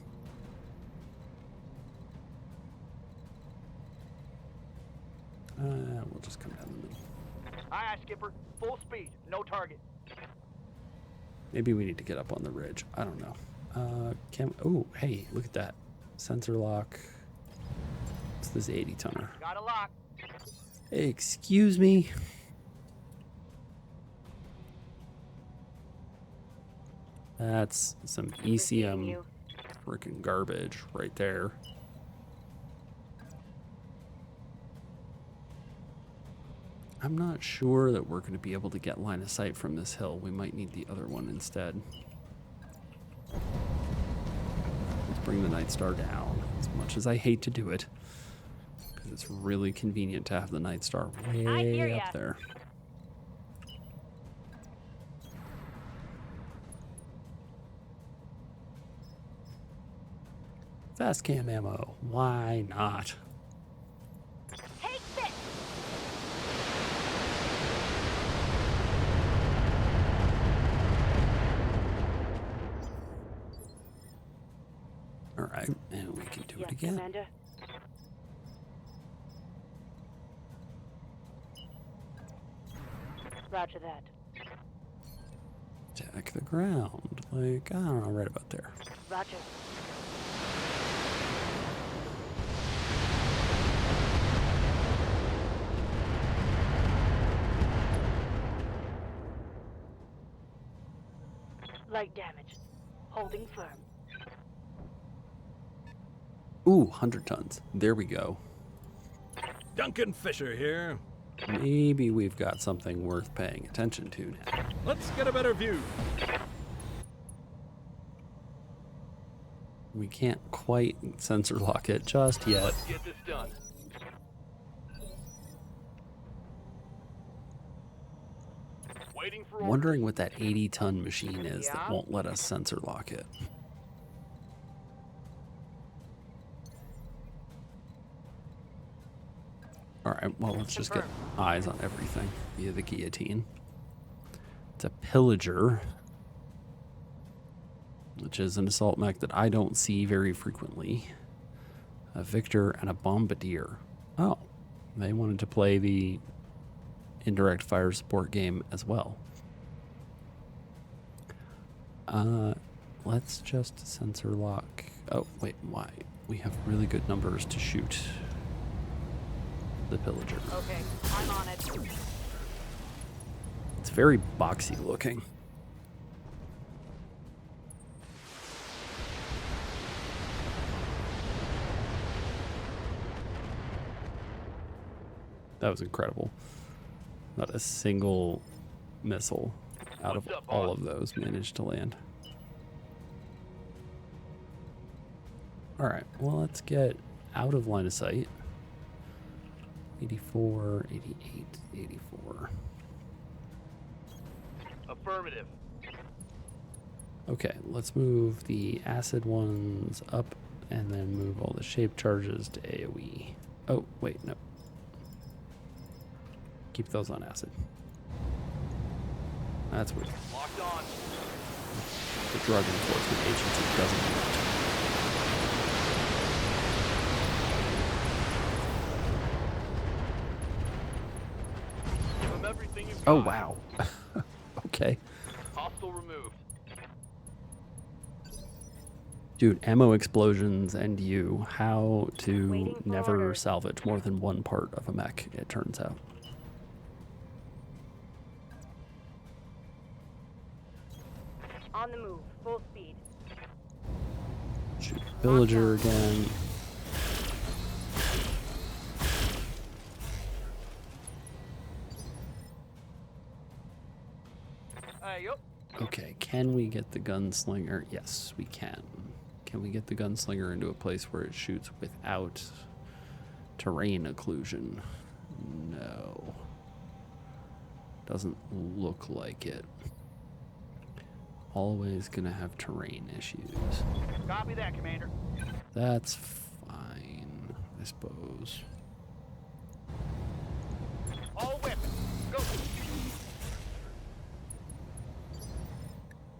We'll just come down the middle. Aye, aye, Skipper. Full speed. No target. Maybe we need to get up on the ridge. I don't know. Oh, hey, look at that. Sensor lock. What's this 80-tonner? Got a lock. Excuse me. That's some ECM freaking garbage right there. I'm not sure that we're going to be able to get line of sight from this hill. We might need the other one instead. Let's bring the Night Star down. As much as I hate to do it, because it's really convenient to have the Night Star way up there. Fast cam ammo. Why not? Take this! All right, and we can do it Yes, again. Commander. Roger that. Attack the ground. Like, I don't know, right about there. Roger. Light damage. Holding firm. Ooh, 100 tons. There we go. Duncan Fisher here. Maybe we've got something worth paying attention to now. Let's get a better view. We can't quite sensor lock it just yet. Let's get this done. Waiting for Wondering what that 80-ton machine is that Yeah? won't let us sensor lock it. Alright, well, let's just get eyes on everything via the guillotine. It's a pillager, which is an assault mech that I don't see very frequently. A Victor and a Bombardier. Oh, they wanted to play the indirect fire support game as well. Let's just sensor lock. Oh, wait, why? We have really good numbers to shoot the pillager. Okay, I'm on it. It's very boxy looking. That was incredible. Not a single missile out of all of those managed to land. All right, well, let's get out of line of sight. 84, 88, 84. Affirmative. Okay, let's move the acid ones up and then move all the shape charges to AoE. Oh, wait, no. Keep those on acid. That's weird. Locked on. The Drug Enforcement Agency doesn't work. Give them everything you've Oh, got. wow. Okay. Hostile removed. Dude, ammo explosions and you. How to Waiting for never orders. salvage more than one part of a mech, it turns out. On the move, full speed. Villager again. Yup. Okay, can we get the gunslinger? Yes, we can. Can we get the gunslinger into a place where it shoots without terrain occlusion? No. Doesn't look like it. Always gonna have terrain issues. Copy that, Commander. That's fine, I suppose. All weapons, go.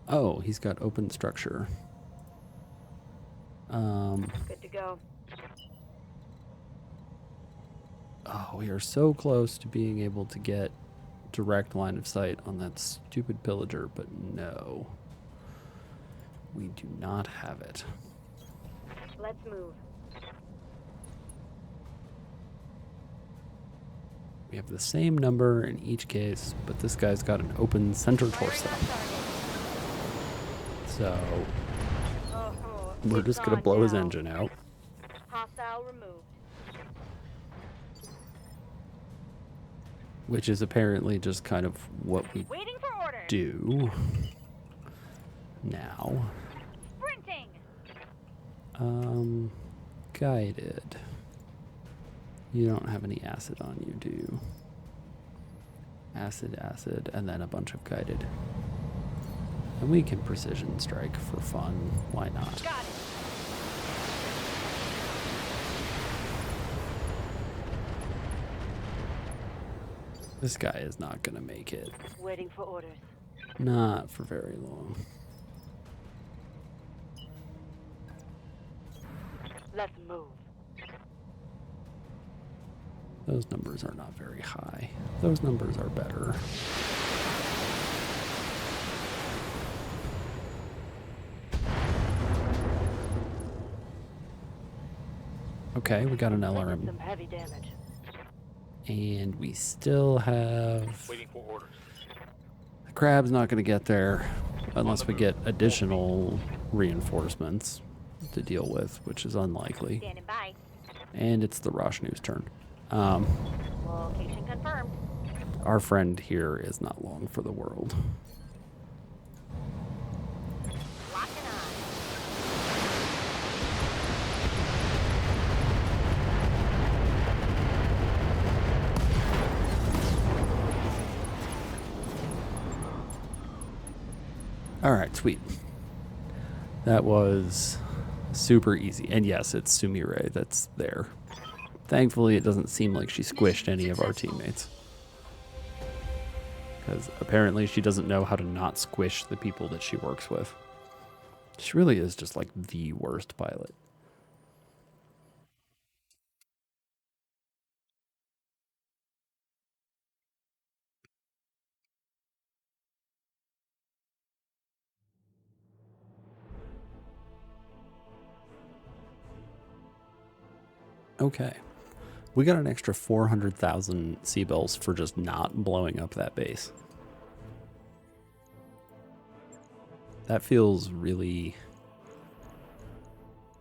Oh, he's got open structure. Good to go. Oh, we are so close to being able to get direct line of sight on that stupid pillager, but no. We do not have it. Let's move. We have the same number in each case, but this guy's got an open center torso. So we're just gonna blow his engine out. Hostile removed. Which is apparently just kind of what we Waiting for orders. do now. Sprinting. Guided. You don't have any acid on you, do you? Acid, and then a bunch of guided. And we can precision strike for fun. Why not? Got it. This guy is not gonna make it. Waiting for orders. Not for very long. Let's move. Those numbers are not very high. Those numbers are better. Okay, we got an Some LRM. heavy damage. And we still have... Waiting for orders. The crab's not going to get there unless we get additional reinforcements to deal with, which is unlikely. Standing by. And it's the Roshnu's turn. Location confirmed. Our friend here is not long for the world. Locking on. Alright, sweet. That was super easy. And yes, it's Sumire that's there. Thankfully, it doesn't seem like she squished any of our teammates. Because apparently she doesn't know how to not squish the people that she works with. She really is just like the worst pilot. Okay. We got an extra 400,000 Seabells for just not blowing up that base. That feels really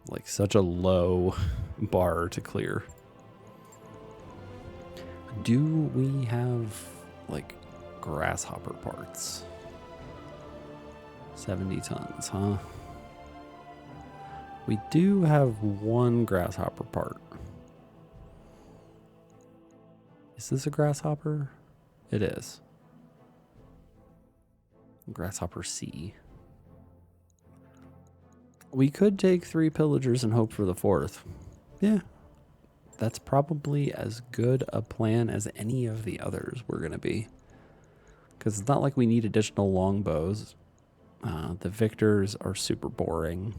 like such a low bar to clear. Do we have like grasshopper parts? 70 tons, huh? We do have one grasshopper part. Is this a grasshopper? It is. Grasshopper C. We could take 3 pillagers and hope for the 4th. Yeah. That's probably as good a plan as any of the others were going to be. Because it's not like we need additional longbows. The victors are super boring.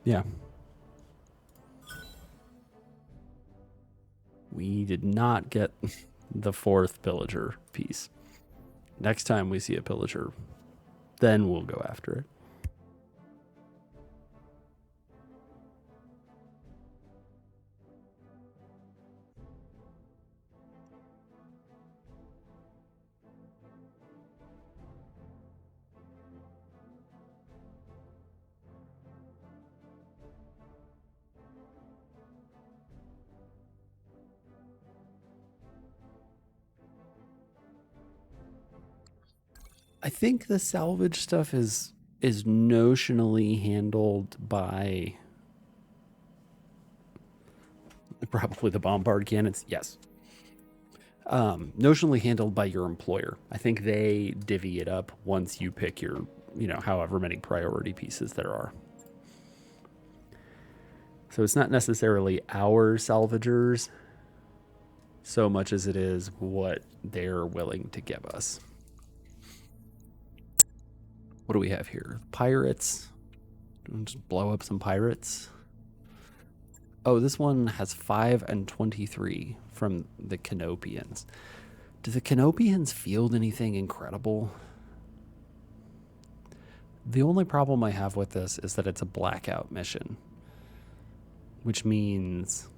Yeah. We did not get the 4th pillager piece. Next time we see a pillager, then we'll go after it. I think the salvage stuff is notionally handled by probably the bombard cannons. Yes. Notionally handled by your employer. I think they divvy it up once you pick your, however many priority pieces there are. So it's not necessarily our salvagers so much as it is what they're willing to give us. What do we have here? Pirates. Just blow up some pirates. Oh, this one has 5 and 23 from the Canopians. Do the Canopians field anything incredible? The only problem I have with this is that it's a blackout mission, which means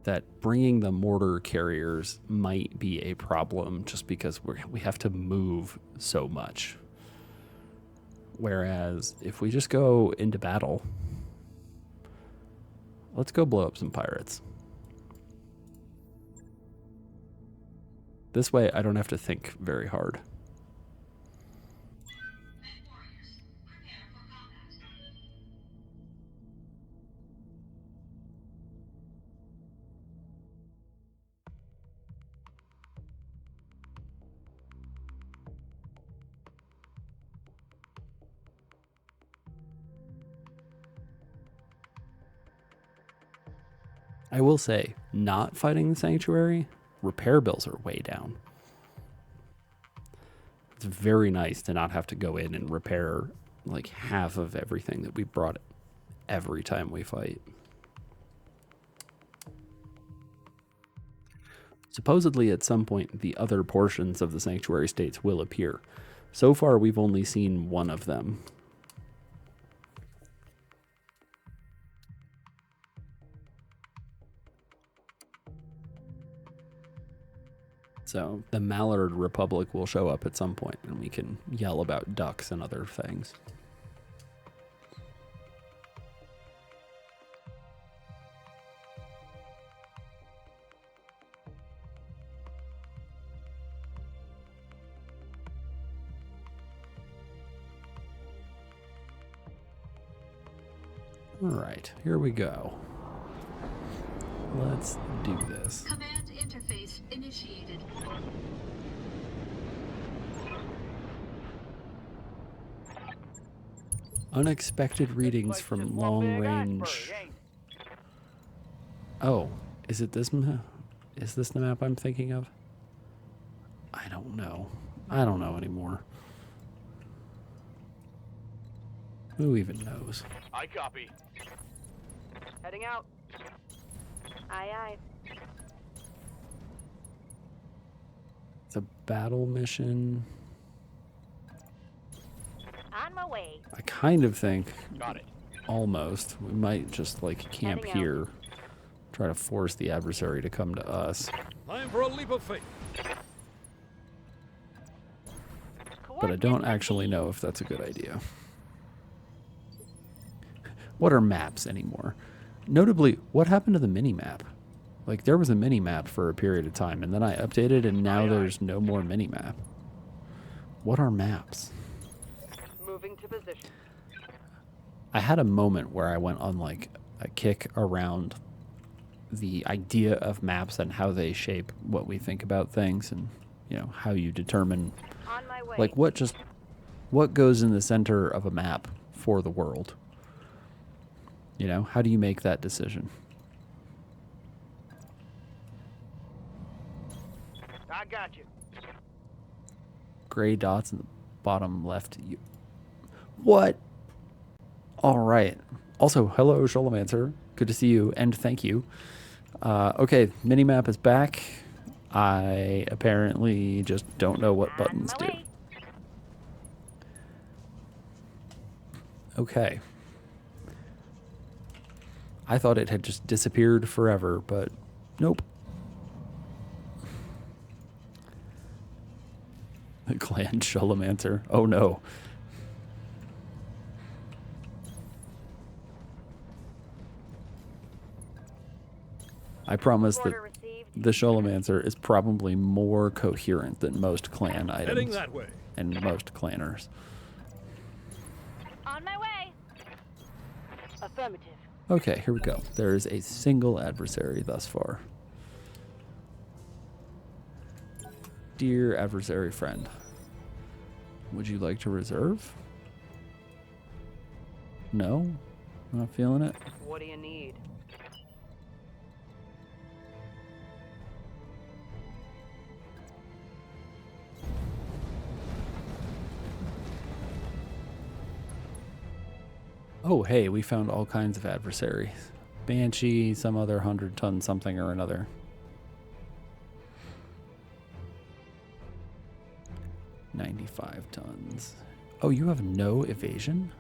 that bringing the mortar carriers might be a problem just because we have to move so much. Whereas if we just go into battle, let's go blow up some pirates. This way I don't have to think very hard. I will say, not fighting the Sanctuary, repair bills are way down. It's very nice to not have to go in and repair like half of everything that we brought every time we fight. Supposedly at some point the other portions of the Sanctuary states will appear. So far we've only seen one of them. So the Mallard Republic will show up at some point and we can yell about ducks and other things. All right, here we go. Let's do this. Command interface initiated. Unexpected readings from long range. Oh, is it this? Is this the map I'm thinking of? I don't know. I don't know anymore. Who even knows? I copy. Heading out. Aye, aye. It's a battle mission. On my way. I kind of think, Got it. almost, we might just like camp Heading out. here, try to force the adversary to come to us. Time for a leap of faith. But I don't actually know if that's a good idea. What are maps anymore? Notably, what happened to the mini-map? Like, there was a mini-map for a period of time, and then I updated, and now there's no more mini-map. What are maps? Moving to position. I had a moment where I went on, like, a kick around the idea of maps and how they shape what we think about things and, how you determine, On my way. like, what goes in the center of a map for the world? How do you make that decision? I got you. Gray dots in the bottom left. What? All right. Also, hello, Sholomancer. Good to see you, and thank you. Okay, minimap is back. I apparently just don't know what buttons do. Okay. I thought it had just disappeared forever, but nope. Clan Sholomancer. Oh no. I promise that Order received. the Sholomancer is probably more coherent than most clan Heading items that way. and most clanners. On my way. Affirmative. Okay, here we go. There is a single adversary thus far. Dear adversary friend, would you like to reserve? No? Not feeling it? What do you need? Oh, hey, we found all kinds of adversaries. Banshee, some other 100-ton something or another. $95 tons. Oh, you have no evasion?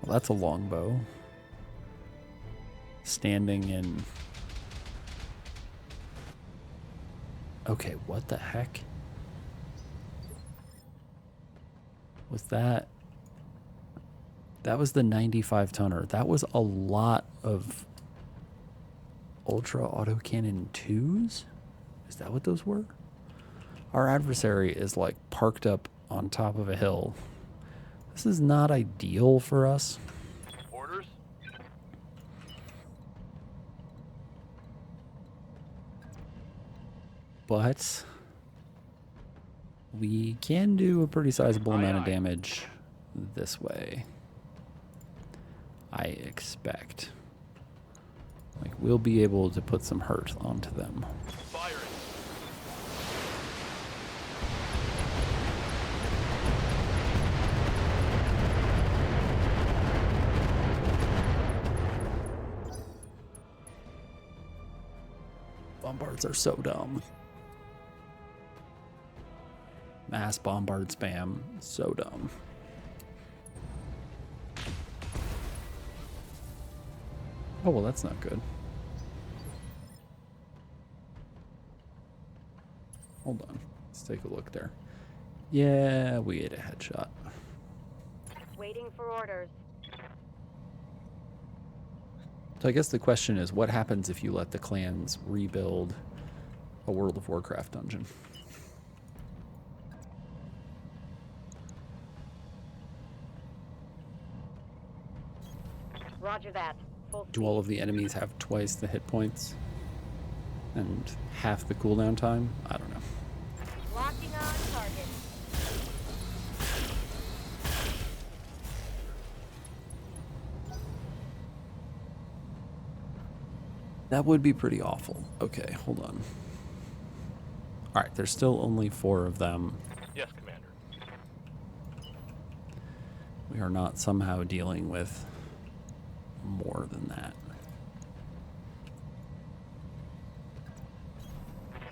Well, that's a longbow. Standing in... Okay, what the heck? Was that... That was the 95-tonner. That was a lot of Ultra Autocannon 2s? Is that what those were? Our adversary is like parked up on top of a hill. This is not ideal for us. Orders? But we can do a pretty sizable amount of damage this way. I expect. Like, we'll be able to put some hurt onto them. Firing. Bombards are so dumb. Mass bombard spam, so dumb. Oh, well, that's not good. Hold on. Let's take a look there. Yeah, we ate a headshot. Waiting for orders. So I guess the question is, what happens if you let the clans rebuild a World of Warcraft dungeon? Roger that. Full Do all of the enemies have twice the hit points and half the cooldown time? I don't know. Locking on target. That would be pretty awful. Okay, hold on. All right, there's still only 4 of them. Yes, Commander. We are not somehow dealing with more than that.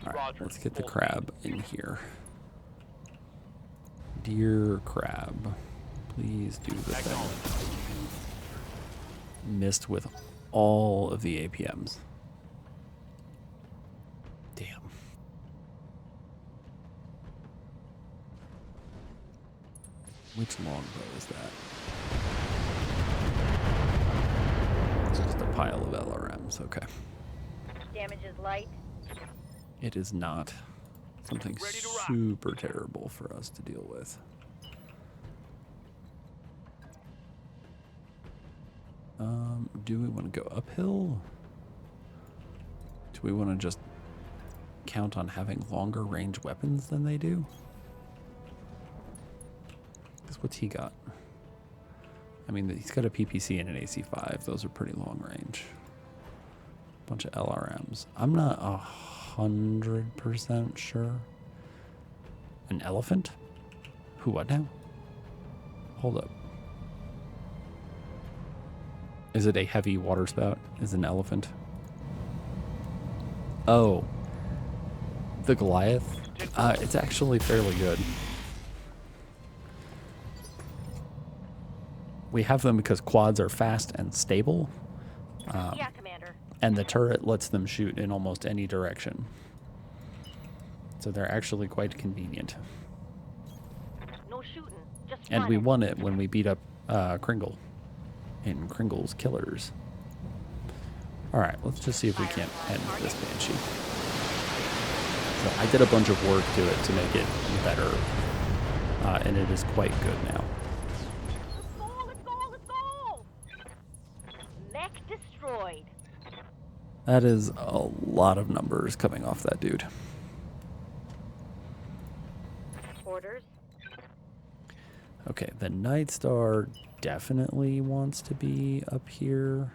All right, Roger. let's get the Full crab in here. Dear crab, please do the thing. Acknowledged. Missed with all of the APMs. Damn. Which longbow is that? It's just a pile of LRMs. Okay. Damage is light. It is not something Ready to rock. super terrible for us to deal with. Do we want to go uphill? Do we want to just count on having longer range weapons than they do? Because what's he got? I mean, he's got a PPC and an AC-5. Those are pretty long range. Bunch of LRMs. I'm not 100% sure. An elephant? Who, what now? Hold up. Is it a heavy water spout? Is it an elephant? Oh. The Goliath? It's actually fairly good. We have them because quads are fast and stable. Yeah, Commander. And the turret lets them shoot in almost any direction. So they're actually quite convenient. No shooting, Just And we run it. won it when we beat up Kringle in Kringle's Killers. Alright, let's just see if we can't end this Banshee. So I did a bunch of work to it to make it better. And it is quite good now. Let's go, let's go, let's go! Mech destroyed. That is a lot of numbers coming off that dude. Orders. Okay, the Night Star definitely wants to be up here.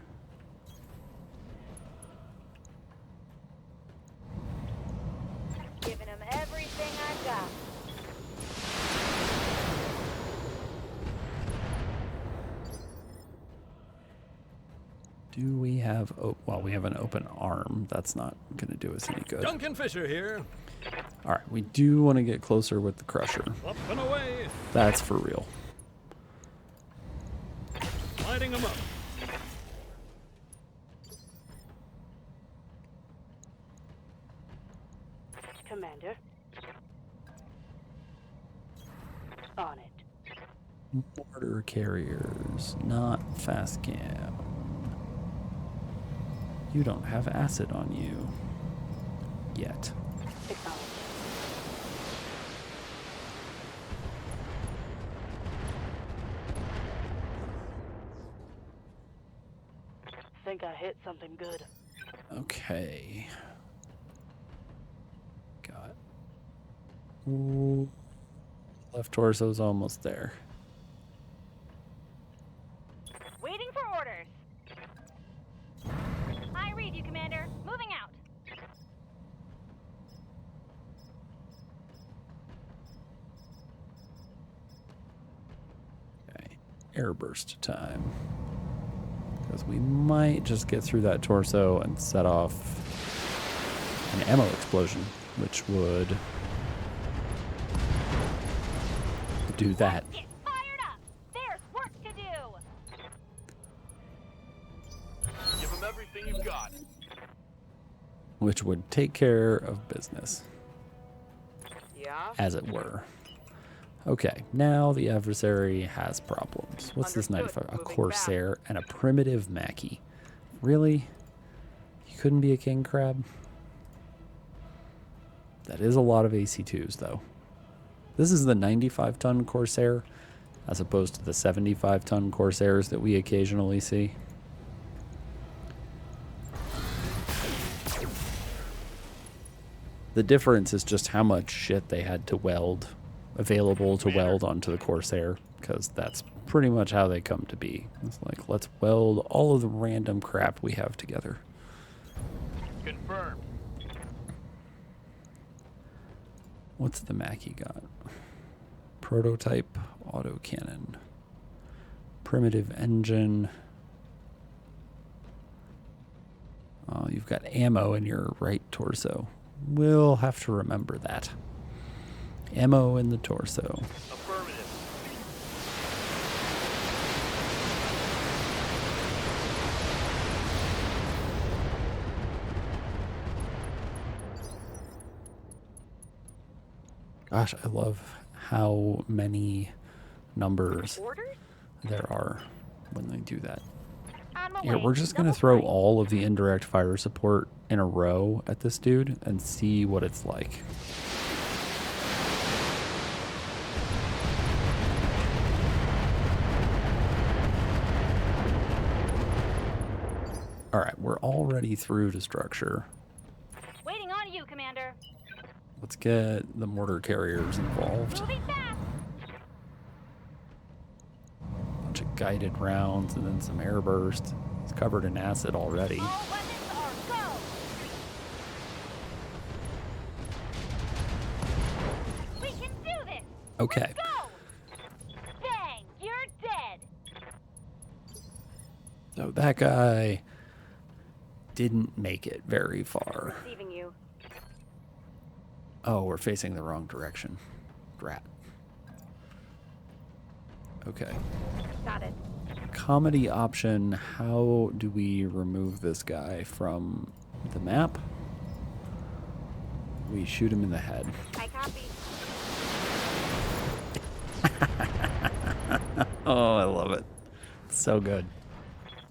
Giving him everything I've got. Do we have... Oh, well, we have an open arm. That's not going to do us any good. Duncan Fisher here. All right, we do want to get closer with the Crusher. Up and away. That's for real. Lighting them up. Commander. On it. Mortar carriers, not fast cam. You don't have acid on you. Yet. Acknowledged. Think I hit something good. Okay. Got. Ooh. Left torso's almost there. Waiting for orders. I read you, Commander. Moving out. Okay. Airburst time. Because we might just get through that torso and set off an ammo explosion, which would do that. Get fired up. There's work to do. Give them everything you've got. Which would take care of business, Yeah? as it were. Okay, now the adversary has problems. What's this Understood. 95? A Moving Corsair and a primitive Mackie. Really? You couldn't be a king crab? That is a lot of AC2s, though. This is the 95-ton Corsair, as opposed to the 75-ton Corsairs that we occasionally see. The difference is just how much shit they had to weld, available to weld onto the Corsair, because that's pretty much how they come to be. It's like, let's weld all of the random crap we have together. Confirmed. What's the Mackie got? Prototype autocannon. Primitive engine. Oh, you've got ammo in your right torso. We'll have to remember that. Ammo in the torso. Affirmative. Gosh, I love how many numbers Orders? there are when they do that. On my Here, way. we're just going to Double throw flight. all of the indirect fire support in a row at this dude and see what it's like. All right, we're already through to structure. Waiting on you, Commander. Let's get the mortar carriers involved. Moving fast. Bunch of guided rounds and then some airburst. It's covered in acid already. All weapons are go. We can do this. Okay. Go. Bang! You're dead. So that guy didn't make it very far. Receiving you. Oh, we're facing the wrong direction. Drat. Okay. Got it. Comedy option. How do we remove this guy from the map? We shoot him in the head. I copy. Oh, I love it. So good.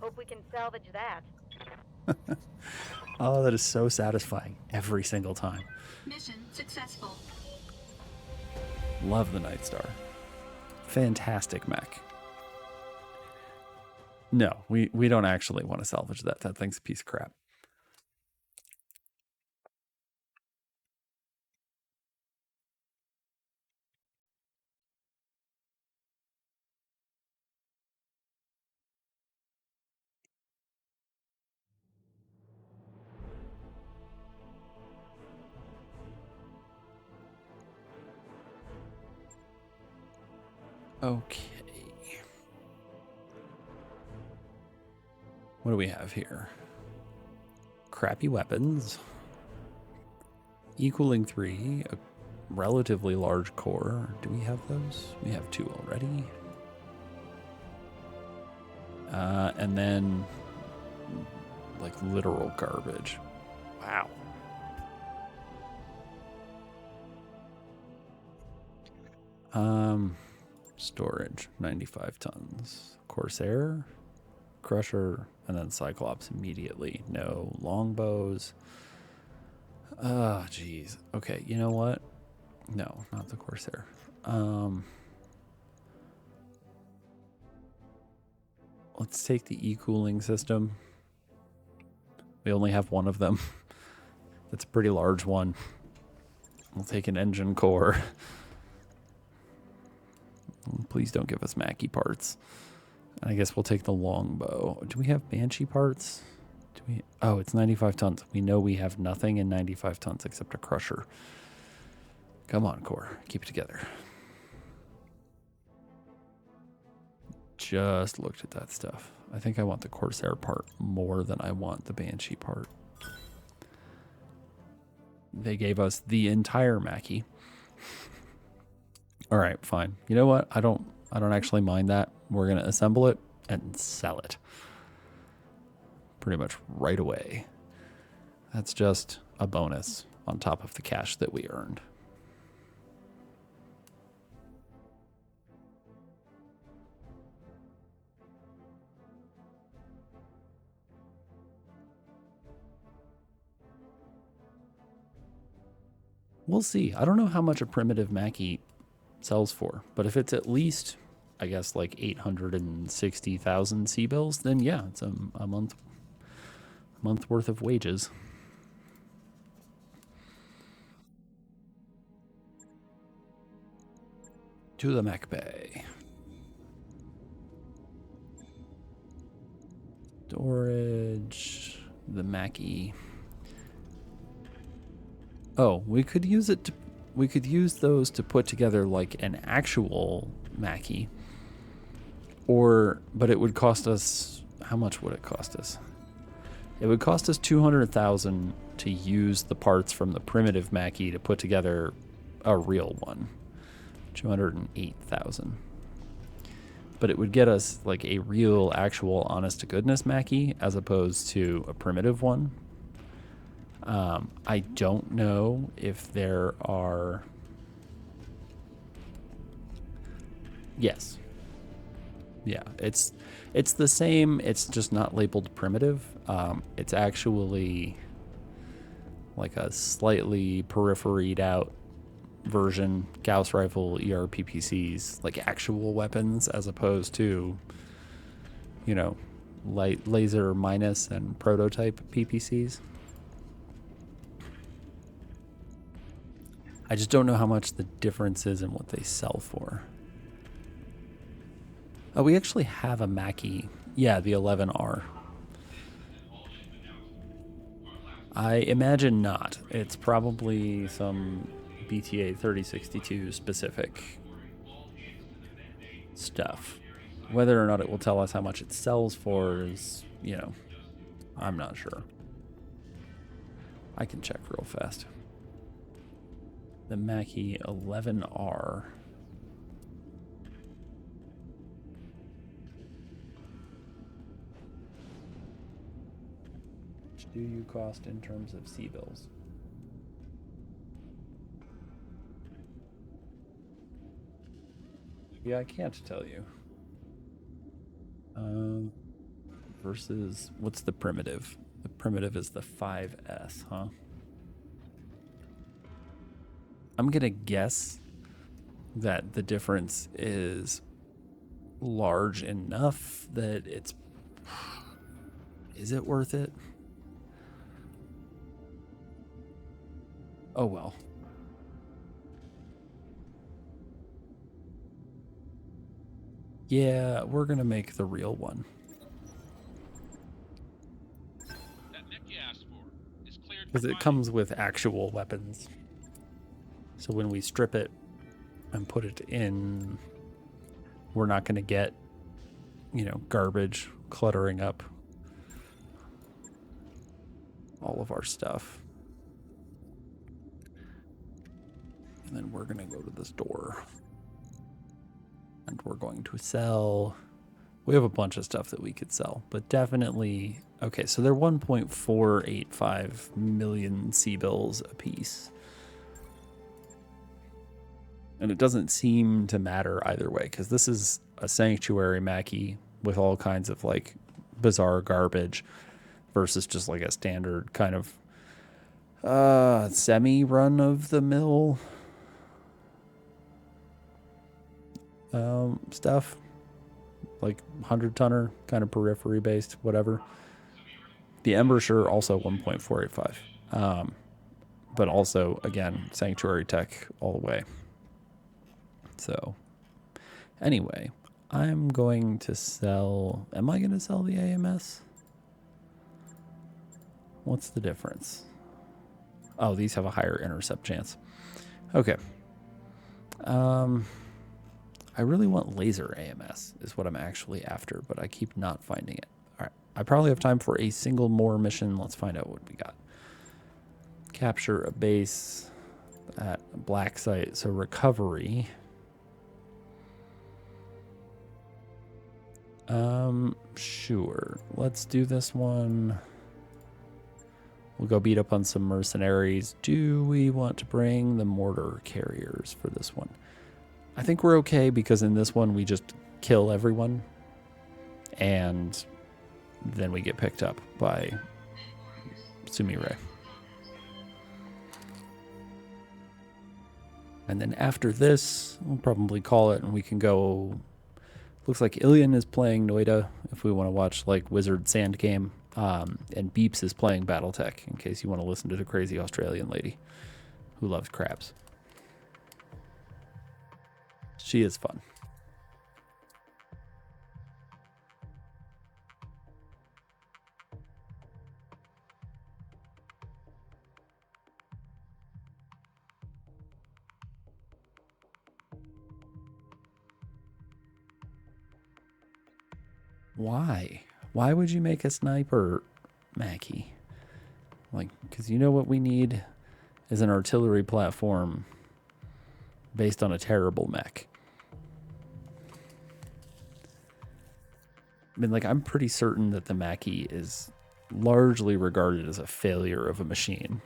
Hope we can salvage that. Oh, that is so satisfying every single time. Mission successful. Love the Night Star. Fantastic mech. No, we don't actually want to salvage that. That thing's a piece of crap. Okay. What do we have here? Crappy weapons. Equaling 3. A relatively large core. Do we have those? We have 2 already. And then, like, literal garbage. Wow. Storage, 95 tons. Corsair, Crusher, and then Cyclops immediately. No longbows. Oh, jeez. Okay, you know what? No, not the Corsair. Let's take the e-cooling system. We only have one of them. That's a pretty large one. We'll take an engine core. Please don't give us Mackie parts. And I guess we'll take the longbow. Do we have Banshee parts? Do we? Oh, it's 95 tons. We know we have nothing in 95 tons except a crusher. Come on, core. Keep it together. Just looked at that stuff. I think I want the Corsair part more than I want the Banshee part. They gave us the entire Mackie. All right, fine. You know what? I don't actually mind that. We're going to assemble it and sell it. Pretty much right away. That's just a bonus on top of the cash that we earned. We'll see. I don't know how much a primitive Mackie sells for, but if it's at least, I guess, like 860,000 C-bills, then yeah, it's a month worth of wages. To the mech bay. Storage, the Mackie. Oh, we could use it to, we could use those to put together like an actual Mackie. But it would cost us, how much would it cost us? It would cost us 200,000 to use the parts from the primitive Mackie to put together a real one. 208,000. But it would get us like a real, actual, honest to goodness Mackie as opposed to a primitive one. I don't know if there are. Yes. Yeah, it's the same. It's just not labeled primitive. It's actually like a slightly peripheried out version, Gauss rifle, ERPPCs, like actual weapons, as opposed to, you know, light laser minus and prototype PPCs. I just don't know how much the difference is in what they sell for. Oh, we actually have a Mackie. Yeah, the 11R. I imagine not. It's probably some BTA 3062 specific stuff. Whether or not it will tell us how much it sells for is, you know, I'm not sure. I can check real fast. The Mackie 11R. Which do you cost in terms of C-bills? Yeah, I can't tell you. Versus, what's the primitive? The primitive is the 5S, huh? I'm gonna guess that the difference is large enough that it's... Is it worth it? Oh well. Yeah, we're gonna make the real one. That mech you asked for is cleared for Because it mining. comes with actual weapons. So when we strip it and put it in, we're not gonna get, you know, garbage cluttering up all of our stuff. And then we're gonna go to the store. And we're going to sell. We have a bunch of stuff that we could sell, but definitely. Okay, so they're 1.485 million C-bills a piece. And it doesn't seem to matter either way, because this is a sanctuary Mackie with all kinds of like bizarre garbage versus just like a standard kind of semi run of the mill stuff, like 100-tonner kind of periphery based, whatever. The Embersure also 1.485, but also again sanctuary tech all the way. So anyway, I'm going to sell. Am I going to sell the AMS? What's the difference? Oh, these have a higher intercept chance. Okay. I really want laser AMS is what I'm actually after, but I keep not finding it. All right. I probably have time for a single more mission. Let's find out what we got. Capture a base at a black site. So recovery. Sure. Let's do this one. We'll go beat up on some mercenaries. Do we want to bring the mortar carriers for this one? I think we're okay because in this one we just kill everyone and then we get picked up by Sumire. And then after this, we'll probably call it and we can go. Looks like Ilian is playing Noida if we want to watch like Wizard Sand Game. And Beeps is playing Battletech in case you want to listen to the crazy Australian lady who loves crabs. She is fun. Why? Why would you make a sniper, Mackie? Like, because you know what we need is an artillery platform based on a terrible mech. I mean, like, I'm pretty certain that the Mackie is largely regarded as a failure of a machine.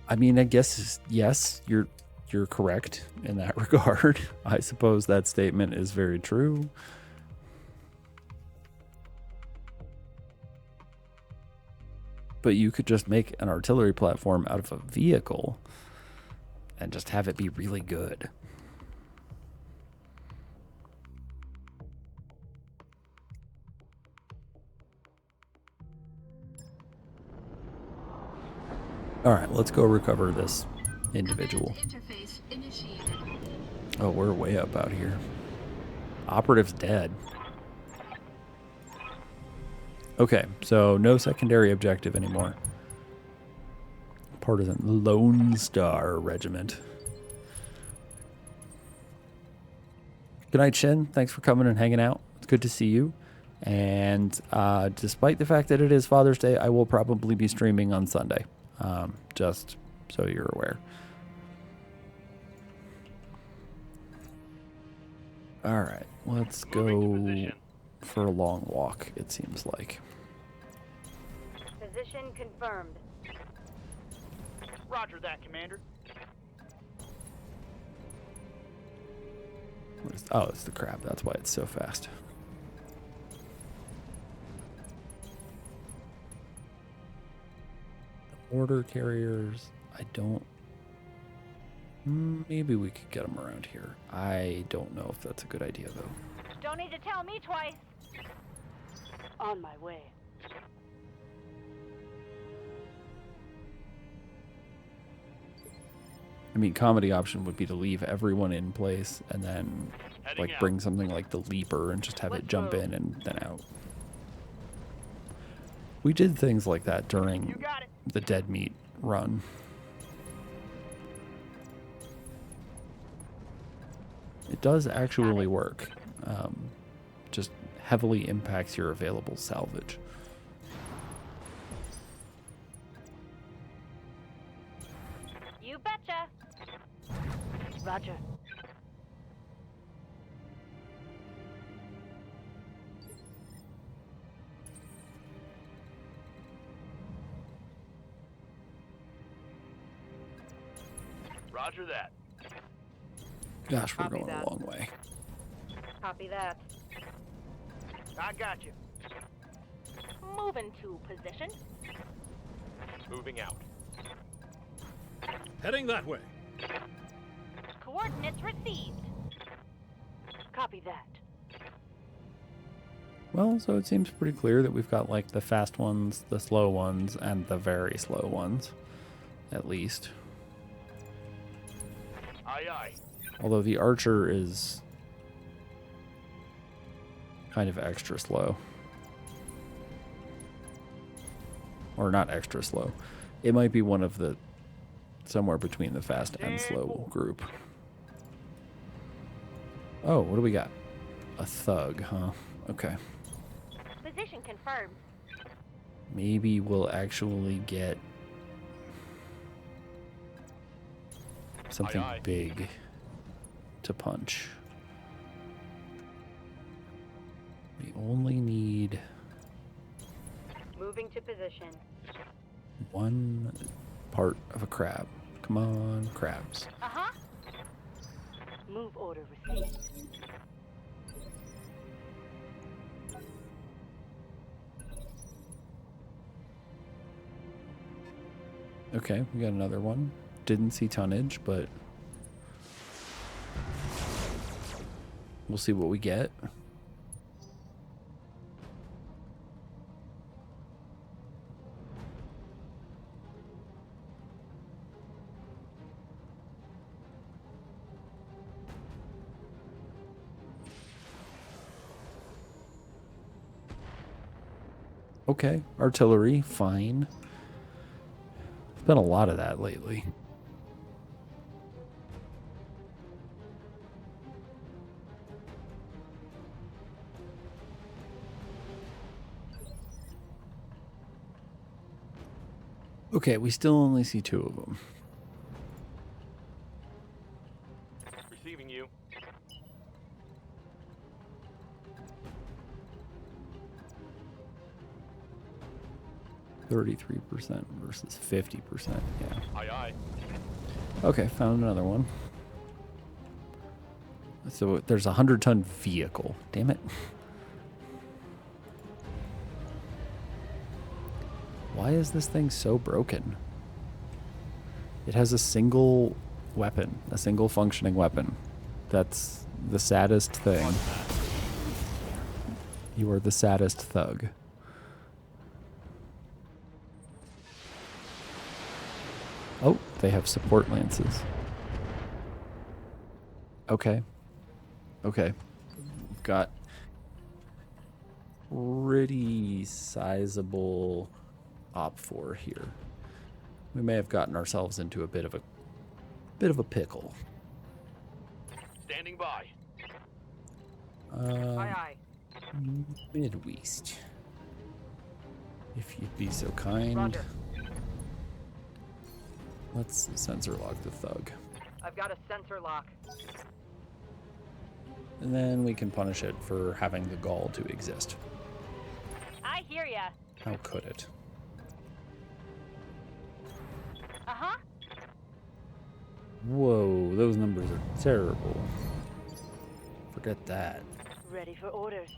I mean, I guess, yes, you're correct in that regard. I suppose that statement is very true. But you could just make an artillery platform out of a vehicle and just have it be really good. All right, let's go recover this individual. Oh, we're way up out here. Operative's dead. Okay, so no secondary objective anymore. Partisan Lone Star Regiment. Good night, Shin. Thanks for coming and hanging out. It's good to see you. And despite the fact that it is Father's Day, I will probably be streaming on Sunday. Just so you're aware. All right, let's go for a long walk, it seems like. Position confirmed. Roger that, Commander. What is, oh, it's the crab. That's why it's so fast. The mortar carriers, I don't... Maybe we could get them around here. I don't know if that's a good idea, though. Don't need to tell me twice. On my way. I mean, comedy option would be to leave everyone in place and then, Heading like, out. bring something like the Leaper and just have it Let's jump go. in and then out. We did things like that You during got it. the Dead Meat run. It does actually work. Just heavily impacts your available salvage. You betcha. Roger. Roger that. Gosh, we're Copy going that. a long way. Copy that. I got you. Moving to position. Moving out. Heading that way. Coordinates received. Copy that. Well, so it seems pretty clear that we've got, like, the fast ones, the slow ones, and the very slow ones. At least. Aye, aye. Although the Archer is kind of extra slow. Or not extra slow. It might be one of the somewhere between the fast and slow group. Oh, what do we got? A thug, huh? Okay. Position confirmed. Maybe we'll actually get something Aye, aye. big to punch. We only need Moving to position. one part of a crab. Come on, crabs. Uh-huh. Move order received. Okay, we got another one. Didn't see tonnage, but we'll see what we get. Okay, artillery, fine. There's been a lot of that lately. Okay, we still only see two of them. Receiving you. %33% versus 50%. Yeah. Aye, aye. Okay, found another one. So there's a 100-ton vehicle. Damn it. Why is this thing so broken? It has a single weapon, a single functioning weapon. That's the saddest thing. You are the saddest thug. Oh, they have support lances. Okay. Okay. We've got pretty sizable op4 here. We may have gotten ourselves into a bit of a pickle. Standing by. Aye, aye. Midwest. If you'd be so kind. Roger. Let's sensor lock the thug. I've got a sensor lock. And then we can punish it for having the gall to exist. I hear ya. How could it? Uh-huh. Whoa, those numbers are terrible. Forget that. Ready for orders.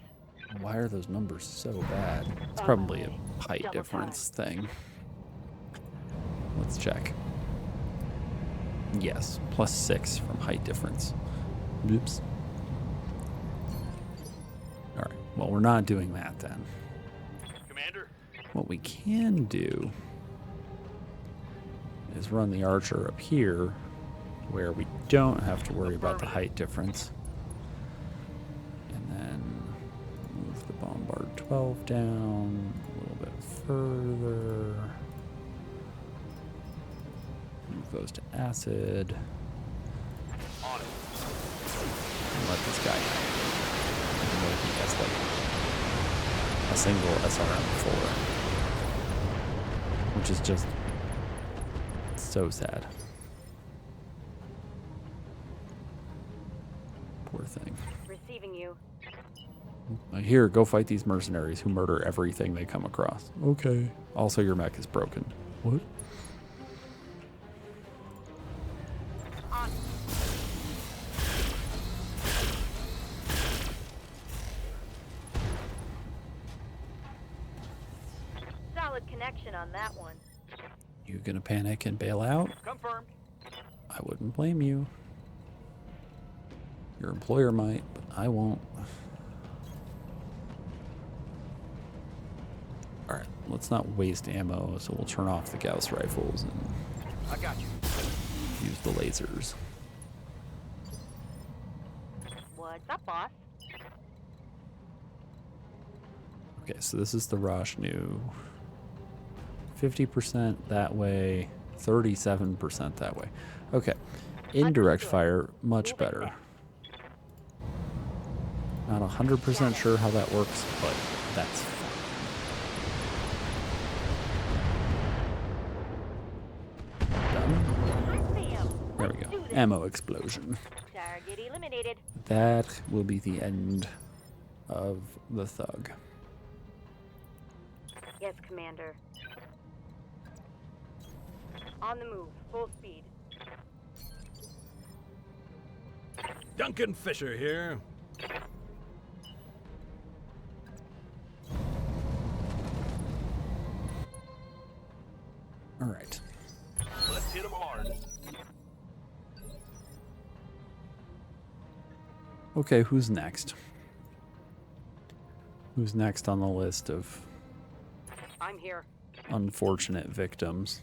Why are those numbers so bad? It's On my probably way. a height Double difference thing. Let's check. Yes, +6 from height difference. Oops. Alright, well, we're not doing that then. Commander, What we can do is run the archer up here where we don't have to worry about the height difference. And then move the bombard 12 down a little bit further. Move those to acid. on it. And let this guy go. Even though he has like a single SRM4. Which is just so sad. Poor thing. Receiving you. Here, go fight these mercenaries who murder everything they come across. Okay. Also, your mech is broken. What? On. Solid connection on that one. You gonna panic and bail out? Confirmed. I wouldn't blame you. Your employer might, but I won't. Alright, let's not waste ammo, so we'll turn off the Gauss rifles and I got you. use the lasers. What's up, boss? Okay, so this is the Roshnu. 50% that way, 37% that way. Okay, indirect Understood. fire, much Moving better. next. Not 100% sure how that works, but that's fine. Done. There we go. Ammo explosion. Target eliminated. That will be the end of the thug. Yes, Commander. On the move, full speed. Duncan Fisher here. All right. Let's hit them hard. Okay, who's next? Who's next on the list of I'm here. unfortunate victims?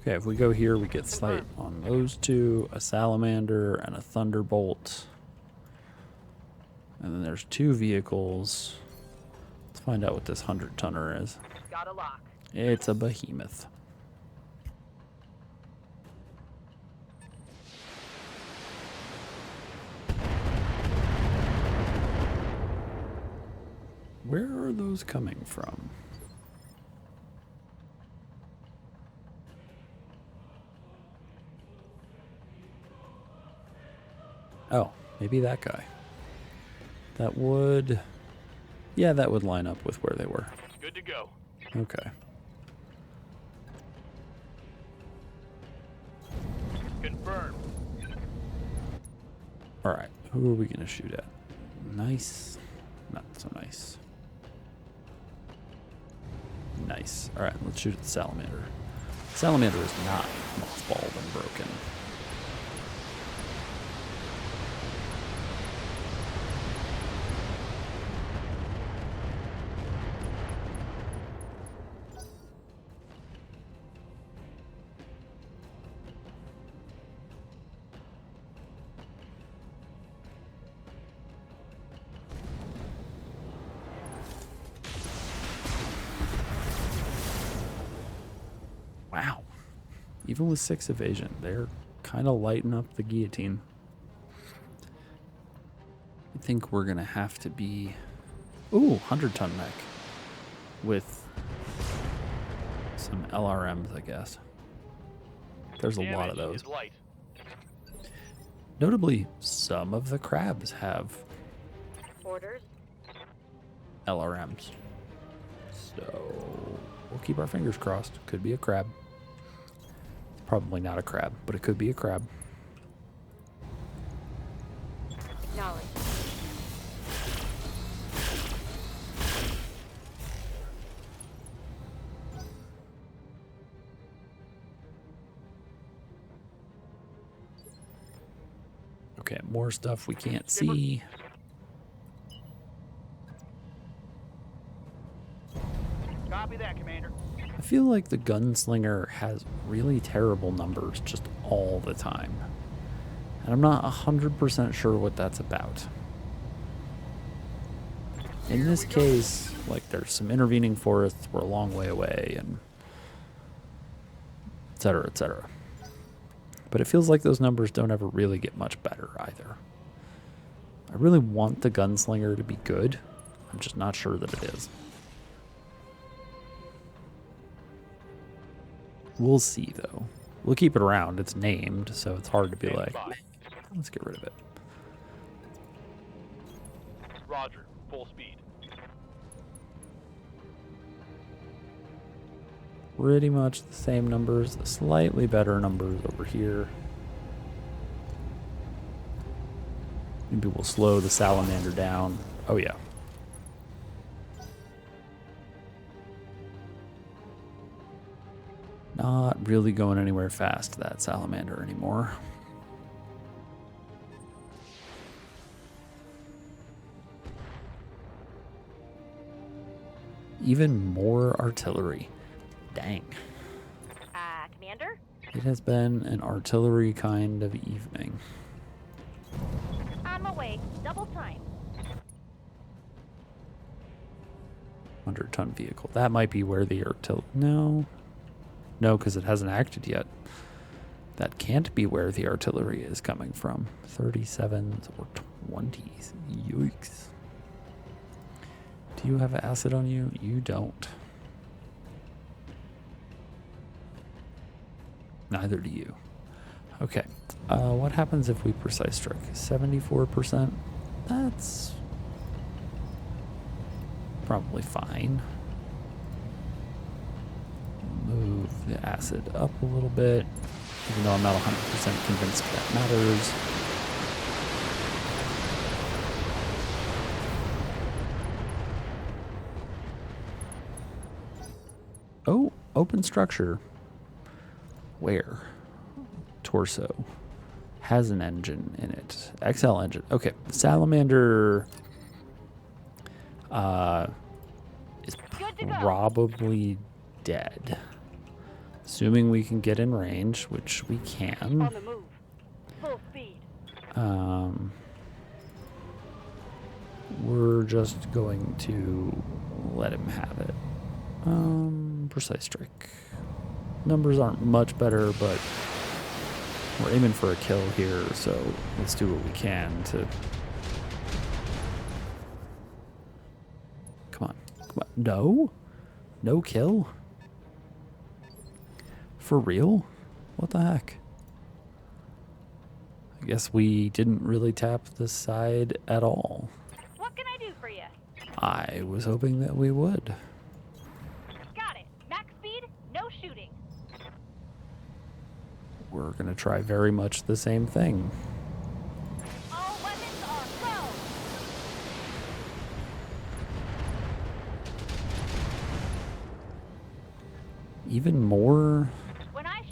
Okay, if we go here, we get sight on those two, a salamander and a thunderbolt. And then there's two vehicles. Let's find out what this 100-tonner is. Got a lock. It's a behemoth. Where are those coming from? Oh, maybe that guy. That would... Yeah, that would line up with where they were. Good to go. Okay. Confirmed. Alright, who are we going to shoot at? Nice. Not so nice. Nice. Alright, let's shoot at the salamander. Salamander is not mothballed and broken. Wow. Even with 6 evasion, they're kind of lighting up the guillotine. I think we're going to have to be... Ooh, 100-ton mech. With some LRMs, I guess. There's a lot of Damage those. is light. Notably, some of the crabs have Orders. LRMs. So, We'll keep our fingers crossed. Could be a crab. Probably not a crab, but it could be a crab. Acknowledge. Okay, more stuff we can't see. Copy that, Commander. I feel like the gunslinger has really terrible numbers just all the time. And I'm not 100% sure what that's about. In this case, like there's some intervening forests, we're a long way away, and et cetera, et cetera. But it feels like those numbers don't ever really get much better either. I really want the gunslinger to be good. I'm just not sure that it is. We'll see, though. We'll keep it around. It's named, so it's hard to be like, let's get rid of it. Roger. Full speed. Pretty much the same numbers, slightly better numbers over here. Maybe we'll slow the salamander down. Oh, yeah. Not really going anywhere fast, that salamander, anymore. Even more artillery. Dang. Commander? It has been an artillery kind of evening. On my way. Double time. 100-ton vehicle. That might be where the artillery... No. No, because it hasn't acted yet. That can't be where the artillery is coming from. 37s or 20s. Yikes. Do you have acid on you? You don't. Neither do you. Okay. What happens if we precise strike? 74%? That's probably fine. Move the acid up a little bit, even though I'm not 100% convinced that matters. Oh, open structure. Where? Torso. Has an engine in it. XL engine. Okay. Salamander is probably dead. Assuming we can get in range, which we can. On the move. Full speed. We're just going to let him have it. Precise strike. Numbers aren't much better, but we're aiming for a kill here, so let's do what we can to... Come on. Come on. No? No kill? For real? What the heck? I guess we didn't really tap the side at all. What can I do for you? I was hoping that we would. Got it. Max speed, no shooting. We're going to try very much the same thing. All weapons are go. Even more... When I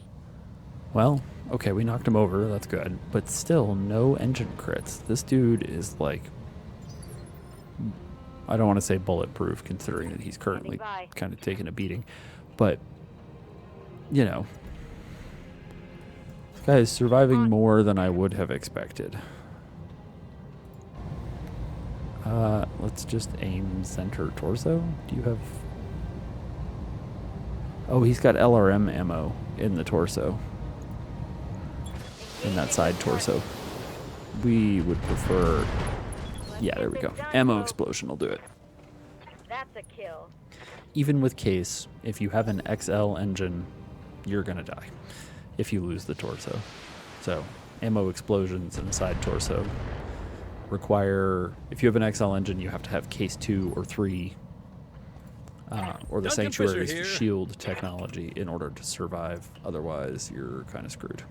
Well, okay, we knocked him over. That's good. But still, no engine crits. This dude is like... I don't want to say bulletproof, considering that he's currently kind of taking a beating. But, you know... This guy is surviving more than I would have expected. Let's just aim center torso. Do you have... Oh, he's got LRM ammo in the torso. In that side torso. We would prefer... Yeah, there we go. Ammo explosion will do it. That's a kill. Even with case, if you have an XL engine, you're going to die if you lose the torso. So, ammo explosions inside torso require... If you have an XL engine, you have to have case 2 or 3 or the Duncan Sanctuary's Fisher here. shield technology in order to survive. Otherwise, you're kind of screwed.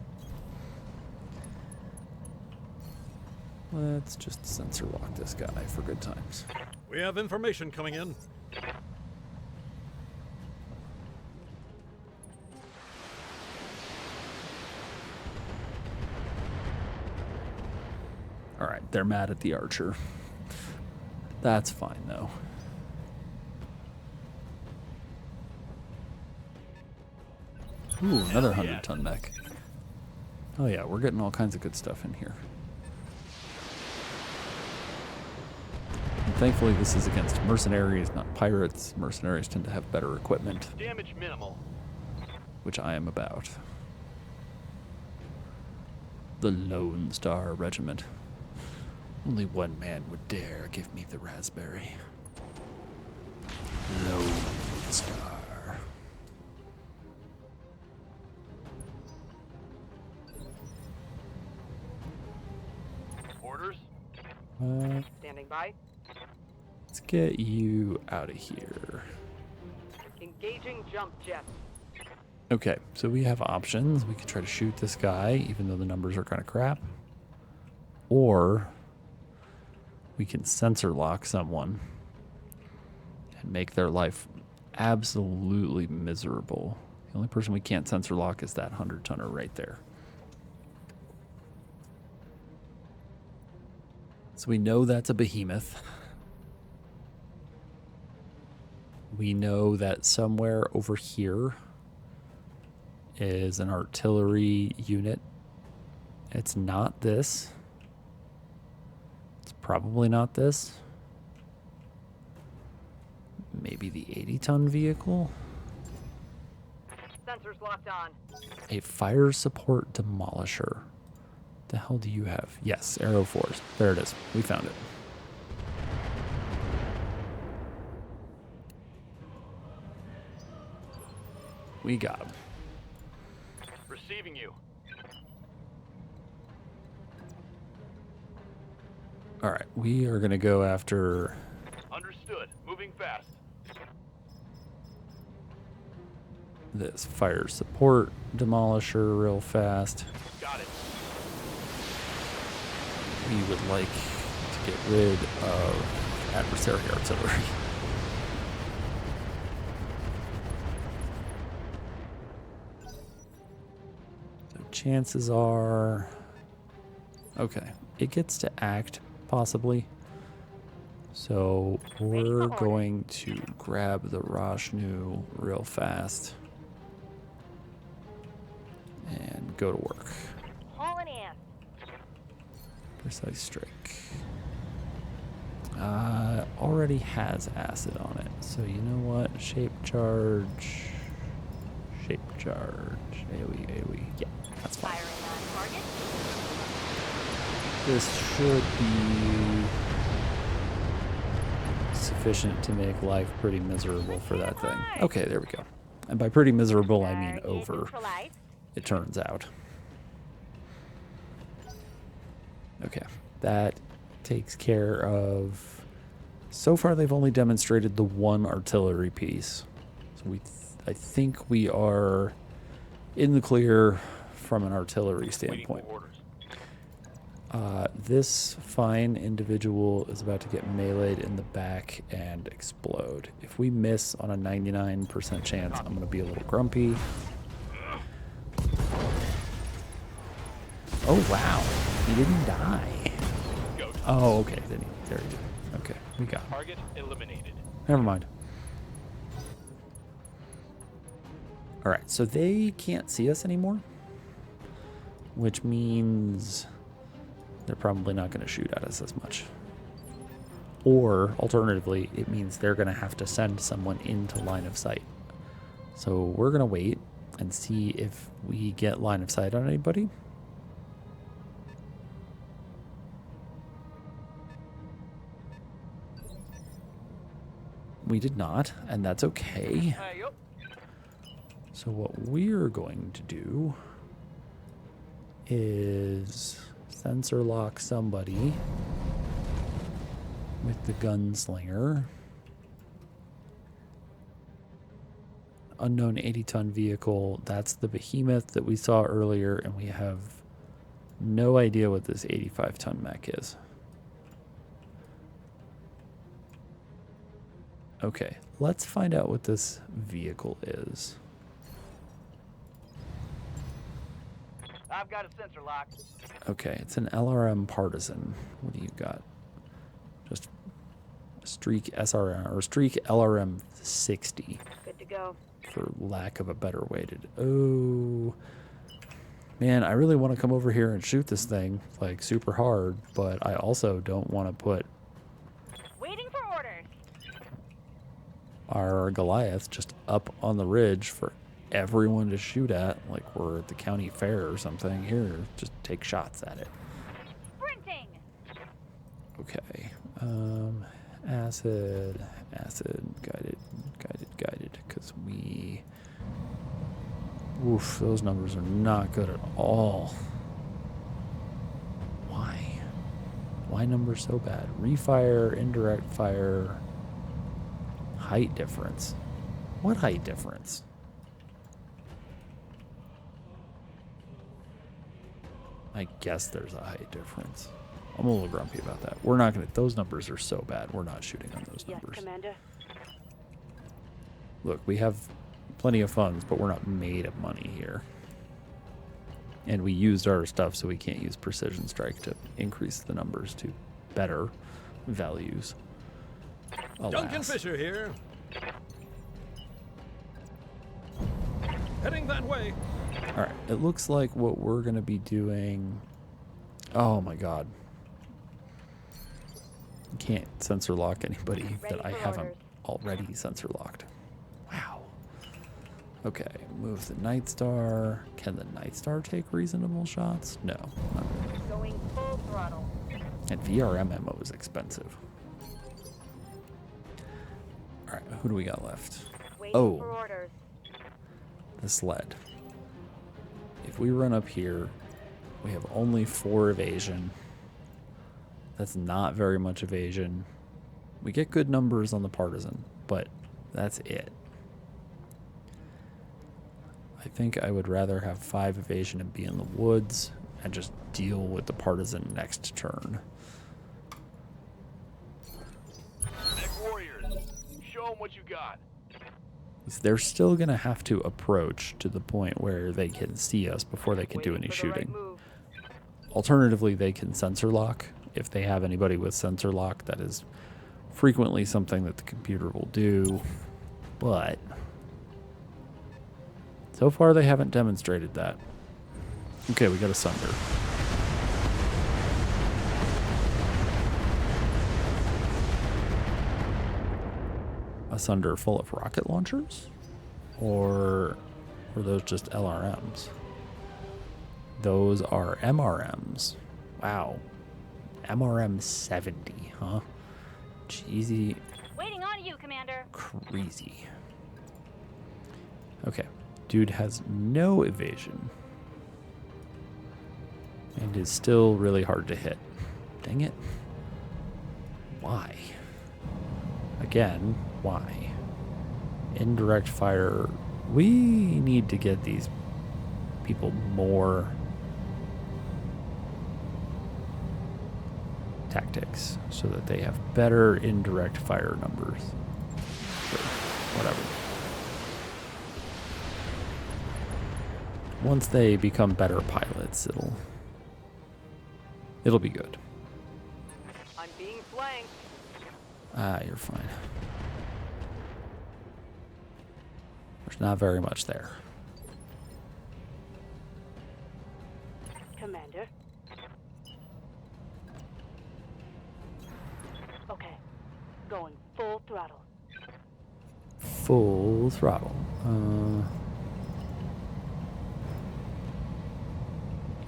Let's just sensor lock this guy for good times. We have information coming in. All right, they're mad at the archer. That's fine, though. Ooh, another 100-ton mech. Oh yeah, we're getting all kinds of good stuff in here. And thankfully, this is against mercenaries, not pirates. Mercenaries tend to have better equipment, Damage minimal. which I am about. The Lone Star Regiment. Only one man would dare give me the raspberry. Lone Star. Orders? Standing by. Let's get you out of here. Engaging jump jets. Okay, so we have options. We could try to shoot this guy, even though the numbers are kind of crap. Or we can sensor lock someone and make their life absolutely miserable. The only person we can't sensor lock is that 100-tonner right there. So we know that's a behemoth. We know that somewhere over here is an artillery unit. It's not this. It's probably not this. Maybe the 80-ton vehicle? Sensors locked on. A fire support demolisher. The hell do you have? Yes, Aero Force. There it is. We found it. We got him. Receiving you. All right, we are going to go after Understood. Moving fast. this fire support demolisher real fast. Got it. We would like to get rid of adversary artillery. So chances are... Okay, it gets to act, possibly. So we're going to grab the Rashnu real fast and go to work. Hauling in. Precise strike. Already has acid on it. So you know what? Shape charge. Shape charge. AoE. Yeah, that's fine. Firing on target. This should be sufficient to make life pretty miserable for that thing. Okay, there we go. And by pretty miserable, I mean Target over, neutralized. it turns out. Okay, that takes care of... So far, they've only demonstrated the one artillery piece. So I think we are in the clear from an artillery Waiting standpoint. for orders. This fine individual is about to get meleeed in the back and explode. If we miss on a 99% chance, I'm going to be a little grumpy. Oh, wow. He didn't die. Go. Oh, okay. Then there he did. Okay, we got him. Target eliminated. Never mind. All right, so they can't see us anymore, which means they're probably not going to shoot at us as much. Or, alternatively, it means they're going to have to send someone into line of sight. So we're going to wait and see if we get line of sight on anybody. We did not, and that's okay. Hey, yup. So what we're going to do is sensor lock somebody with the gunslinger. unknown 80-ton vehicle. That's the behemoth that we saw earlier, and we have no idea what this 85-ton mech is. Okay, let's find out what this vehicle is. I've got a sensor lock. Okay, it's an LRM Partisan. What do you got? Just Streak SRM or Streak LRM 60, Good to go. for lack of a better way to. Oh, man, I really want to come over here and shoot this thing like super hard, but I also don't want to put Waiting for orders. our Goliath just up on the ridge for everyone to shoot at, like we're at the county fair or something. Here, just take shots at it. Sprinting. Okay. Acid, guided, because we... Oof, those numbers are not good at all. Why? Why numbers so bad? Refire, indirect fire, height difference. What height difference? I guess there's a height difference. I'm a little grumpy about that. We're not going to... Those numbers are so bad. We're not shooting on those Yes, numbers. Commander. Look, we have plenty of funds, but we're not made of money here. And we used our stuff, so we can't use Precision Strike to increase the numbers to better values. Duncan Alas. Fisher here. Heading that way. All right, it looks like what we're going to be doing... Oh, my God. Can't sensor lock anybody that I for haven't orders. already sensor locked. Wow. Okay, move the Night Star. Can the Night Star take reasonable shots? No, not really. Going full throttle. And VRM ammo is expensive. All right, who do we got left? Waiting Oh. for orders. The sled. If we run up here, we have only 4 evasion. That's not very much evasion. We get good numbers on the Partisan, but that's it. I think I would rather have 5 evasion and be in the woods and just deal with the Partisan next turn. Mech warriors, show them what you got. They're still going to have to approach to the point where they can see us before they can do any Waiting for the right shooting. move. Alternatively, they can sensor lock. If they have anybody with sensor lock, that is frequently something that the computer will do. But so far, they haven't demonstrated that. Okay, we got a Sunder. A Sunder full of rocket launchers? Or were those just LRMs? Those are MRMs. Wow. MRM 70, huh? Cheesy, Waiting on you, Commander. crazy. Okay. Dude has no evasion. And is still really hard to hit. Dang it. Why? Again, why? Indirect fire. We need to get these people more tactics so that they have better indirect fire numbers. Or whatever. Once they become better pilots, it'll be good. I'm being flanked. Ah, you're fine. There's not very much there. Commander. Okay. Going full throttle. Full throttle.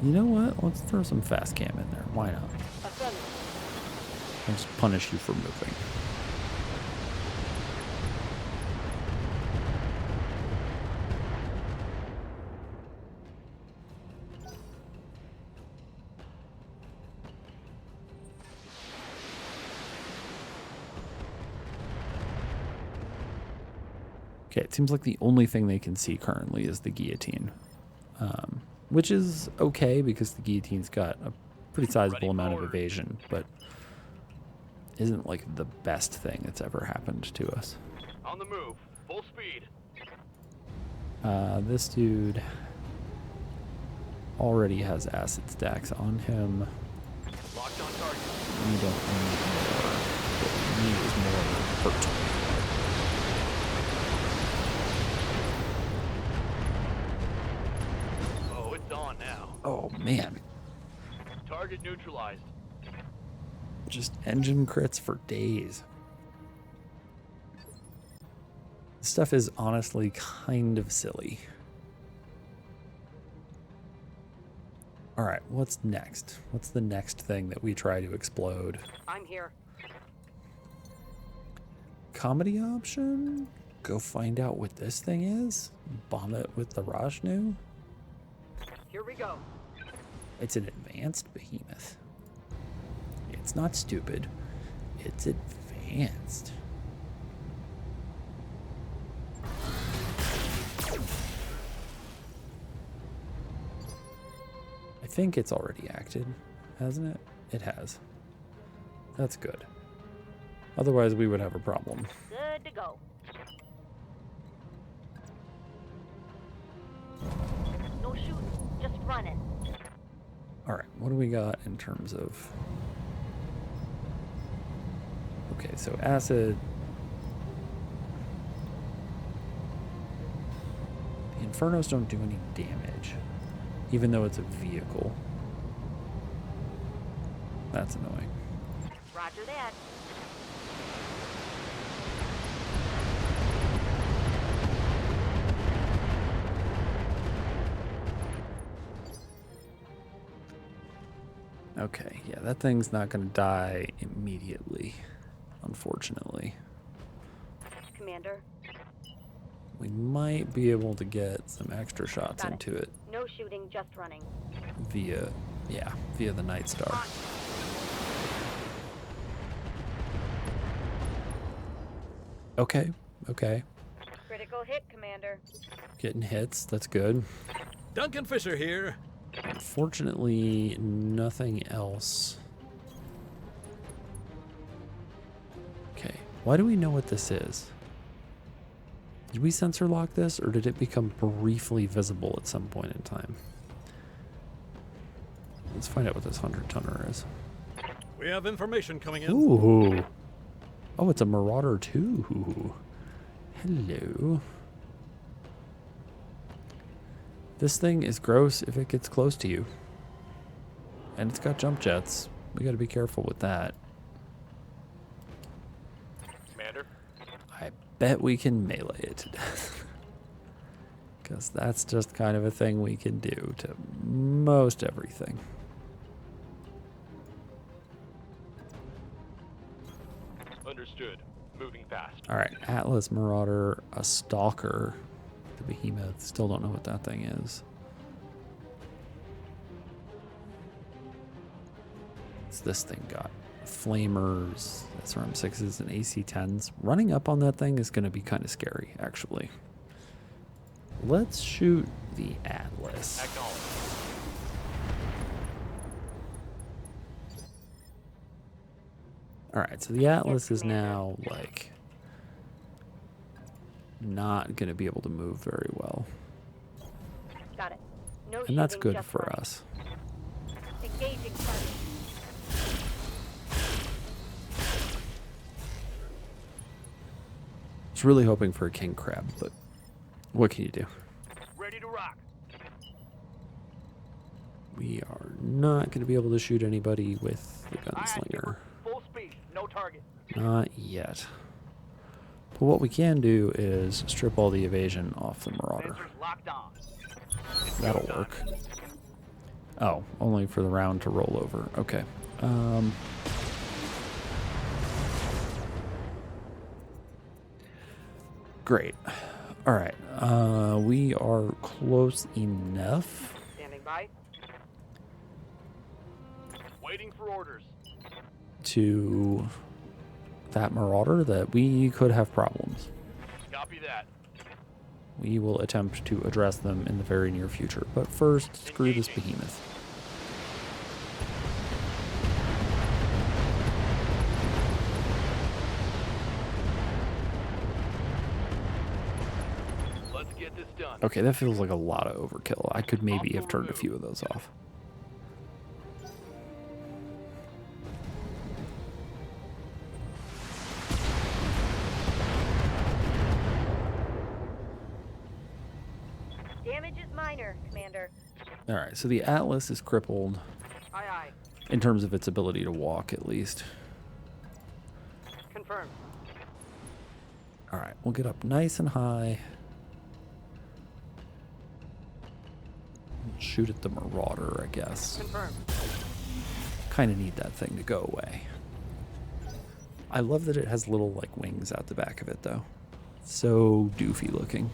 You know what? Let's throw some fast cam in there. Why not? Affirmative. I'll just punish you for moving. Okay, it seems like the only thing they can see currently is the guillotine. Which is okay because the guillotine's got a pretty sizable amount of evasion, but isn't like the best thing that's ever happened to us. On the move. Full speed. This dude already has acid stacks on him. Locked on target. We don't need more. What we need is more hurt. Oh, it's on now. Oh man, Target neutralized. just engine crits for days. This stuff is honestly kind of silly. All right, what's next? What's the next thing that we try to explode? I'm here. Comedy option? Go find out what this thing is? Bomb it with the Rajnu? Here we go. It's an advanced behemoth. It's not stupid. It's advanced. I think it's already acted, hasn't it? It has. That's good. Otherwise, we would have a problem. Good to go. No shooting, just running. All right, what do we got in terms of... Okay, so acid... The Infernos don't do any damage, even though it's a vehicle. That's annoying. Roger that. Okay, yeah, that thing's not going to die immediately, unfortunately. Commander, We might be able to get some extra shots Got it. into it no shooting, just running. via the Night Star. Okay, okay. Critical hit, Commander. Getting hits, that's good. Duncan Fisher here. Unfortunately, nothing else. Okay, why do we know what this is? Did we sensor lock this, or did it become briefly visible at some point in time? Let's find out what this 100-tonner is. We have information coming in. Ooh. Oh, it's a Marauder too. Hello. This thing is gross if it gets close to you. And it's got jump jets. We gotta be careful with that. Commander. I bet we can melee it to death. Because that's just kind of a thing we can do to most everything. Understood. Moving fast. All right, Atlas, Marauder, a Stalker, the Behemoth. Still don't know what that thing is. What's this thing got? Flamers, SRM6s, and AC10s. Running up on that thing is going to be kind of scary, actually. Let's shoot the Atlas. Acknowledge. All right, so the Atlas is Commander. now like not going to be able to move very well, Got it. No and that's shooting, good just for running. us. Engaging target. I was really hoping for a king crab, but what can you do? Ready to rock. We are not going to be able to shoot anybody with the Aye, aye, gunslinger. skipper. Full speed. No target. Not yet. But what we can do is strip all the evasion off the Marauder. Sensors locked on. That'll work. Oh, only for the round to roll over. Okay. Great. All right. We are close enough. Standing by. Waiting for orders. To that Marauder that we could have problems. Copy that. we will attempt to address them in the very near future. But first, screw this behemoth. Let's get this done. Okay, that feels like a lot of overkill. I could maybe have turned a few of those off. Damage is minor, Commander. All right, so the Atlas is crippled Aye, aye. in terms of its ability to walk, at least. Confirmed. All right, we'll get up nice and high. Shoot at the Marauder, I guess. Confirmed. Kind of need that thing to go away. I love that it has little, like, wings out the back of it, though. So doofy looking.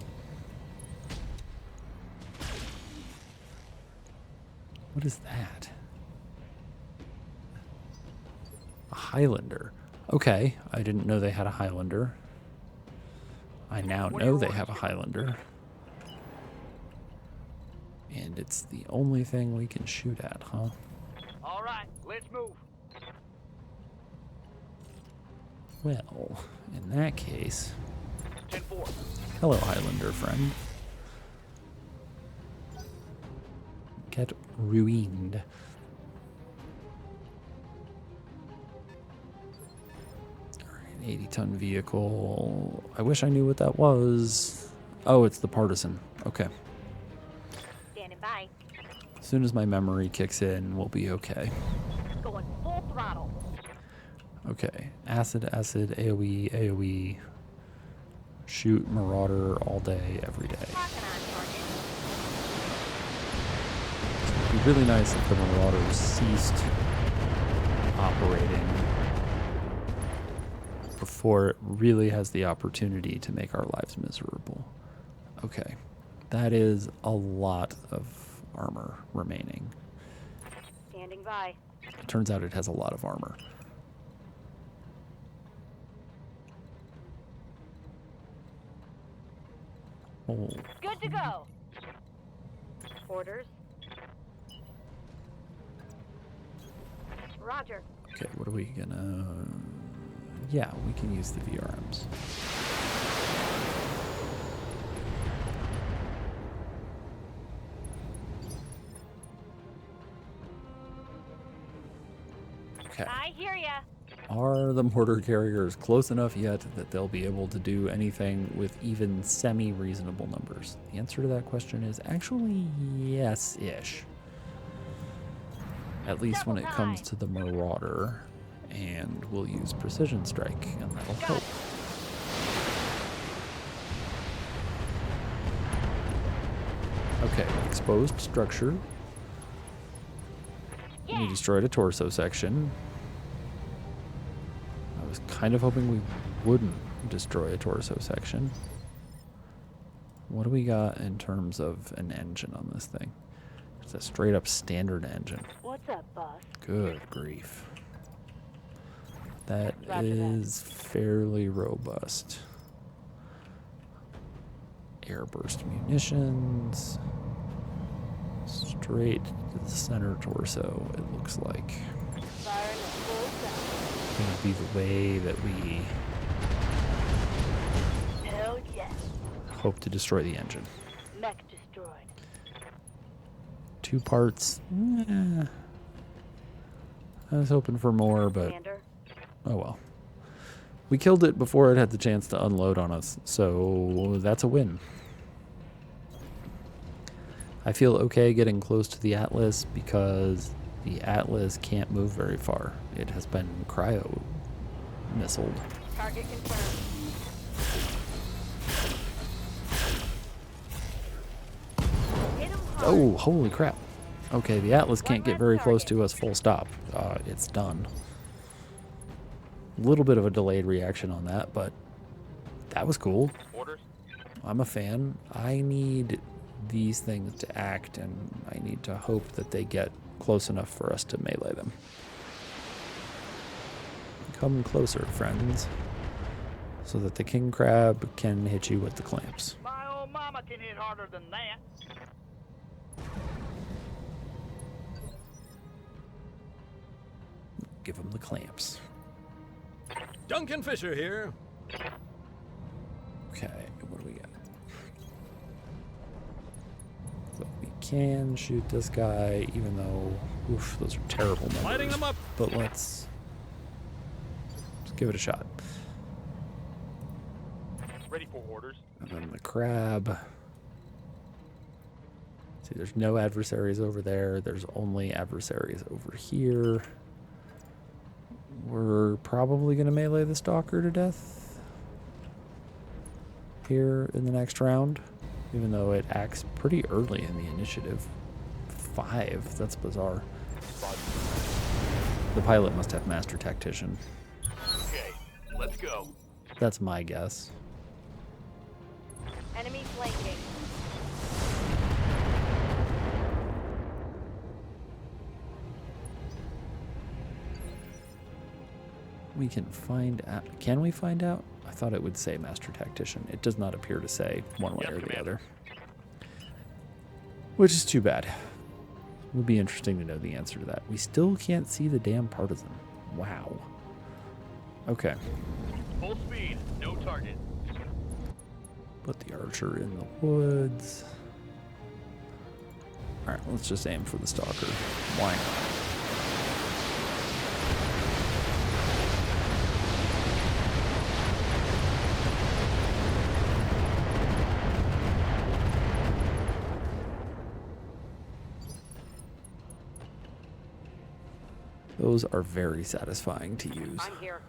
What is that? A Highlander. Okay, I didn't know they had a Highlander. I now know they have a Highlander. And it's the only thing we can shoot at, huh? All right, let's move. Well, in that case... 10-4. Hello, Highlander friend. Get ruined. Alright, 80-ton vehicle. I wish I knew what that was. Oh, it's the Partisan. Okay. Standing by. As soon as my memory kicks in, we'll be okay. Going full throttle. Okay. Acid, AoE, AoE. Shoot Marauder all day, every day. Locking on target. It'd be really nice if the Marauders ceased operating before it really has the opportunity to make our lives miserable. Okay. That is a lot of armor remaining. Standing by. It turns out it has a lot of armor. Oh, Good to go. Orders. Roger. okay, what are we gonna... Yeah, we can use the VRMs. Okay. I hear ya. Are the mortar carriers close enough yet that they'll be able to do anything with even semi-reasonable numbers? The answer to that question is actually yes-ish. At least when it comes to the Marauder. And we'll use Precision Strike, and that'll help. Okay, exposed structure. We destroyed a torso section. I was kind of hoping we wouldn't destroy a torso section. What do we got in terms of an engine on this thing? It's a straight up standard engine. What's up, boss? Good grief. That Roger that. is fairly robust. Airburst munitions. Straight to the center torso, it looks like. Firing at full blast. Gonna be the way that we Hell yes. hope to destroy the engine. Mech destroyed. 2 parts. I was hoping for more, but Commander. oh well. We killed it before it had the chance to unload on us, so that's a win. I feel okay getting close to the Atlas because the Atlas can't move very far. It has been cryo-missiled. Target confirmed. Hit him hard. Oh, holy crap. Okay, the Atlas can't get very close to us full stop. It's done. A little bit of a delayed reaction on that, but that was cool. Orders? I'm a fan. I need these things to act, and I need to hope that they get close enough for us to melee them. Come closer, friends, so that the king crab can hit you with the clamps. My old mama can hit harder than that. Give him the clamps. Duncan Fisher here. Okay, what do we got? So we can shoot this guy, even though, oof, those are terrible numbers. Lighting them up. But let's give it a shot. Ready for orders. And then the crab. See, there's no adversaries over there. There's only adversaries over here. We're probably going to melee the stalker to death here in the next round, even though it acts pretty early in the initiative. 5, that's bizarre. The pilot must have master tactician. Okay, let's go. That's my guess. Enemy flanking. We can find out. Can we find out? I thought it would say master tactician. It does not appear to say one way Yes, or the Commander. other. Which is too bad. It would be interesting to know the answer to that. We still can't see the damn partisan. Wow. Okay. Full speed, no target. Put the archer in the woods. Alright, let's just aim for the stalker. Why not? Those are very satisfying to use. I'm here.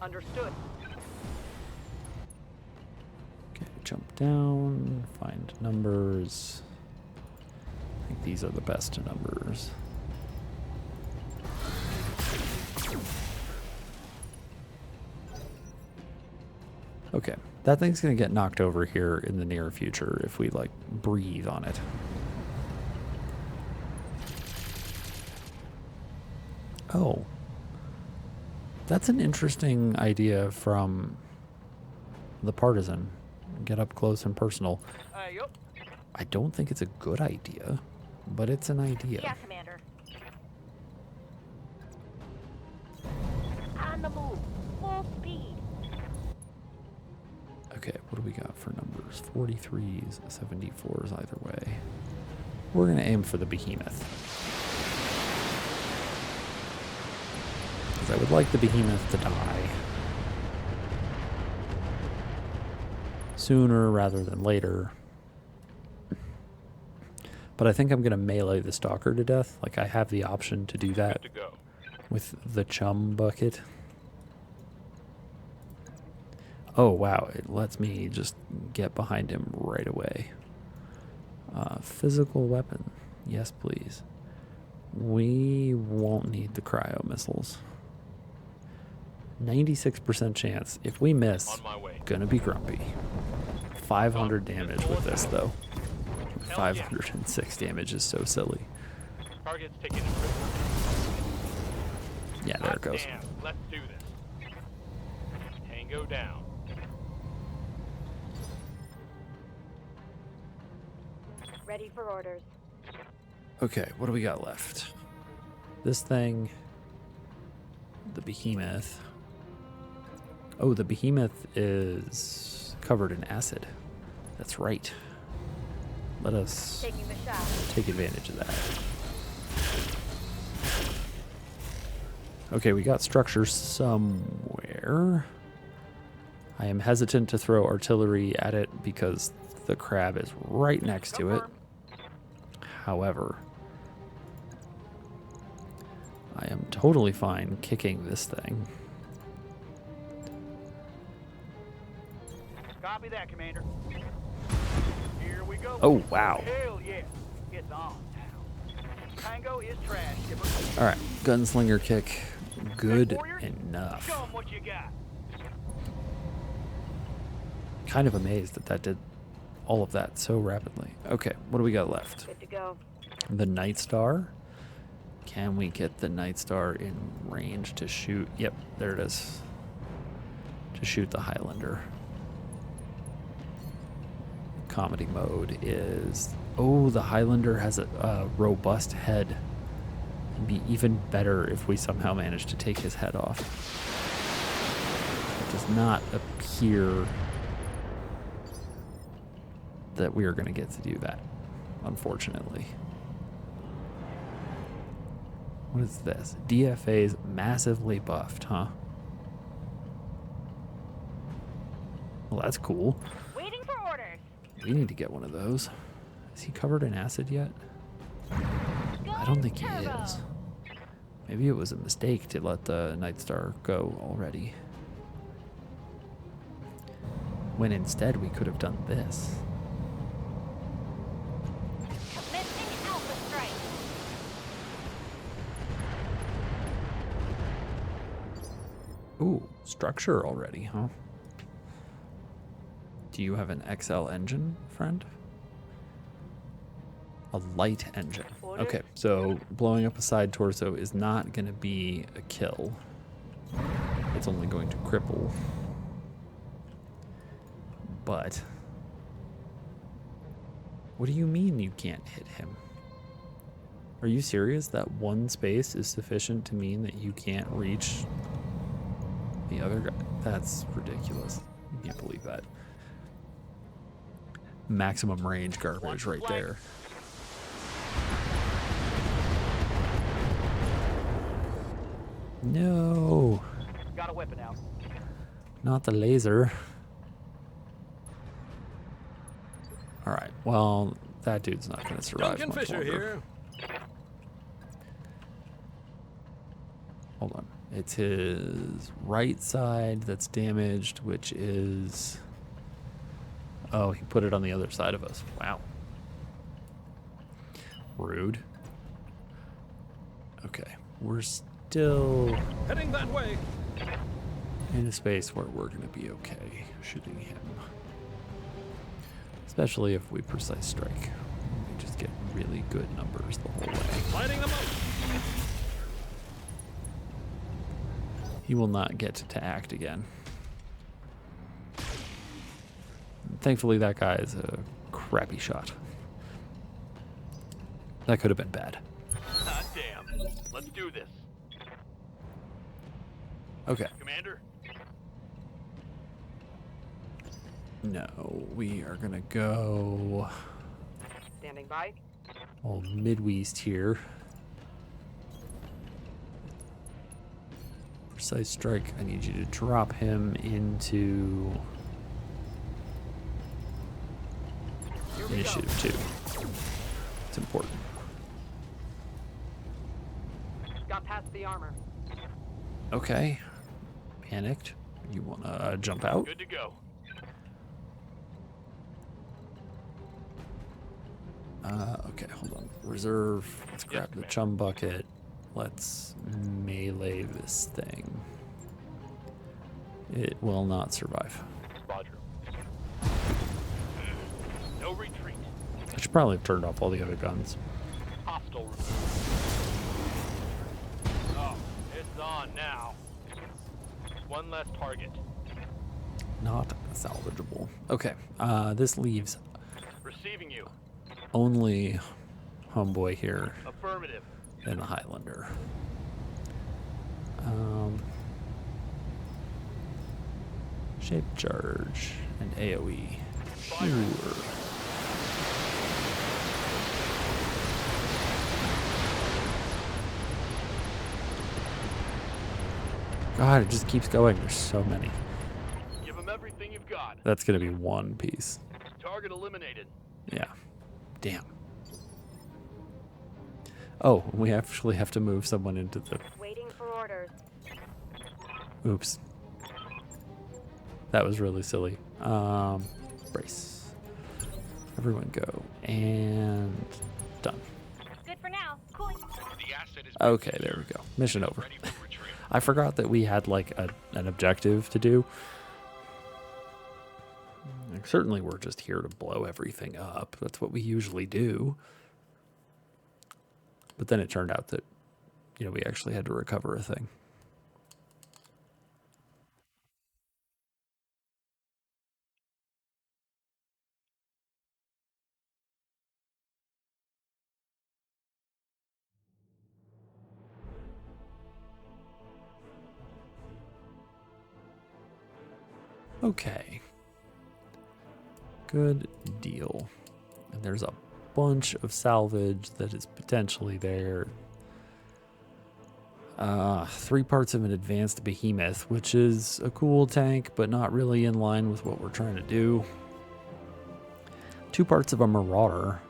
Understood. Okay, jump down, find numbers. I think these are the best numbers. Okay, that thing's gonna get knocked over here in the near future if we like breathe on it. Oh. That's an interesting idea from the partisan. Get up close and personal. Yup. I don't think it's a good idea, but it's an idea. Yeah, Commander. On the move. Full speed. Okay, what do we got for numbers? 43s, 74s either way. We're going to aim for the behemoth. Because I would like the behemoth to die sooner rather than later. But I think I'm going to melee the stalker to death. Like, I have the option to do that Good to go. with the chum bucket. Oh, wow. It lets me just get behind him right away. Physical weapon. Yes, please. We won't need the cryo missiles. 96% chance. If we miss, On my way. gonna be grumpy. 500 damage with this, though. Hell yeah. 506 damage is so silly. Target's taken a prisoner. Yeah, there it goes. Damn, let's do this. Tango down. Ready for orders. Okay, what do we got left? This thing. The behemoth. Oh, the behemoth is covered in acid. That's right. Let us Taking the shot. take advantage of that. Okay, we got structure somewhere. I am hesitant to throw artillery at it because the crab is right next to it. However, I am totally fine kicking this thing. Copy that, Commander. Here we go. Oh, wow. Hell yeah. It's on now. Tango is trash, skipper. All right, gunslinger kick. Good Warriors, enough. Show 'em what you got. Kind of amazed that that did all of that so rapidly. Okay, what do we got left? Good to go. The Night Star. Can we get the Night Star in range to shoot? Yep, there it is. to shoot the Highlander. Comedy mode is... Oh, the Highlander has a robust head. It'd be even better if we somehow managed to take his head off. It does not appear that we are going to get to do that, unfortunately. What is this? DFA's massively buffed, huh? Well, that's cool. Waiting for orders. We need to get one of those. Is he covered in acid yet? I don't think he is. Maybe it was a mistake to let the Nightstar go already. When instead we could have done this. Commencing Alpha Strike. Ooh, structure already, huh? Do you have an XL engine, friend? A light engine. Okay, so blowing up a side torso is not going to be a kill. It's only going to cripple. But what do you mean you can't hit him? Are you serious? That one space is sufficient to mean that you can't reach the other guy? That's ridiculous. I can't believe that. Maximum range garbage right there. No. Got a weapon out. Not the laser. Alright, well, that dude's not going to survive Duncan much Fisher longer. here. Hold on. It's his right side that's damaged, which is... Oh, he put it on the other side of us. Wow. Rude. Okay, we're still Heading that way. in a space where we're going to be okay shooting him. Especially if we precise strike. We just get really good numbers the whole way. Lighting them up. He will not get to act again. Thankfully, that guy is a crappy shot. That could have been bad. Ah, damn. Let's do this. Okay. Commander? No, we are going to go Standing by. all mid-west here. Precise strike, I need you to drop him into initiative 2. It's important. Got past the armor. Okay. Panicked. You want to jump out? Good to go. Okay, hold on. Reserve. Let's grab the Commander. chum bucket. Let's melee this thing. It will not survive. Roger. No retreat. I should probably have turned off all the other guns. Hostile removed. Oh, it's on now. One less target. Not salvageable. Okay, this leaves Receiving you. only homeboy here Affirmative. and the Highlander. Shape charge and AoE. Sure. God, it just keeps going. There's so many. Give them everything you've got. That's gonna be one piece. Target eliminated. Yeah. Damn. Oh, we actually have to move someone into the... Waiting for orders. Oops. That was really silly. Brace. Everyone go. And done. Good for now. Cooling. The asset is Okay, there we go. Mission over. ready for retreat. I forgot that we had like an objective to do. Like, certainly we're just here to blow everything up. That's what we usually do. But then it turned out that, you know, we actually had to recover a thing. Okay. Good deal. And there's a bunch of salvage that is potentially there. 3 parts of an advanced behemoth, which is a cool tank, but not really in line with what we're trying to do. 2 parts of a marauder.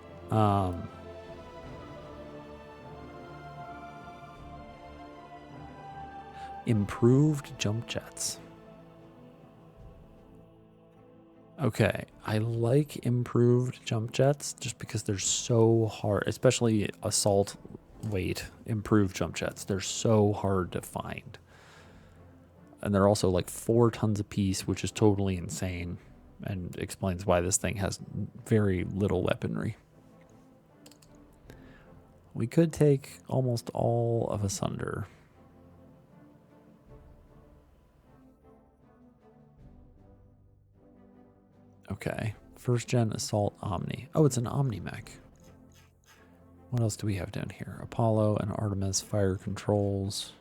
Improved jump jets. Okay, I like improved jump jets just because they're so hard, especially assault weight improved jump jets. They're so hard to find. And they're also like 4 tons a piece, which is totally insane and explains why this thing has very little weaponry. We could take almost all of Asunder. Okay, first gen assault Omni. Oh, it's an Omni mech. What else do we have down here? Apollo and Artemis fire controls.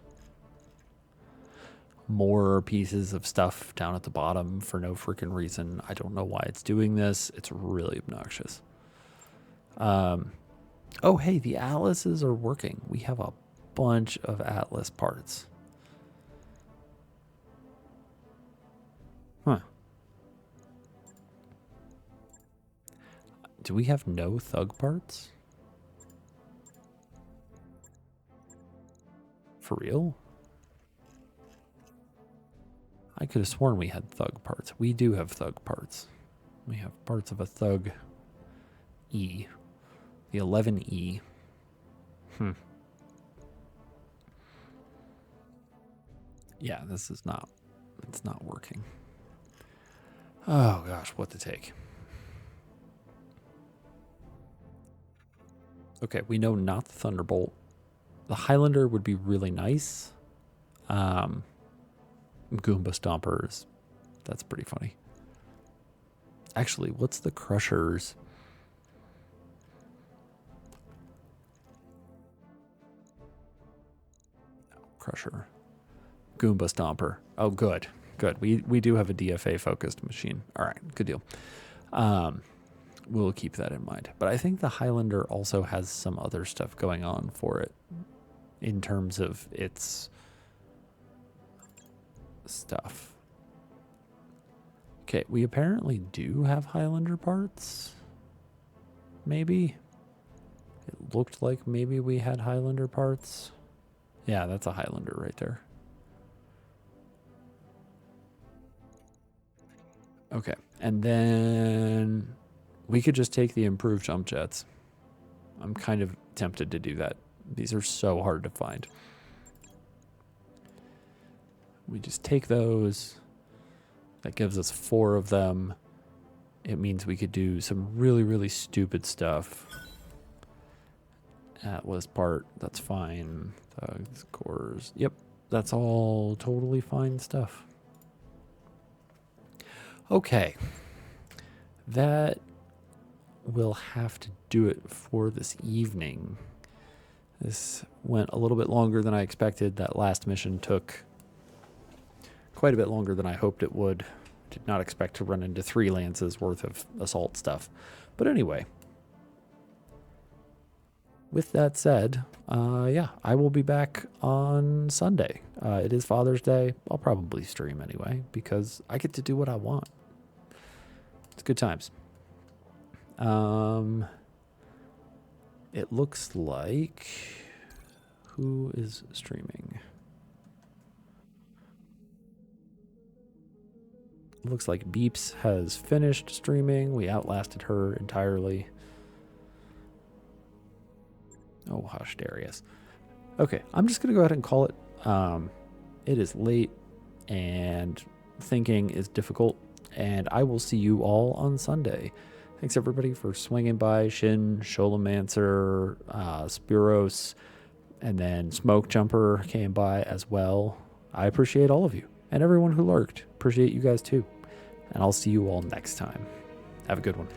More pieces of stuff down at the bottom for no freaking reason. I don't know why it's doing this. It's really obnoxious. Oh, hey, the Atlases are working. We have a bunch of Atlas parts. Huh. Do we have no Thug parts? For real? I could have sworn we had Thug parts. We do have Thug parts. We have parts of a Thug E. The 11E. Yeah, this is not, it's not working. Oh gosh, what to take? Okay, we know not the Thunderbolt. The Highlander would be really nice. Goomba Stompers. That's pretty funny. Actually, what's the Crushers? Crusher. Goomba Stomper. Oh, good. Good. We do have a DFA focused machine. All right, good deal. We'll keep that in mind. But I think the Highlander also has some other stuff going on for it in terms of its stuff. Okay, we apparently do have Highlander parts. Maybe. It looked like maybe we had Highlander parts. Yeah, that's a Highlander right there. Okay, and then we could just take the improved jump jets. I'm kind of tempted to do that. These are so hard to find. We just take those. That gives us 4 of them. It means we could do some really, really stupid stuff. Atlas part, that's fine. Thugs, cores. Yep, that's all totally fine stuff. Okay. That will have to do it for this evening. This went a little bit longer than I expected. That last mission took quite a bit longer than I hoped it would. Did not expect to run into 3 lances worth of assault stuff. But anyway, with that said, yeah, I will be back on Sunday. It is Father's Day. I'll probably stream anyway because I get to do what I want. It's good times. It looks like... Who is streaming? Looks like Beeps has finished streaming. We outlasted her entirely. Oh, hush, Darius. Okay, I'm just going to go ahead and call it. It is late and thinking is difficult, and I will see you all on Sunday. Thanks, everybody, for swinging by. Shin, Sholomancer, Spiros, and then Smoke Jumper came by as well. I appreciate all of you and everyone who lurked. Appreciate you guys, too. And I'll see you all next time. Have a good one.